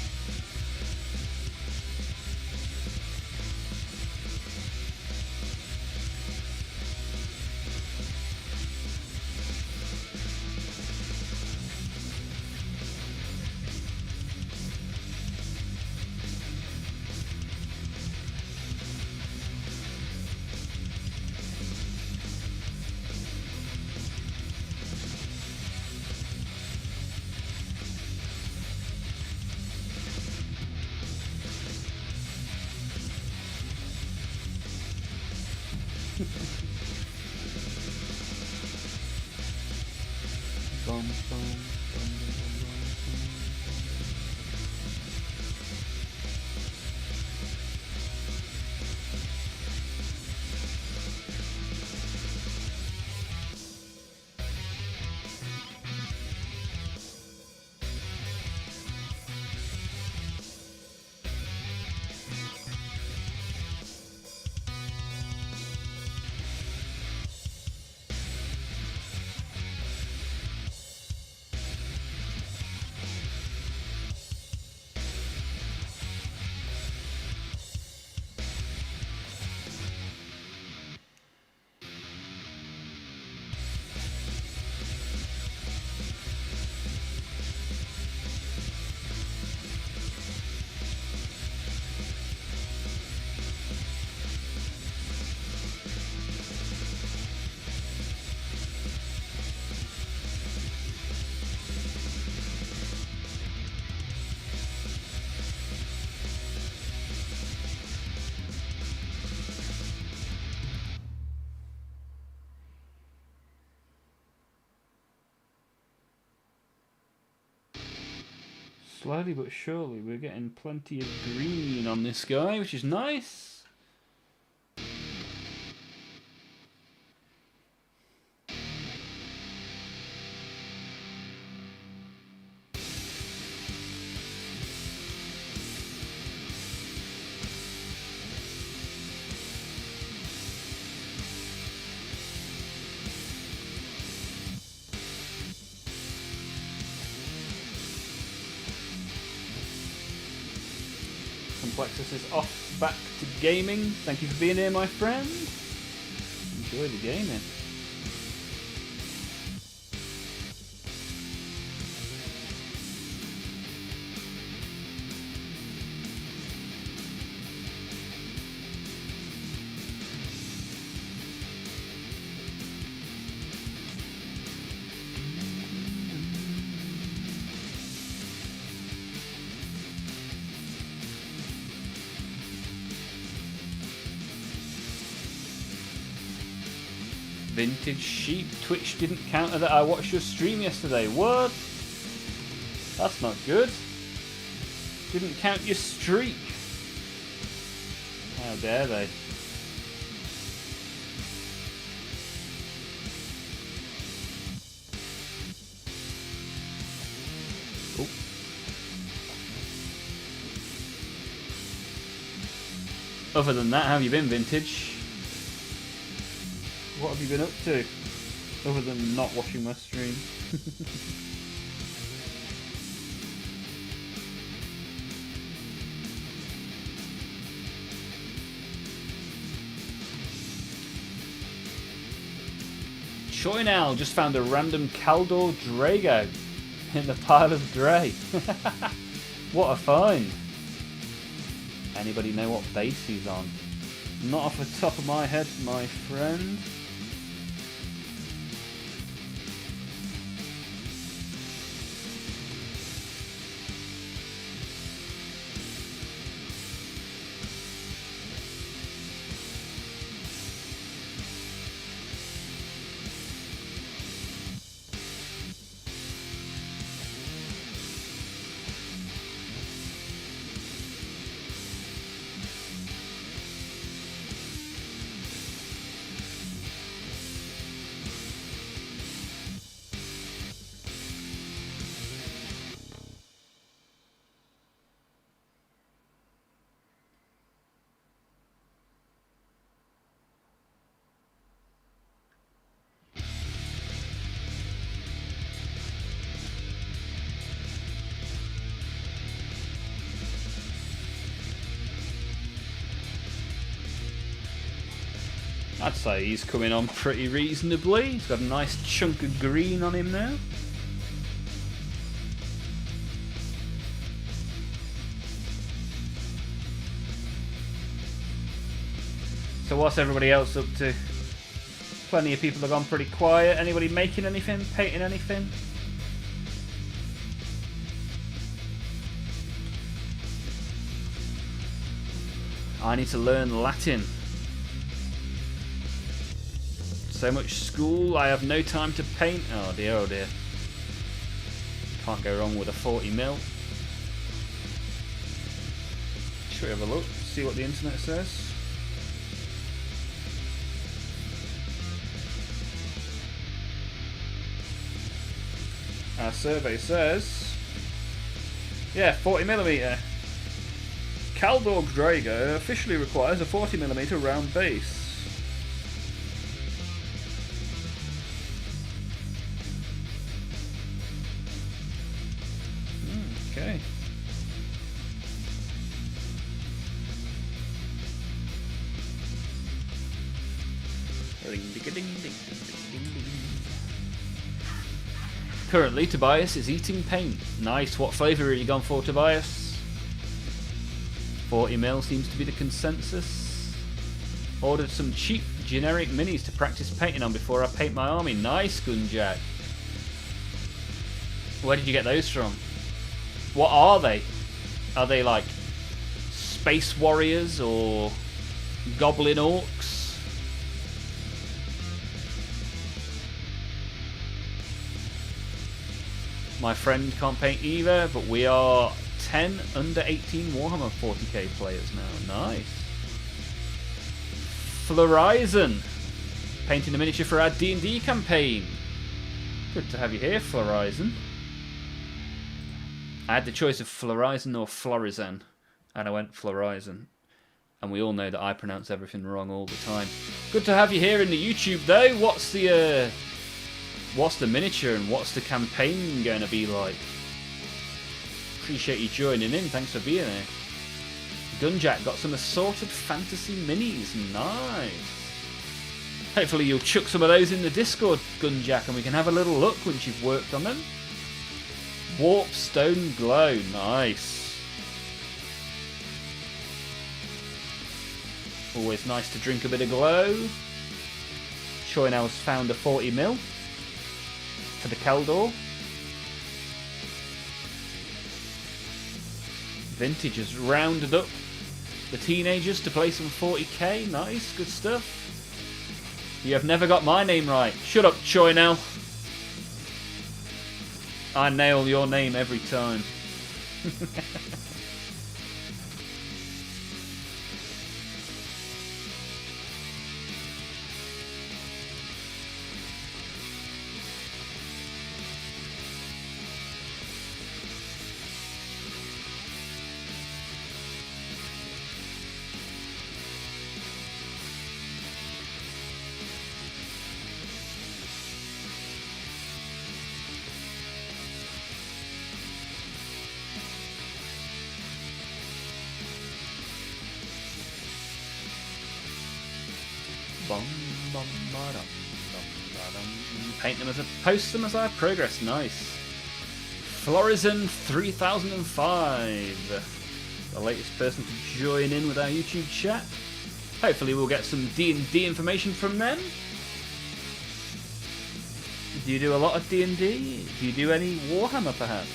Slowly but surely, we're getting plenty of green on this guy, which is nice. Complexus is off back to gaming. Thank you for being here, my friend. Enjoy the gaming. Vintage sheep. Twitch didn't counter that I watched your stream yesterday. What? That's not good. Didn't count your streak. How dare they? Oh. Other than that, how have you been, Vintage? What have you been up to? Other than not watching my stream. Choinal just found a random Caldor Drago in the pile of Dre. What a find. Anybody know what base he's on? Not off the top of my head, my friend. I'd say he's coming on pretty reasonably. He's got a nice chunk of green on him now. So what's everybody else up to? Plenty of people have gone pretty quiet. Anybody making anything? Painting anything? I need to learn Latin. So much school, I have no time to paint. Oh dear, oh dear. Can't go wrong with a 40 mil. Should we have a look, see what the internet says? Our survey says, yeah, 40mm. Caldor Drago officially requires a 40mm round base. Okay. Currently, Tobias is eating paint. Nice. What flavour are you gone for, Tobias? 40mm seems to be the consensus. Ordered some cheap generic minis to practice painting on before I paint my army. Nice, Gunjack. Where did you get those from? What are they? Are they like space warriors or goblin orcs? My friend can't paint either, but we are 10 under 18 Warhammer 40k players now. Nice. Florizon, painting a miniature for our D&D campaign. Good to have you here, Florizon. I had the choice of Florizon or Florizan, and I went Florizon. And we all know that I pronounce everything wrong all the time. Good to have you here in the YouTube, though. What's the miniature and what's the campaign going to be like? Appreciate you joining in. Thanks for being here. Gunjack got some assorted fantasy minis. Nice. Hopefully you'll chuck some of those in the Discord, Gunjack, and we can have a little look once you've worked on them. Warp Stone Glow. Nice. Always nice to drink a bit of glow. Choynow's found a 40mm for the Keldor. Vintage has rounded up the teenagers to play some 40k. Nice, good stuff. You have never got my name right. Shut up, Choynow. I nail your name every time. Paint them as I post them as I progress. Nice. Florizon 3005, the latest person to join in with our YouTube chat. Hopefully we'll get some D&D information from them. Do you do a lot of D&D? Do you do any Warhammer perhaps?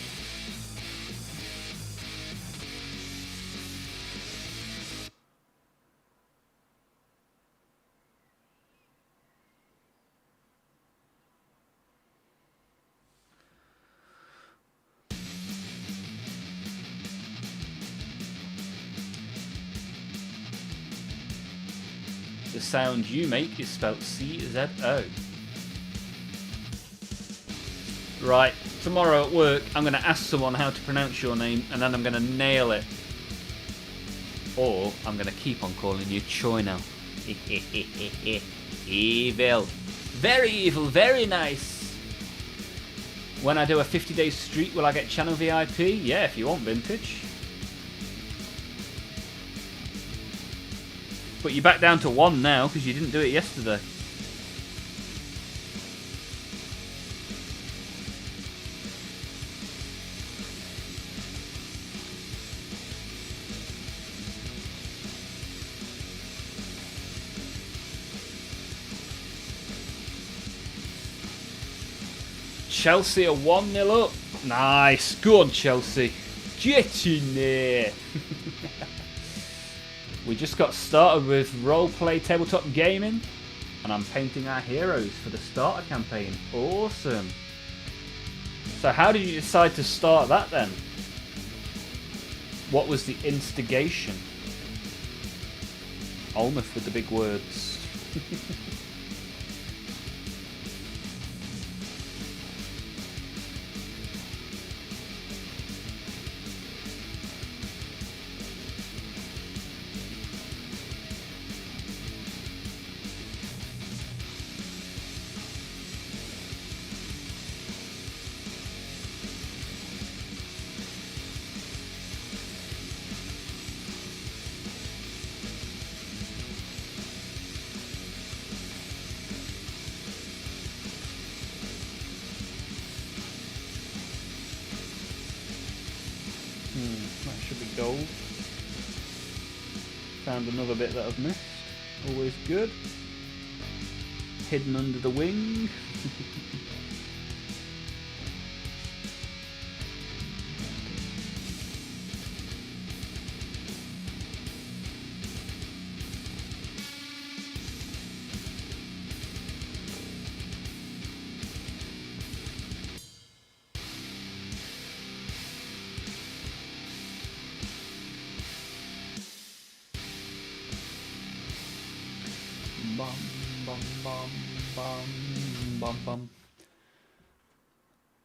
The sound you make is spelled C-Z-O. Right, tomorrow at work I'm going to ask someone how to pronounce your name and then I'm going to nail it. Or I'm going to keep on calling you Choynow. Evil. Very evil, very nice. When I do a 50-day streak, will I get channel VIP? Yeah, if you want, Vintage. But you're back down to 1 now because you didn't do it yesterday. Chelsea are 1-0 up. Nice. Go on, Chelsea. Get in there. We just got started with roleplay tabletop gaming, and I'm painting our heroes for the starter campaign. Awesome. So how did you decide to start that then? What was the instigation? Olmaph with the big words. That should be gold. Found another bit that I've missed. Always good. Hidden under the wing.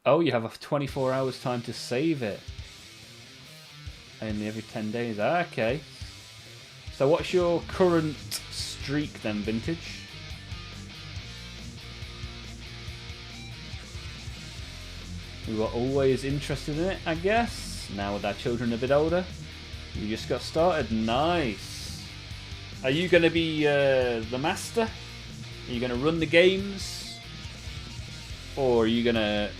Oh, you have 24 hours time to save it. Only every 10 days. Okay. So what's your current streak then, Vintage? We were always interested in it, I guess. Now with our children a bit older, you just got started. Nice. Are you going to be the master? Are you going to run the games, or are you gonna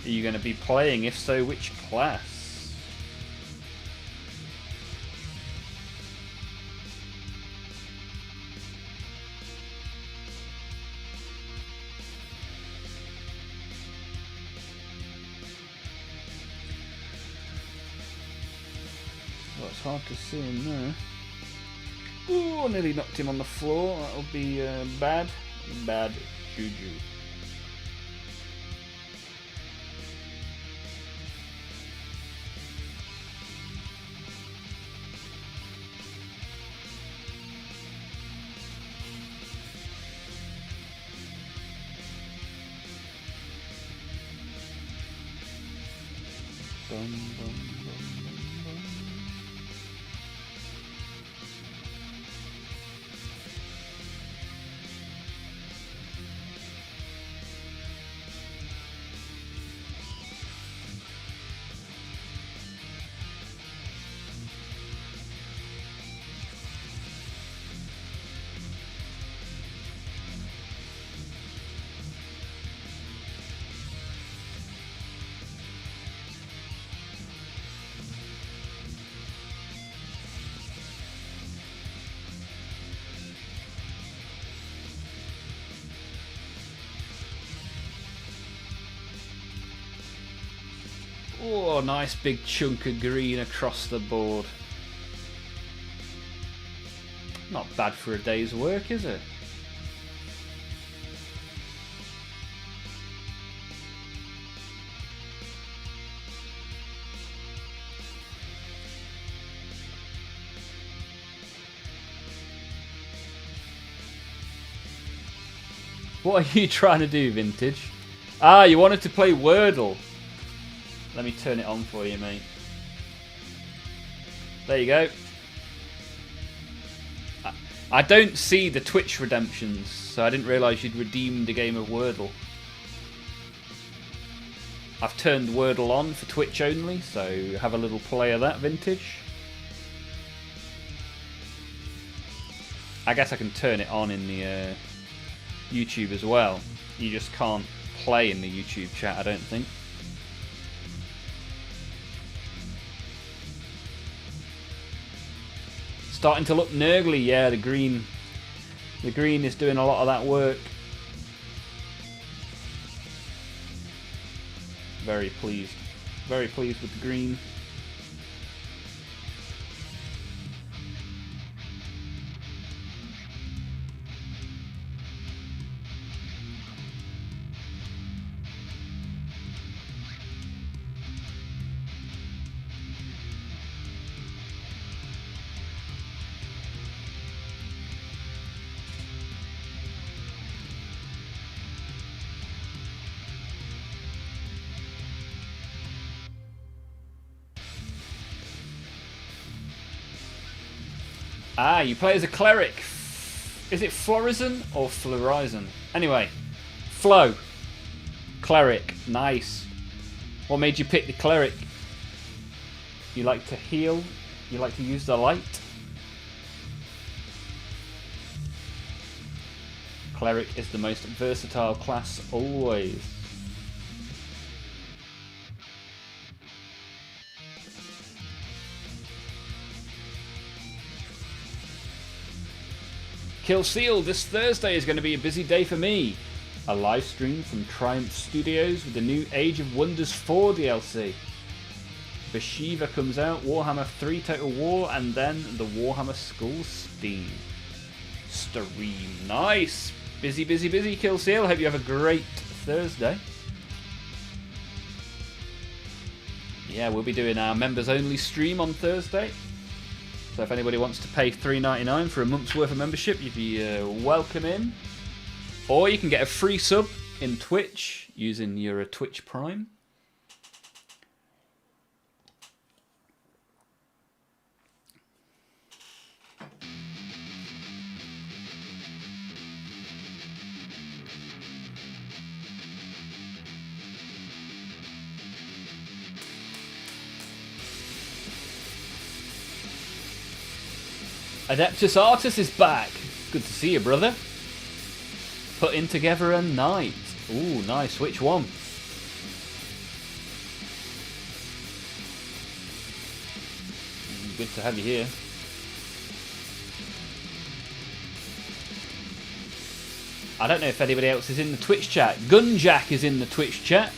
be playing? If so, which class? Well, it's hard to see him there. Ooh, nearly knocked him on the floor. That'll be bad juju. Bum, bum, bum, bum, bum. Oh, nice big chunk of green across the board. Not bad for a day's work, is it? What are you trying to do, Vintage? Ah, you wanted to play Wordle. Let me turn it on for you, mate. There you go. I don't see the Twitch redemptions, so I didn't realise you'd redeemed a game of Wordle. I've turned Wordle on for Twitch only, so have a little play of that, Vintage. I guess I can turn it on in the YouTube as well. You just can't play in the YouTube chat, I don't think. Starting to look nurgly, yeah, the green is doing a lot of that work. Very pleased with the green. Ah, you play as a cleric. Is it Florizon or Florizon? Anyway, Flo. Cleric. Nice. What made you pick the cleric? You like to heal? You like to use the light? Cleric is the most versatile class always. Kill Seal, this Thursday is going to be a busy day for me. A live stream from Triumph Studios with the new Age of Wonders 4 DLC. Bashiva comes out, Warhammer 3 Total War, and then the Warhammer Skull Steam stream. Nice! Busy, busy, busy, Kill Seal. Hope you have a great Thursday. Yeah, we'll be doing our members only stream on Thursday. So if anybody wants to pay $3.99 for a month's worth of membership, you'd be welcome in. Or you can get a free sub in Twitch using your Twitch Prime. Adeptus Artus is back. Good to see you, brother. Putting together a night. Ooh, nice. Which one? Good to have you here. I don't know if anybody else is in the Twitch chat. Gunjack is in the Twitch chat.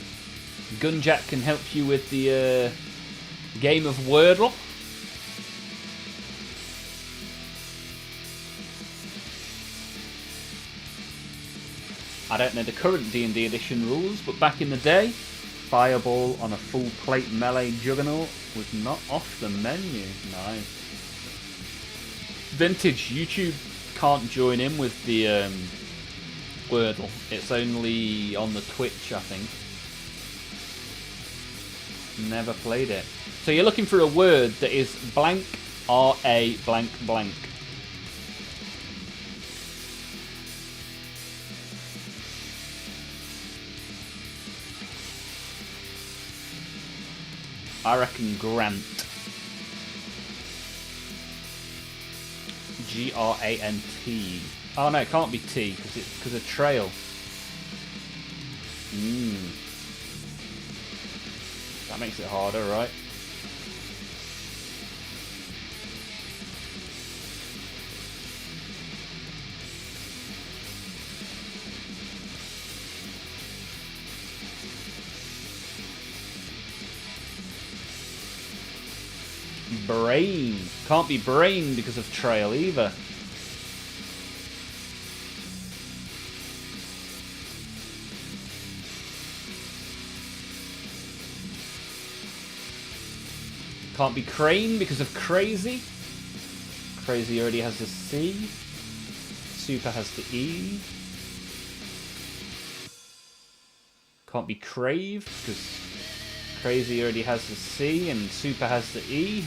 Gunjack can help you with the game of Wordle. I don't know the current D&D edition rules, but back in the day, Fireball on a full plate melee juggernaut was not off the menu. Nice. Vintage, YouTube can't join in with the Wordle. It's only on the Twitch, I think. Never played it. So you're looking for a word that is blank, R-A blank blank. I reckon Grant. G-R-A-N-T. Oh no, it can't be T because of trail. That makes it harder, right? Brain. Can't be brain because of trail either. Can't be crane because of crazy. Crazy already has the C. Super has the E. Can't be crave because crazy already has the C and super has the E.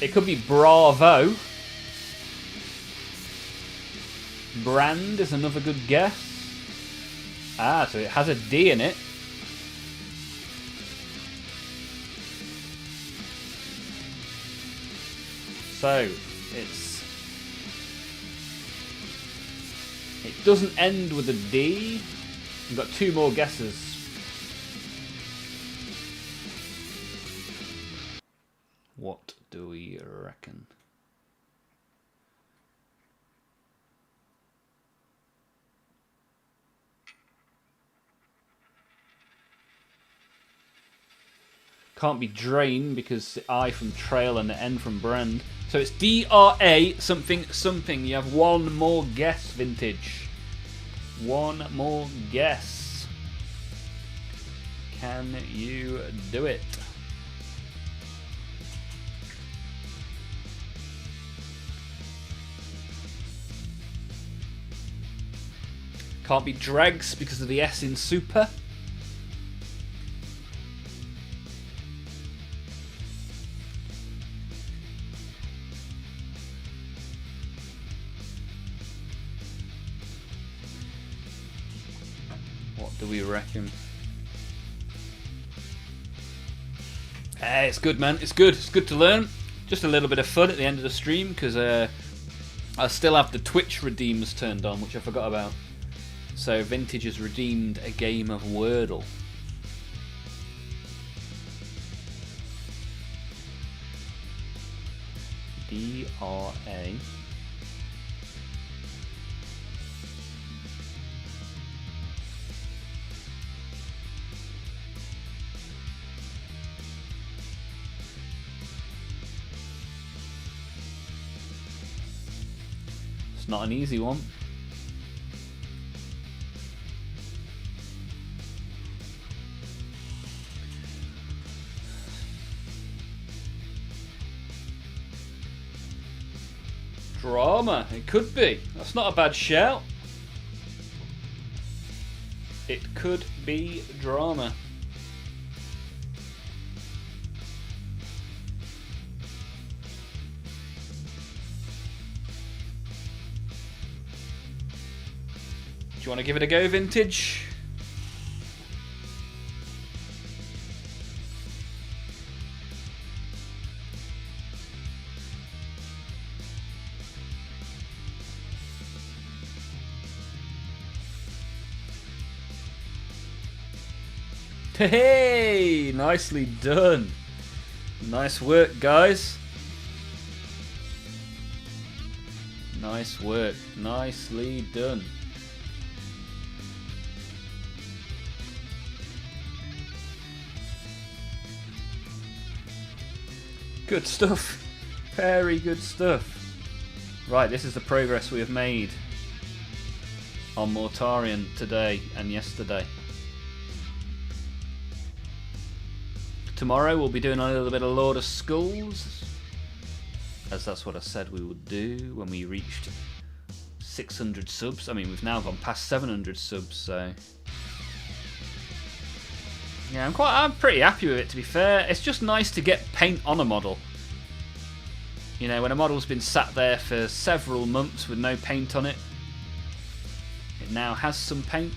It could be Bravo. Brand is another good guess. Ah, so it has a D in it. So, it doesn't end with a D. We've got two more guesses. What do we reckon? Can't be drain because the I from trail and the N from brand. So it's D-R-A something something. You have one more guess, Vintage. One more guess. Can you do it? Can't be dregs because of the S in super. What do we reckon? Hey, it's good, man. It's good. It's good to learn. Just a little bit of fun at the end of the stream because I still have the Twitch redeems turned on, which I forgot about. So Vintage has redeemed a game of Wordle. D-R-A. It's not an easy one. Drama. It could be. That's not a bad shout. It could be drama. Do you want to give it a go, Vintage? Hey, nicely done. Nice work, guys. Nice work. Nicely done. Good stuff. Very good stuff. Right, this is the progress we have made on Mortarion today and yesterday. Tomorrow we'll be doing a little bit of Lord of Skulls, as that's what I said we would do when we reached 600 subs. I mean, we've now gone past 700 subs, so yeah, I'm pretty happy with it, to be fair. It's just nice to get paint on a model. You know, when a model's been sat there for several months with no paint on it, it now has some paint.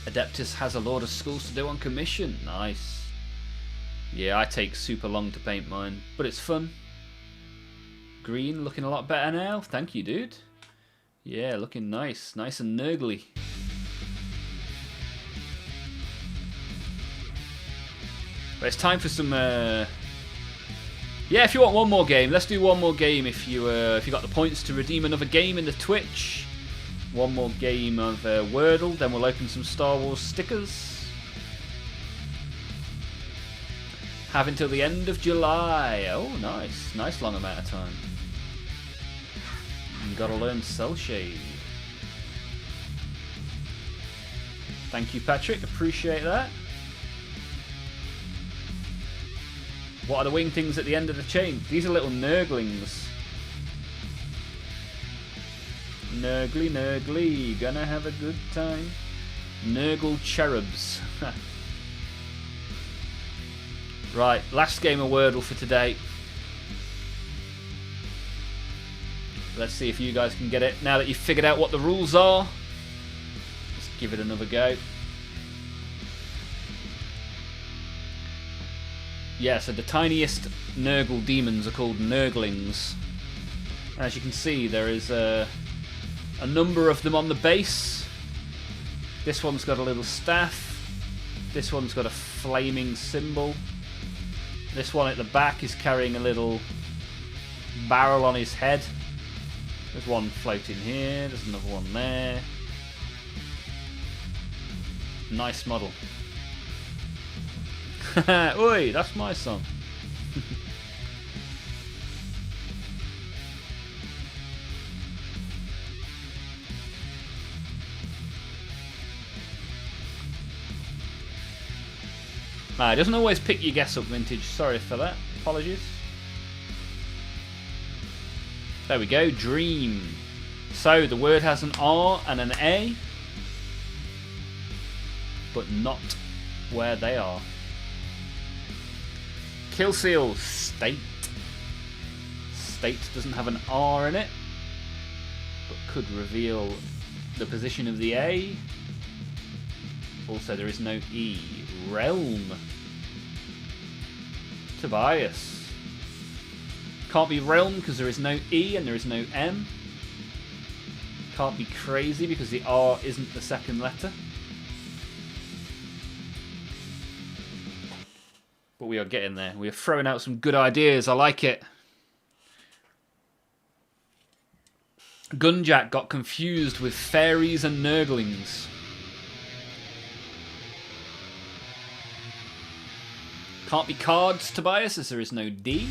Adeptus has a Lord of Skulls to do on commission. Nice. Yeah, I take super long to paint mine, but it's fun. Green looking a lot better now. Thank you, dude. Yeah, looking nice. Nice and nurgly. But it's time for some... Yeah, if you want one more game, let's do one more game. If you got the points to redeem another game in the Twitch. One more game of Wordle, then we'll open some Star Wars stickers. Have until the end of July. Oh, nice. Nice long amount of time. You gotta learn Cell Shade. Thank you, Patrick. Appreciate that. What are the wing things at the end of the chain? These are little nurglings. Nurgly, nurgly, gonna have a good time. Nurgle cherubs. Right, last game of Wordle for today. Let's see if you guys can get it. Now that you've figured out what the rules are, let's give it another go. Yeah, so the tiniest Nurgle demons are called Nurglings. As you can see, there is a number of them on the base. This one's got a little staff. This one's got a flaming symbol. This one at the back is carrying a little barrel on his head. There's one floating here. There's another one there. Nice model. Oi, that's my song. It doesn't always pick your guess up, Vintage. Sorry for that. Apologies. There we go. Dream. So the word has an R and an A, but not where they are. Kill Seal. State. State doesn't have an R in it, but could reveal the position of the A. Also, there is no E. Realm. Tobias. Can't be Realm because there is no E and there is no M. Can't be Crazy because the R isn't the second letter. But we are getting there. We are throwing out some good ideas. I like it. Gunjack got confused with fairies and nurglings. Can't be cards, Tobias, as there is no D.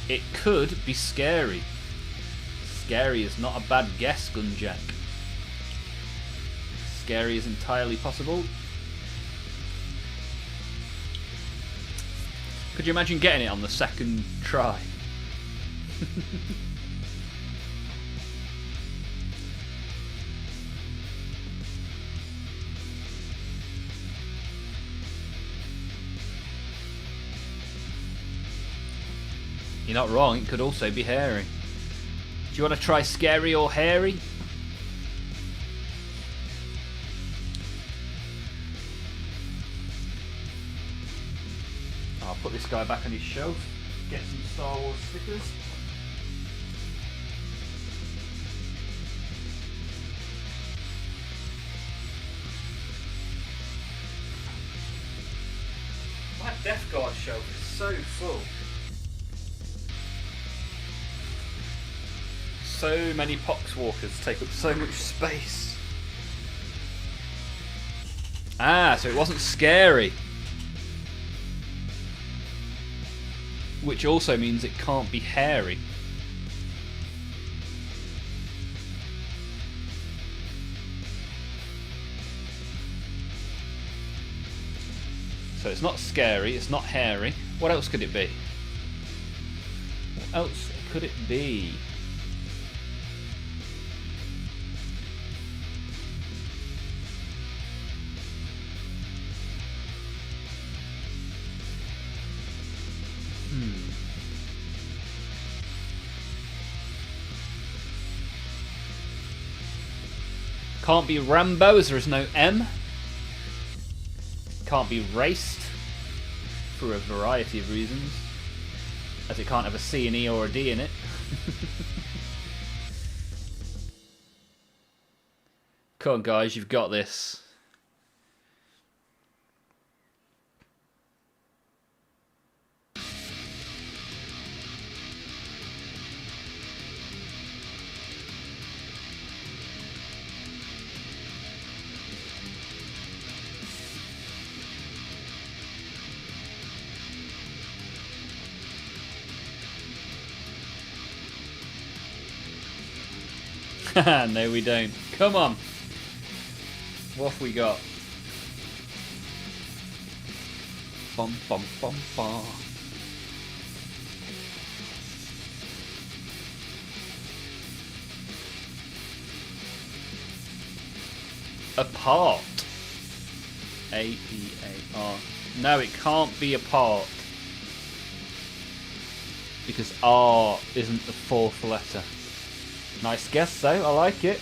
It could be scary. Scary is not a bad guess, Gunjack. Scary is entirely possible. Could you imagine getting it on the second try? You're not wrong, it could also be hairy. Do you want to try scary or hairy? I'll put this guy back on his shelf, get some Star Wars stickers. My Death Guard shelf is so full. So many poxwalkers take up so much space. Ah, so it wasn't scary. Which also means it can't be hairy. So it's not scary, it's not hairy. What else could it be? What else could it be? Can't be Rambo as there is no M. Can't be raced for a variety of reasons, as it can't have a C, an E or a D in it. Come on guys, you've got this. No, we don't. Come on. What have we got? Bum bum bum bum. Apart. A-P-A-R. No, it can't be apart. Because R isn't the fourth letter. Nice guess though, I like it.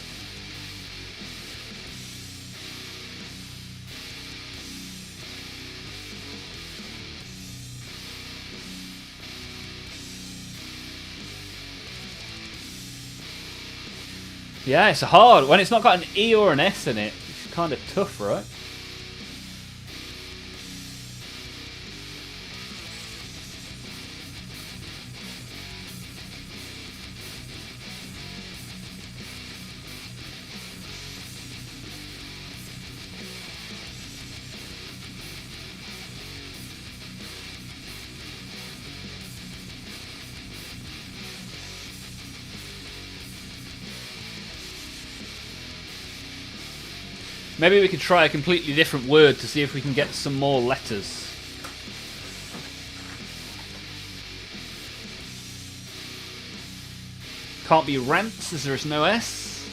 Yeah, it's hard. When it's not got an E or an S in it, it's kind of tough, right? Maybe we could try a completely different word to see if we can get some more letters. Can't be rants as there is no S.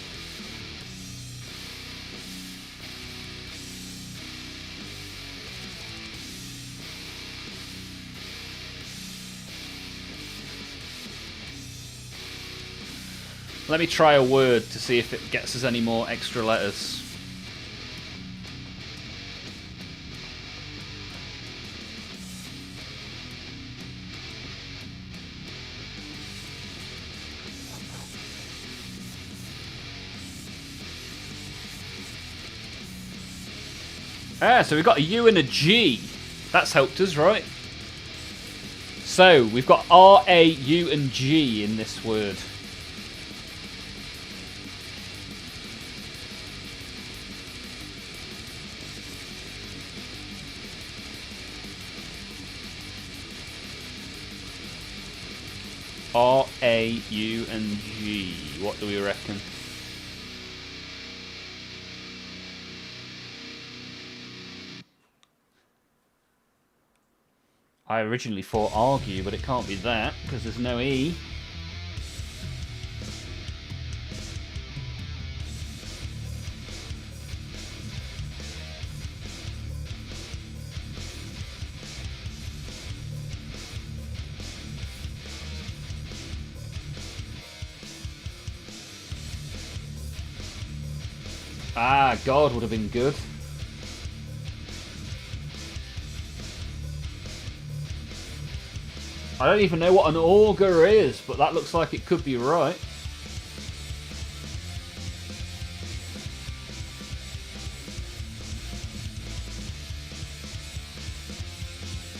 Let me try a word to see if it gets us any more extra letters. Ah, so we've got a U and a G. That's helped us, right? So, we've got R, A, U and G in this word. R, A, U and G. What do we reckon? I originally thought argue, but it can't be that, because there's no E. Ah, God would have been good. I don't even know what an auger is, but that looks like it could be right.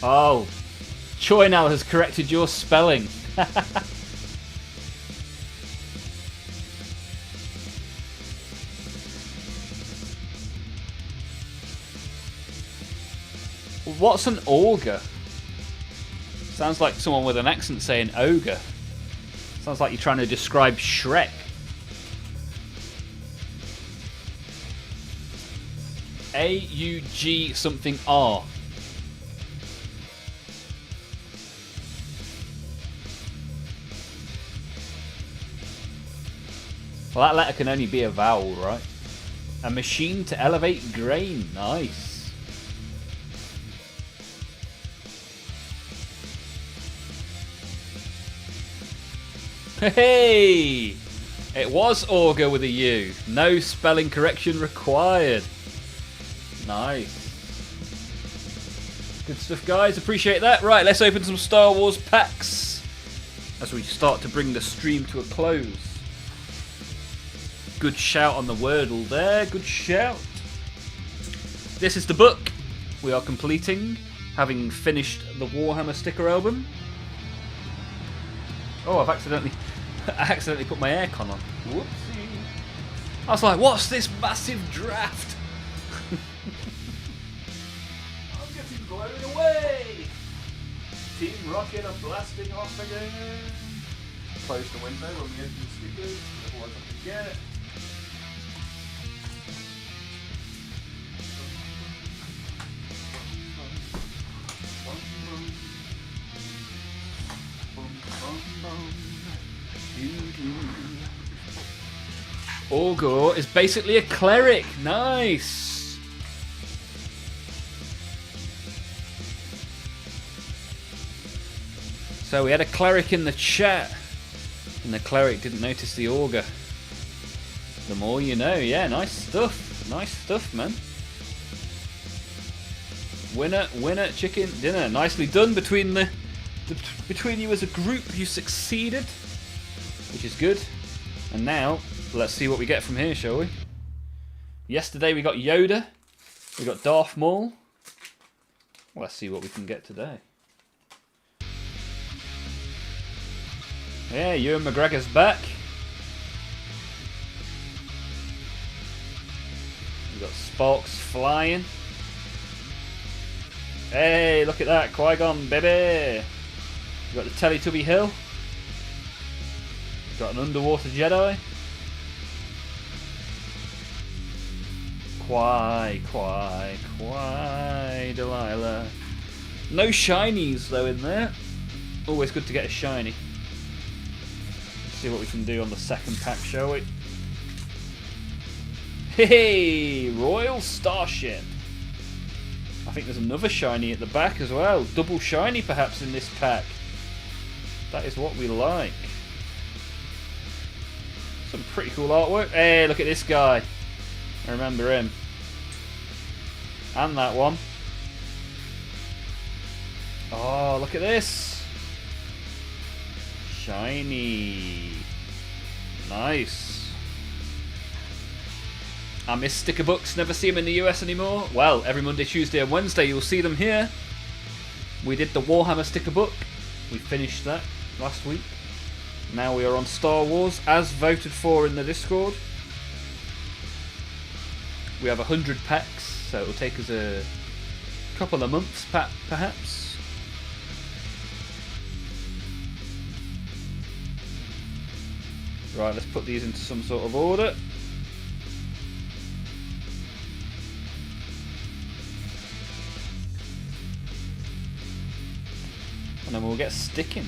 Oh, Choynel has corrected your spelling. What's an auger? Sounds like someone with an accent saying ogre. Sounds like you're trying to describe Shrek. A-U-G something R. Well, that letter can only be a vowel, right? A machine to elevate grain. Nice. Hey! It was auger with a U. No spelling correction required. Nice. Good stuff, guys. Appreciate that. Right, let's open some Star Wars packs as we start to bring the stream to a close. Good shout on the Wordle there. Good shout. This is the book we are completing, having finished the Warhammer sticker album. Oh, I accidentally put my aircon on. Whoopsie. I was like, what's this massive draft? I'm getting blown away. Team Rocket are blasting off again. Close the window when we open the stickers, otherwise I forget. Orgor is basically a cleric. Nice. So we had a cleric in the chat, and the cleric didn't notice the auger. The more you know. Yeah, nice stuff. Nice stuff, man. Winner, chicken dinner. Nicely done between between you as a group. You succeeded, which is good. And now, let's see what we get from here, shall we? Yesterday we got Yoda. We got Darth Maul. Let's see what we can get today. Yeah, Ewan McGregor's back. We got Sparks flying. Hey, look at that, Qui-Gon, baby. We got the Teletubby Hill. Got an underwater Jedi. Delilah. No shinies though in there. Always good to get a shiny. Let's see what we can do on the second pack, shall we? Hey, Royal Starship. I think there's another shiny at the back as well. Double shiny perhaps in this pack. That is what we like. Some pretty cool artwork. Hey, look at this guy. I remember him. And that one. Oh, look at this. Shiny. Nice. I miss sticker books. Never see them in the US anymore. Well, every Monday, Tuesday and Wednesday you'll see them here. We did the Warhammer sticker book. We finished that last week. Now we are on Star Wars, as voted for in the Discord. We have 100 packs, so it'll take us a couple of months, perhaps. Right, let's put these into some sort of order. and then we'll get sticking.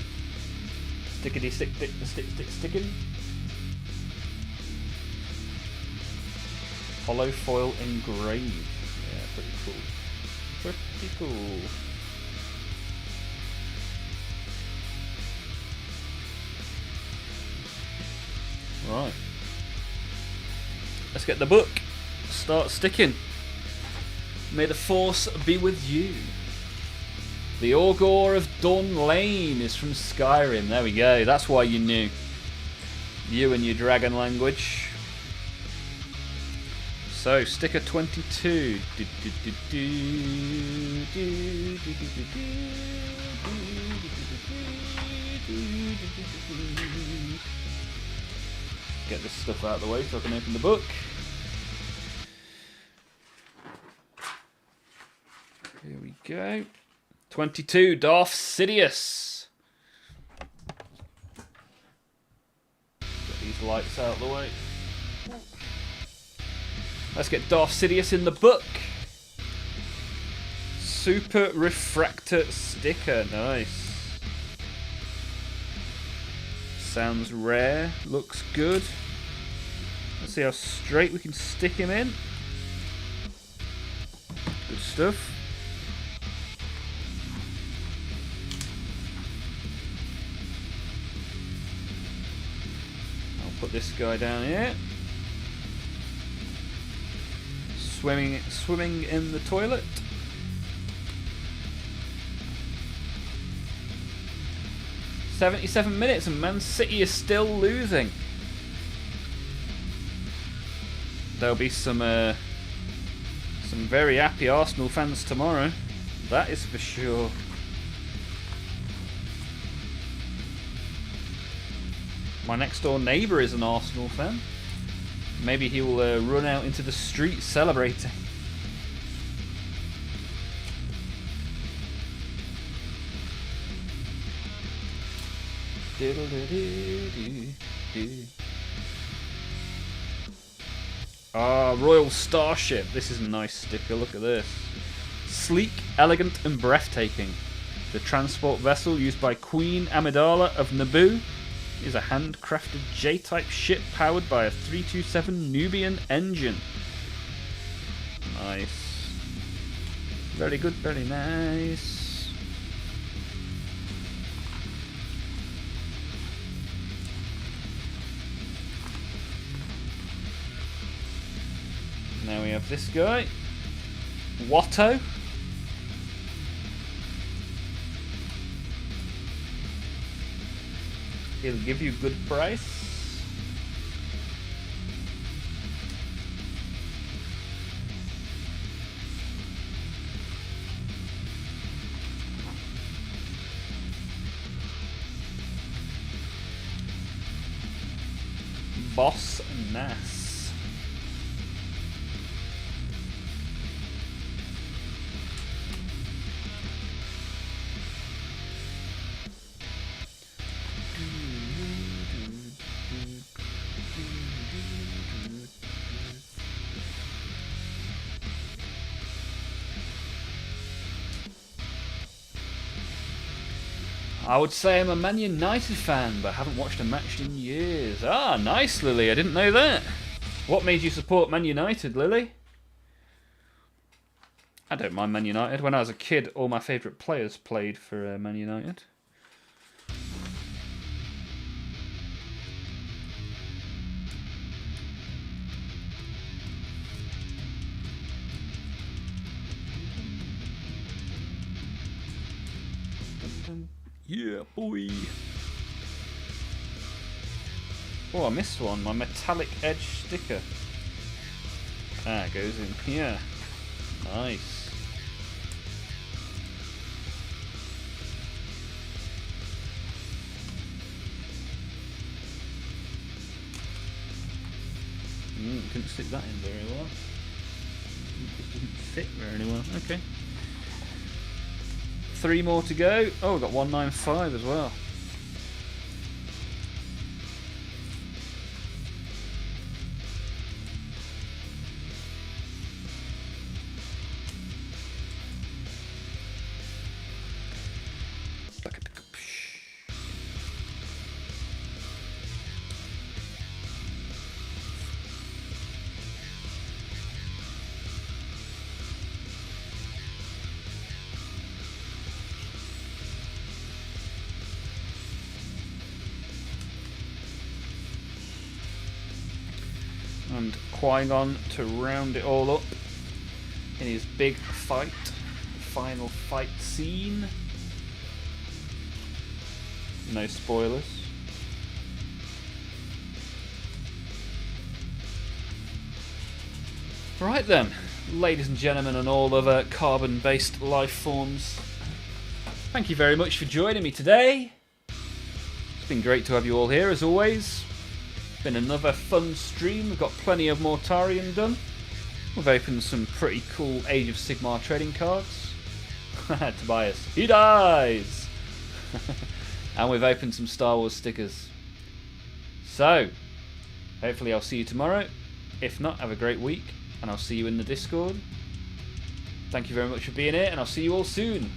Stickity sticking. Hollow foil engraved. Yeah, pretty cool. Pretty cool. Right. Let's get the book. Start sticking. May the force be with you. The Augur of Dun Lane is from Skyrim. There we go. That's why you knew. You and your dragon language. So, sticker 22. Get this stuff out of the way so I can open the book. Here we go. 22, Darth Sidious. Get these lights out of the way. Let's get Darth Sidious in the book. Super Refractor sticker, nice. Sounds rare, looks good. Let's see how straight we can stick him in. Good stuff. I'll put this guy down here. Swimming in the toilet. "77 minutes and Man City is still losing." There'll be some very happy Arsenal fans tomorrow. That is for sure. My next door neighbour is an Arsenal fan. Maybe he will run out into the street celebrating. Ah, Royal Starship. This is a nice sticker. Look at this. Sleek, elegant, and breathtaking. The transport vessel used by Queen Amidala of Naboo is a handcrafted J-type ship powered by a 327 Nubian engine. Nice. Very good, very nice. Now we have this guy. Watto. He'll give you good price. Boss Nass. I would say I'm a Man United fan, but haven't watched a match in years. Ah, nice, Lily. I didn't know that. What made you support Man United, Lily? I don't mind Man United. When I was a kid, all my favourite players played for Man United. Yeah, boy. Oh, I missed one. My metallic edge sticker. Ah, it goes in here. Nice. Couldn't stick that in very well. It didn't fit very well. Okay. 3 more to go. Oh, we've got 195 as well. Back at the Qui-Gon to round it all up in his big fight, final fight scene. No spoilers. Right then, ladies and gentlemen and all other carbon-based life forms, thank you very much for joining me today. It's been great to have you all here as always. Been another fun stream. We've got plenty of Mortarion done. We've opened some pretty cool Age of Sigmar trading cards. Tobias, he dies! And we've opened some Star Wars stickers. So, hopefully I'll see you tomorrow. If not, have a great week, and I'll see you in the Discord. Thank you very much for being here, and I'll see you all soon.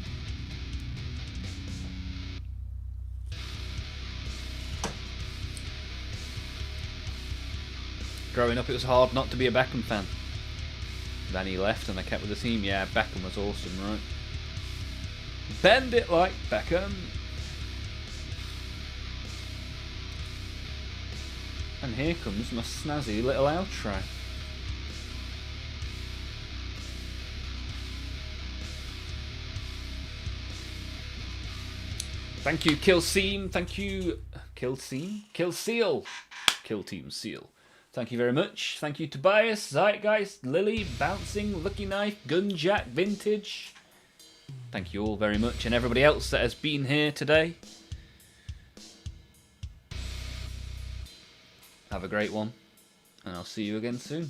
Growing up, it was hard not to be a Beckham fan. Then he left and I kept with the team. Yeah, Beckham was awesome, right? Bend it like Beckham. And here comes my snazzy little outro. Thank you, Kill Seam. Thank you, Kill Seam? Kill Seal. Kill Team Seal. Thank you very much. Thank you, Tobias, Zeitgeist, Lily, Bouncing, Lucky Knife, Gunjack, Vintage. Thank you all very much, and everybody else that has been here today. Have a great one, and I'll see you again soon.